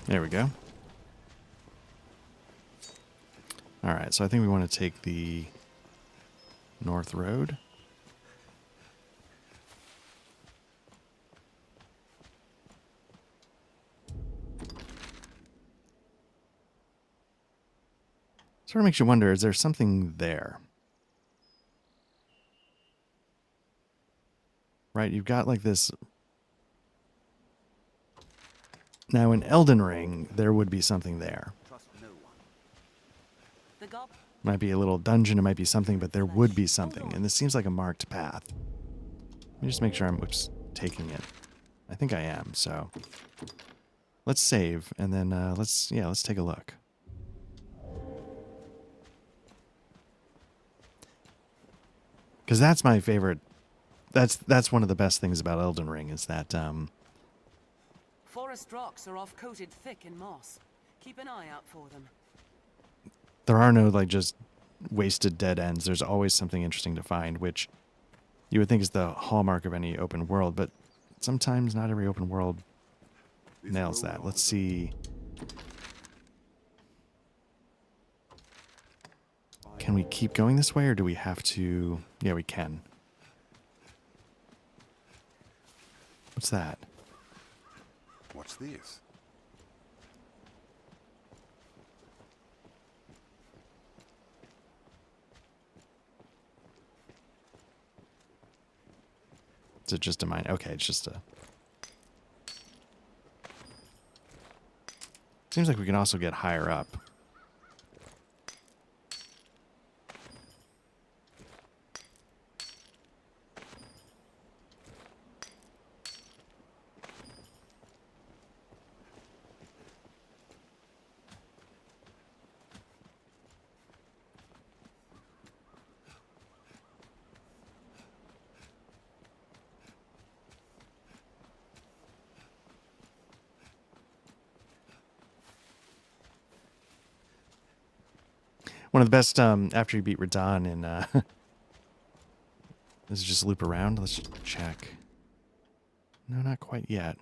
Speaker 1: There we go. All right, so I think we want to take the North Road. Sort of makes you wonder, is there something there? Right, you've got like this. Now in Elden Ring, there would be something there. Might be a little dungeon, it might be something, but there would be something. And this seems like a marked path. Let me just make sure I'm taking it. I think I am, so. Let's save, and then let's take a look. Because that's my favorite. That's one of the best things about Elden Ring is that
Speaker 4: Forest rocks are off-coated thick in moss. Keep an eye out for them.
Speaker 1: there are no like just wasted dead ends. There's always something interesting to find, which you would think is the hallmark of any open world, but sometimes not every open world nails that. Let's see. Can we keep going this way, or do we have to? Yeah, we can. What's that?
Speaker 10: What's this?
Speaker 1: Is it just a mine? Okay, it's just a... Seems like we can also get higher up. One of the best after you beat Radon in does it just loop around? Let's just check. No, not quite yet.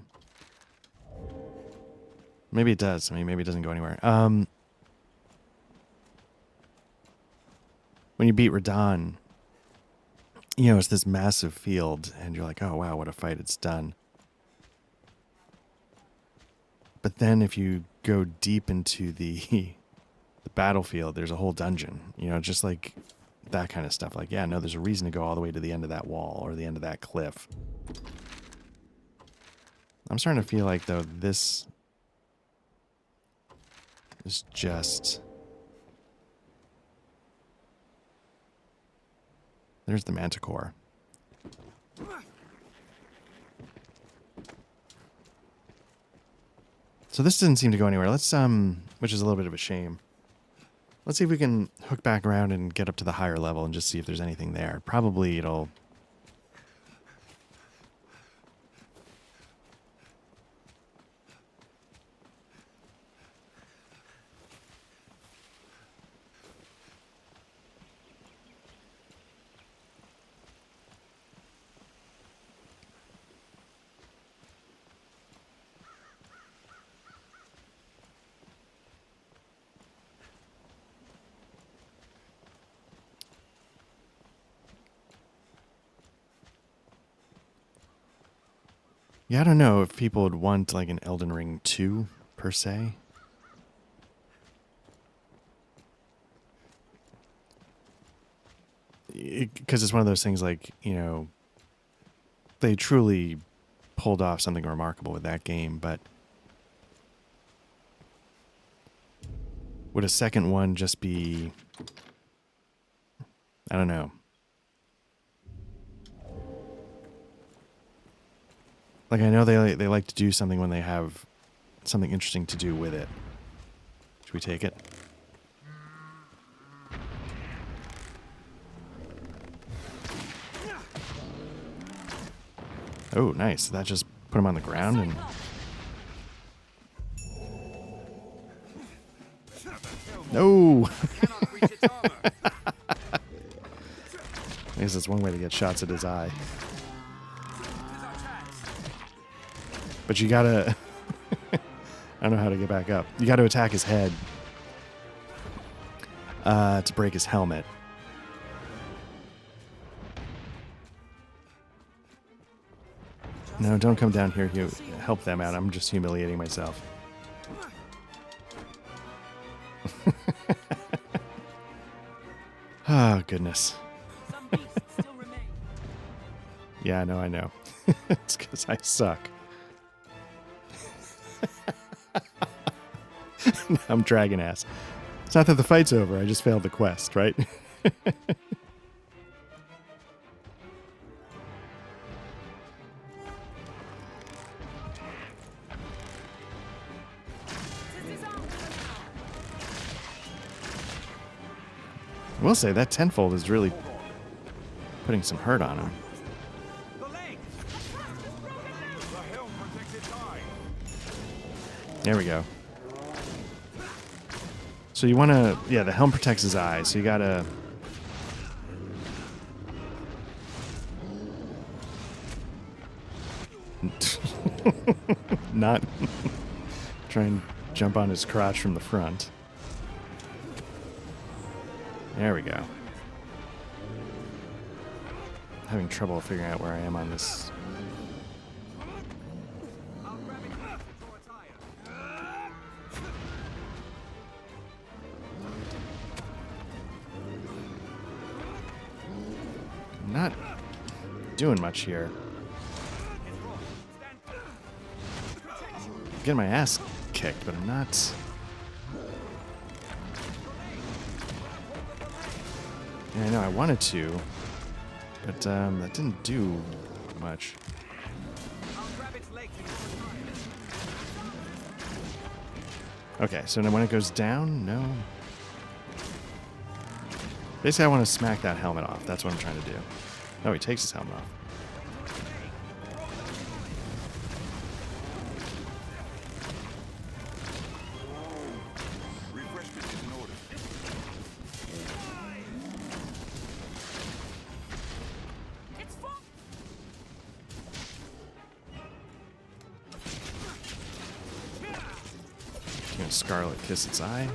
Speaker 1: Maybe it does. I mean, maybe it doesn't go anywhere. When you beat Radon, you know, it's this massive field, and you're like, oh wow, what a fight, it's done. But then if you go deep into the battlefield, there's a whole dungeon, you know, just like that kind of stuff. Like, yeah, no, there's a reason to go all the way to the end of that wall or the end of that cliff. I'm starting to feel like, though, this is just... There's the Manticore. So this didn't seem to go anywhere. Let's, which is a little bit of a shame. Let's see if we can hook back around and get up to the higher level and just see if there's anything there. Probably it'll... Yeah, I don't know if people would want like an Elden Ring 2 per se. Because it's one of those things like, you know, they truly pulled off something remarkable with that game, but would a second one just be, I don't know. Like, I know they like to do something when they have something interesting to do with it. Should we take it? Oh, nice. That just put him on the ground and... No! I guess that's one way to get shots at his eye. But you gotta... I don't know how to get back up. You gotta attack his head to break his helmet. No, don't come down here. Help them out. I'm just humiliating myself. Oh, goodness. Yeah, I know. It's because I suck. I'm dragging ass. It's not that the fight's over. I just failed the quest, right? I will say that tenfold is really putting some hurt on him. There we go. So you want to... Yeah, the helm protects his eye, so you got to... Not try and jump on his crotch from the front. There we go. Having trouble figuring out where I am on this. I'm not doing much here. I'm getting my ass kicked, but I'm not... Yeah, I know, I wanted to, but that didn't do much. Okay, so then when it goes down, no. Basically, I want to smack that helmet off. That's what I'm trying to do. Oh, he takes his helmet off. Scarlet kiss its eye.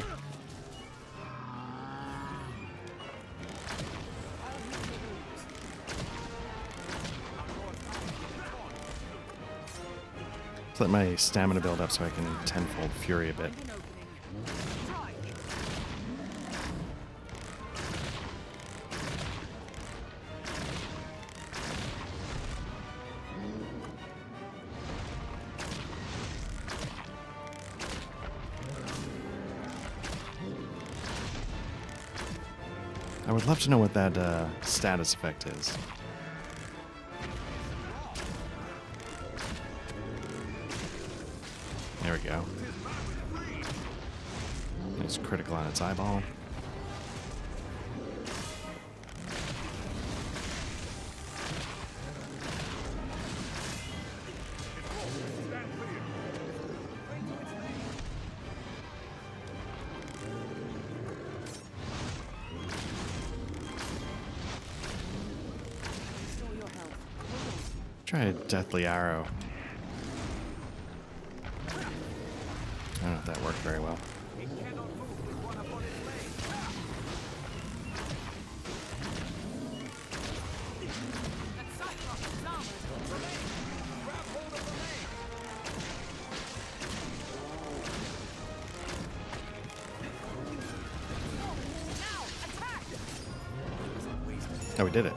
Speaker 1: Let's let my stamina build up so I can tenfold fury a bit. I would love to know what that status effect is. There we go. It's critical on its eyeball. Try a deathly arrow. I don't know if that worked very well. Oh, we did it.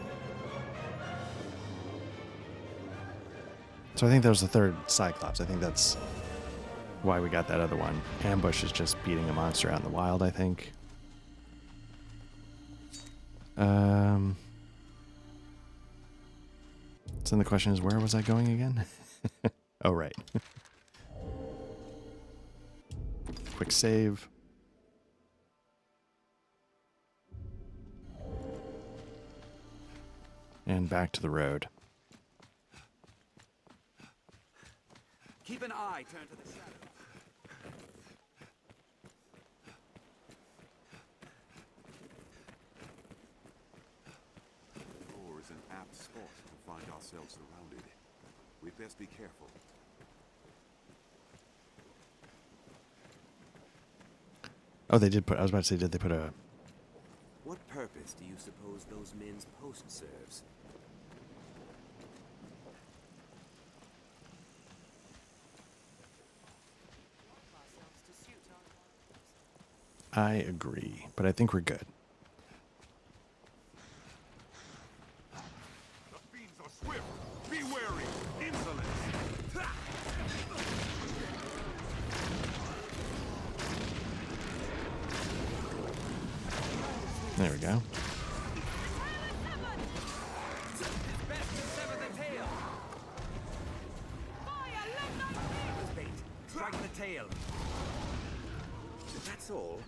Speaker 1: So I think that was the third Cyclops. I think that's why we got that other one. Ambush is just beating a monster out in the wild, I think. So then the question is, where was I going again? Oh, right. Quick save. And back to the road.
Speaker 5: Keep an eye turned to the shadow.
Speaker 10: The door is an apt spot to find ourselves surrounded. We'd best be careful.
Speaker 1: Oh, they did put... I was about to say, did they put a...
Speaker 5: What purpose do you suppose those men's post serves?
Speaker 1: I agree, but I think we're good.
Speaker 10: The fiends are swift. Be wary. Insolence.
Speaker 1: There we go.
Speaker 5: Strike the tail. That's all.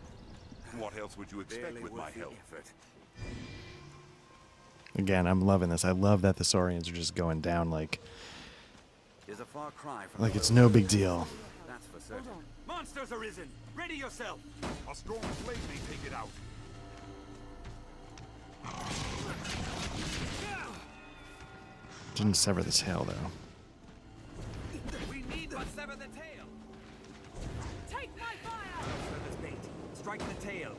Speaker 10: What else would you expect with my help?
Speaker 1: Again, I'm loving this. I love that the Saurians are just going down like
Speaker 5: A far cry from
Speaker 1: it's no big deal.
Speaker 5: That's for certain. Monsters arisen. Ready yourself.
Speaker 10: A strong flame may take it out.
Speaker 1: Didn't sever the tail though.
Speaker 5: We need but sever the tail.
Speaker 4: Take my fire!
Speaker 5: Service bait. Strike the tail.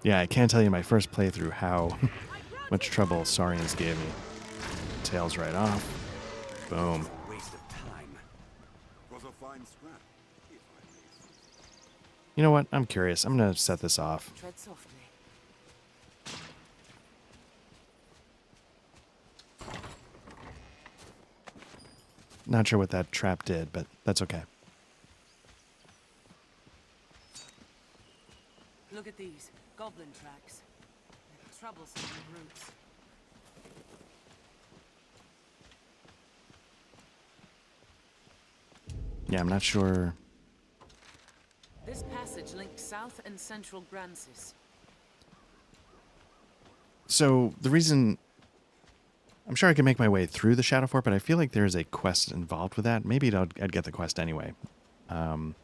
Speaker 1: Yeah, I can't tell you my first playthrough how much trouble Saurians gave me. Tails right off. Boom.
Speaker 5: Waste of time.
Speaker 10: Was a fine scrap.
Speaker 1: You know what? I'm curious. I'm gonna set this off.
Speaker 4: Tread softly.
Speaker 1: Not sure what that trap did, but that's okay.
Speaker 4: Look at these. Goblin tracks. They're troublesome roots.
Speaker 1: Yeah, I'm not sure.
Speaker 4: This passage links south and central Grancis.
Speaker 1: So the reason... I'm sure I can make my way through the Shadow Fort, but I feel like there is a quest involved with that. Maybe I'd get the quest anyway. And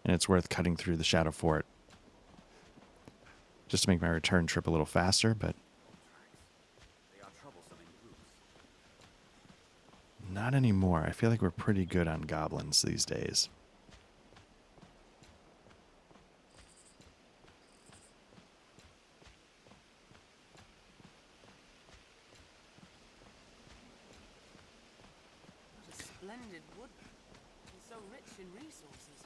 Speaker 1: it's worth cutting through the Shadow Fort. Just to make my return trip a little faster, but... Not anymore. I feel like we're pretty good on goblins these days.
Speaker 4: What a splendid wood. And so rich in resources.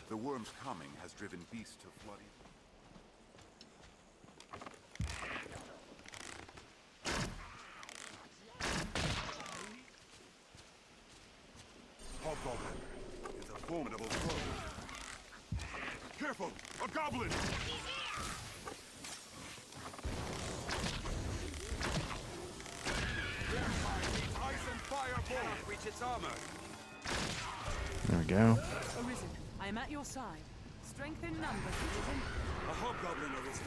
Speaker 10: The worm's coming has driven beasts to flooding. Careful! A goblin!
Speaker 6: Ice and fire cannot reach its armor.
Speaker 1: There we go.
Speaker 4: Arisen, I am at your side. Strength in numbers, Arisen.
Speaker 12: A hobgoblin, Arisen.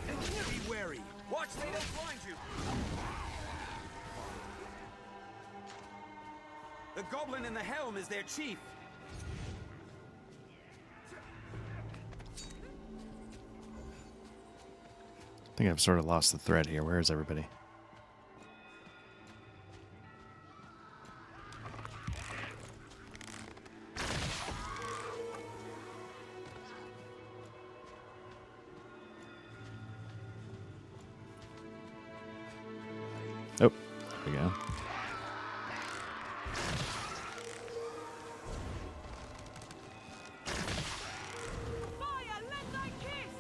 Speaker 12: Be wary. Watch they don't blind you. The goblin in the helm is their chief.
Speaker 1: I think I've sort of lost the thread here. Where is everybody? Oh, there we go.
Speaker 4: Fire, let thy kiss!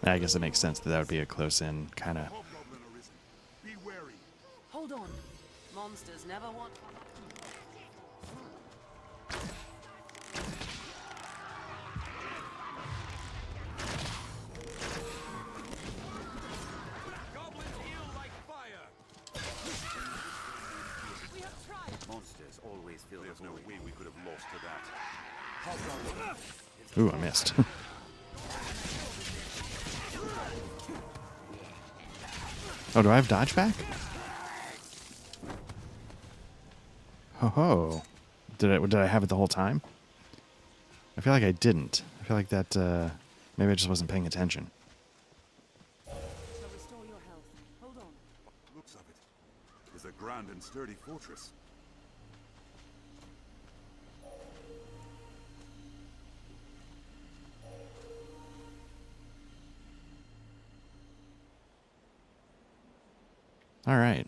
Speaker 1: I guess it makes sense that that would be a close-in kind of.
Speaker 10: Hobgoblin arisen. Be wary.
Speaker 4: Hold on. Monsters never want...
Speaker 12: Goblins ill like fire.
Speaker 4: We have tried.
Speaker 5: Monsters always fill
Speaker 10: There's
Speaker 5: the
Speaker 10: no
Speaker 5: void.
Speaker 10: way we could have lost to that.
Speaker 1: Ooh, I missed. Oh, do I have dodge back? Ho ho. Did I have it the whole time? I feel like I didn't. I feel like that maybe I just wasn't paying attention.
Speaker 4: Shall restore your health. Hold on.
Speaker 10: Looks of it is a grand and sturdy fortress.
Speaker 1: All right.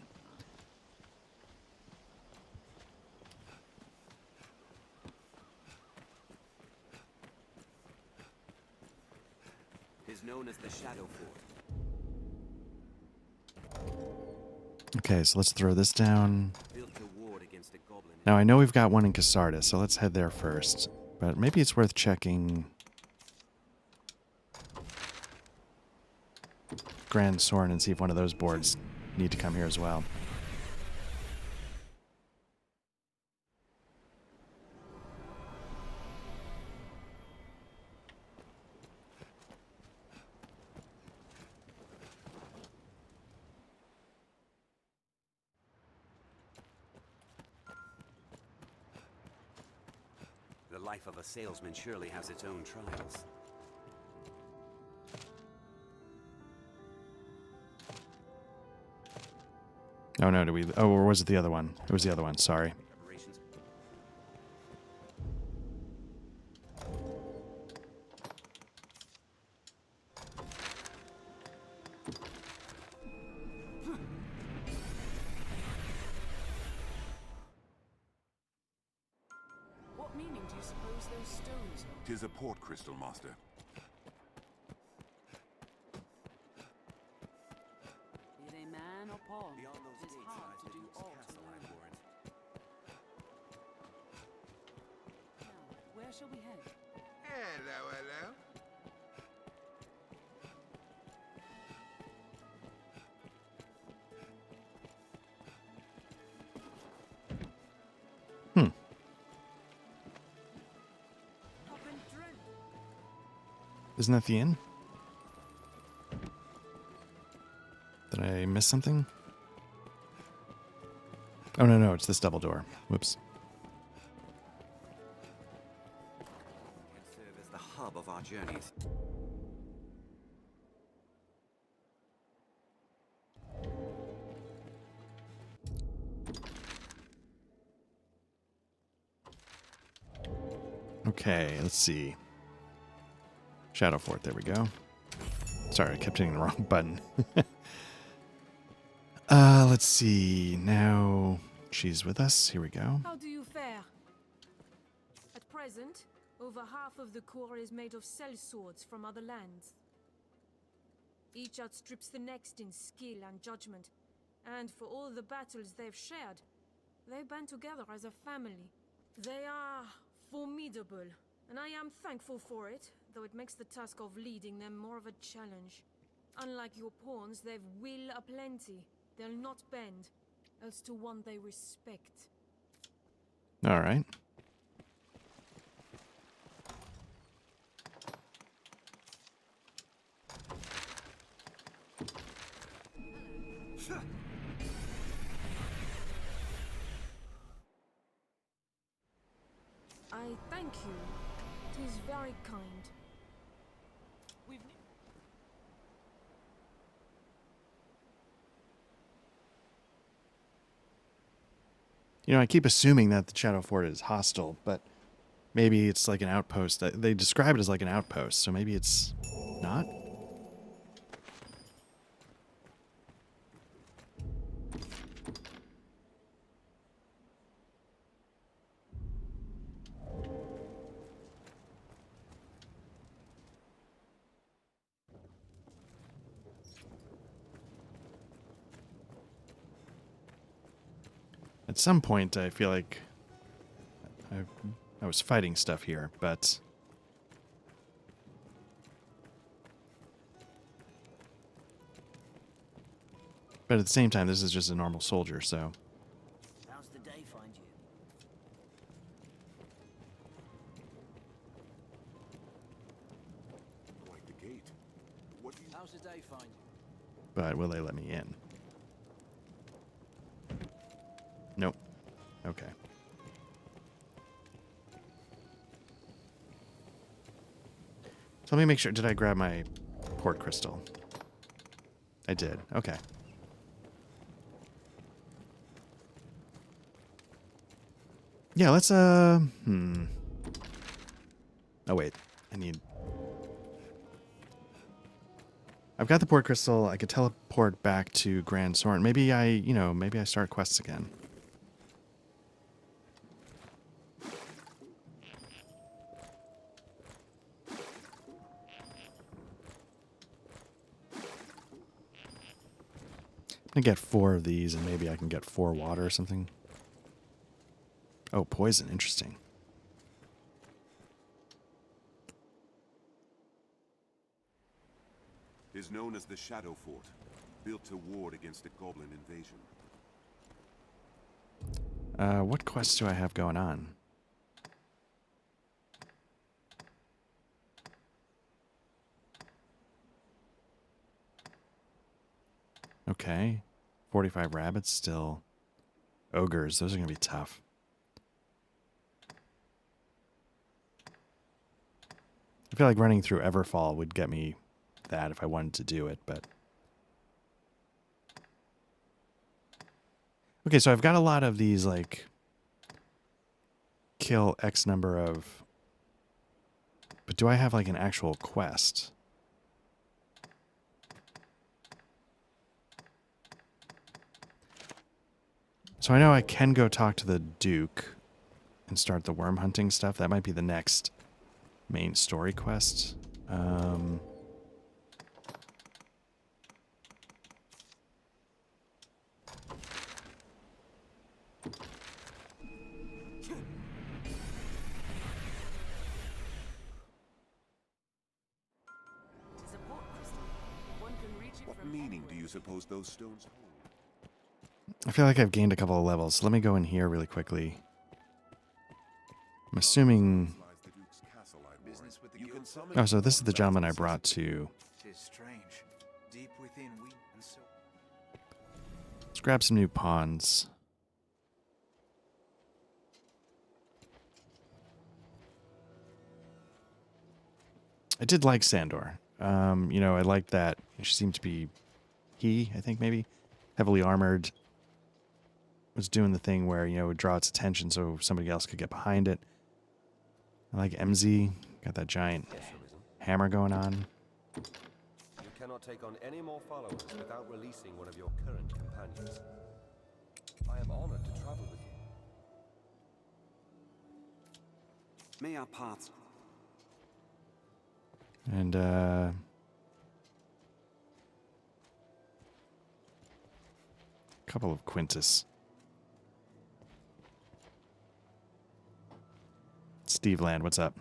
Speaker 5: Is known as the Shadow Fort.
Speaker 1: Okay, so let's throw this down.
Speaker 5: Built to ward against a goblin.
Speaker 1: Now I know we've got one in Casarda, so let's head there first. But maybe it's worth checking Grand Soren and see if one of those boards need to come here as well.
Speaker 5: The life of a salesman surely has its own trials.
Speaker 1: Oh no, oh, or was it the other one? It was the other one, sorry.
Speaker 5: Preparations.
Speaker 4: What meaning do you suppose those stones hold?
Speaker 10: 'Tis a port crystal, master.
Speaker 4: Be they man or pawn,
Speaker 5: Beyond those
Speaker 4: it is
Speaker 5: gates
Speaker 4: hard
Speaker 5: lies
Speaker 4: to
Speaker 5: the
Speaker 4: do
Speaker 5: Duke's
Speaker 4: all
Speaker 5: castle,
Speaker 4: alone.
Speaker 5: I warrant.
Speaker 4: Now, where shall we head?
Speaker 11: Hello, hello.
Speaker 4: Up and drink.
Speaker 1: Isn't that the inn? Did I miss something? Oh no, it's this double door. Whoops.
Speaker 5: Can serve as the hub of our journeys.
Speaker 1: Okay, let's see. Shadow Fort, there we go. Sorry, I kept hitting the wrong button. Let's see. Now she's with us. Here we go.
Speaker 13: How do you fare? At present, over half of the core is made of cell swords from other lands. Each outstrips the next in skill and judgment, and for all the battles they've shared. They band together as a family. They are formidable, and I am thankful for it, though it makes the task of leading them more of a challenge. Unlike your pawns, they've will aplenty. They'll not bend, else to one they respect.
Speaker 1: All right.
Speaker 13: I thank you. 'Tis very kind.
Speaker 4: We've
Speaker 1: You know, I keep assuming that the Shadow Fort is hostile, but maybe it's like an outpost. They describe it as like an outpost, so maybe it's not? At some point, I feel like I was fighting stuff here, but at the same time, this is just a normal soldier, so
Speaker 7: How's the day find you?
Speaker 10: Quite the gate. What do you...
Speaker 7: How's the day find you?
Speaker 1: but will they let me in? Nope. Okay. So let me make sure. Did I grab my port crystal? I did. Okay. Yeah, let's Oh wait. I've got the port crystal. I could teleport back to Grand Soren. Maybe maybe I start quests again. I'm gonna get 4 of these, and maybe I can get 4 water or something. Oh, poison. Interesting.
Speaker 10: Is known as the Shadow Fort, built to ward against a goblin invasion.
Speaker 1: What quests do I have going on? Okay. 45 rabbits still. Ogres, those are going to be tough. I feel like running through Everfall would get me that if I wanted to do it, but... Okay, so I've got a lot of these, like... Kill X number of... But do I have, like, an actual quest? So I know I can go talk to the Duke and start the worm hunting stuff. That might be the next main story quest.
Speaker 10: What meaning do you suppose those stones hold?
Speaker 1: I feel like I've gained a couple of levels. So let me go in here really quickly. I'm assuming... Oh, so this is the gentleman I brought to...
Speaker 8: Tis strange. Deep within we and so...
Speaker 1: Let's grab some new pawns. I did like Sandor. I liked that. She seemed to be... I think maybe? Heavily armored. Was doing the thing where, it would draw its attention so somebody else could get behind it. I like MZ. Got that giant hammer going on.
Speaker 12: You cannot take on any more followers without releasing one of your current companions. I am honored to travel with you.
Speaker 5: May our paths...
Speaker 1: And, couple of Quintus. Steve Land, what's up?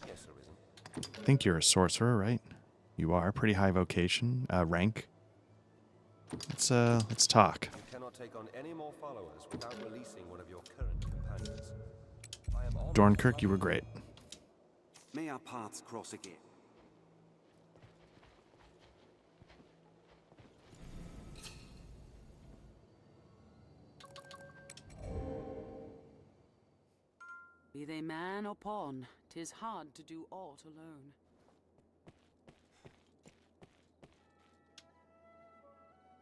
Speaker 12: Yes, Arisen.
Speaker 1: I think you're a sorcerer, right? You are. Pretty high vocation, rank. Let's talk.
Speaker 12: You cannot take on any more followers without releasing one of your current companions. I am honored.
Speaker 1: Dornkirk, you were great.
Speaker 5: May our paths cross again.
Speaker 4: Be they man or pawn, 'tis hard to do aught alone.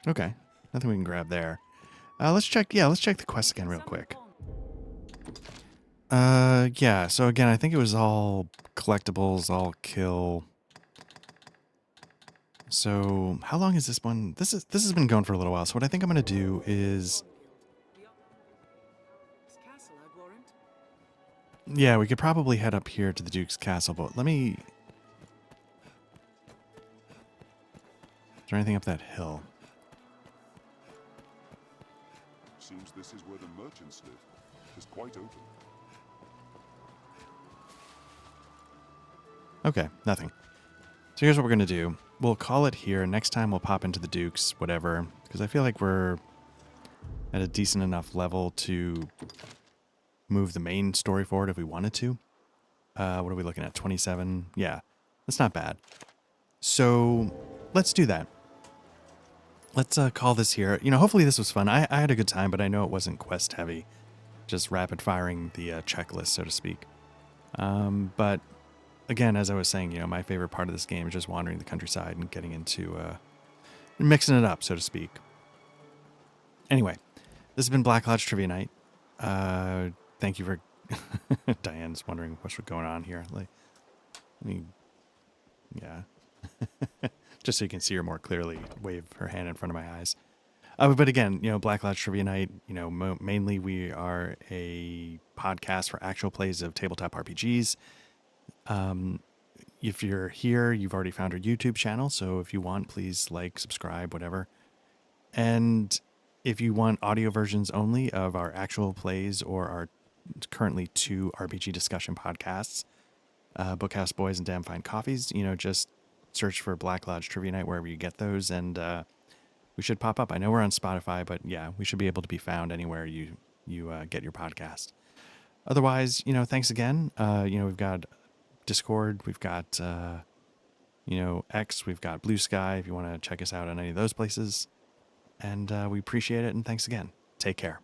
Speaker 1: Okay, nothing we can grab there. Let's check. Yeah, let's check the quest again real quick. Yeah. So again, I think it was all collectibles, all kill. So how long is this one? This has been going for a little while. So what I think I'm gonna do is,
Speaker 4: Castle, I warrant.
Speaker 1: yeah, we could probably head up here to the Duke's Castle, but let me. Is there anything up that hill?
Speaker 10: Seems this is where the merchants live. It's quite open.
Speaker 1: Okay, nothing. So here's what we're going to do. We'll call it here. Next time we'll pop into the Dukes, whatever, because I feel like we're at a decent enough level to move the main story forward if we wanted to. What are we looking at? 27? Yeah, that's not bad. So let's do that. Let's call this here. You know, hopefully this was fun. I had a good time, but I know it wasn't quest heavy. Just rapid firing the checklist, so to speak. But again, as I was saying, you know, my favorite part of this game is just wandering the countryside and getting into mixing it up, so to speak. Anyway, this has been Black Lodge Trivia Night. Thank you for Diane's wondering what's going on here. Like, I mean, yeah. Just so you can see her more clearly, wave her hand in front of my eyes. But again, you know, Black Lodge Trivia Night, you know, mainly we are a podcast for actual plays of tabletop RPGs. If you're here, you've already found our YouTube channel. So if you want, please like, subscribe, whatever. And if you want audio versions only of our actual plays or our currently 2 RPG discussion podcasts, Bookhouse Boys and Damn Fine Coffees, you know, just search for Black Lodge Trivia Night wherever you get those, and we should pop up. I know we're on Spotify, but yeah, we should be able to be found anywhere you get your podcast. Otherwise, you know, thanks again. You know, we've got Discord, we've got you know, X, we've got Blue Sky if you want to check us out on any of those places. And we appreciate it, and thanks again. Take care.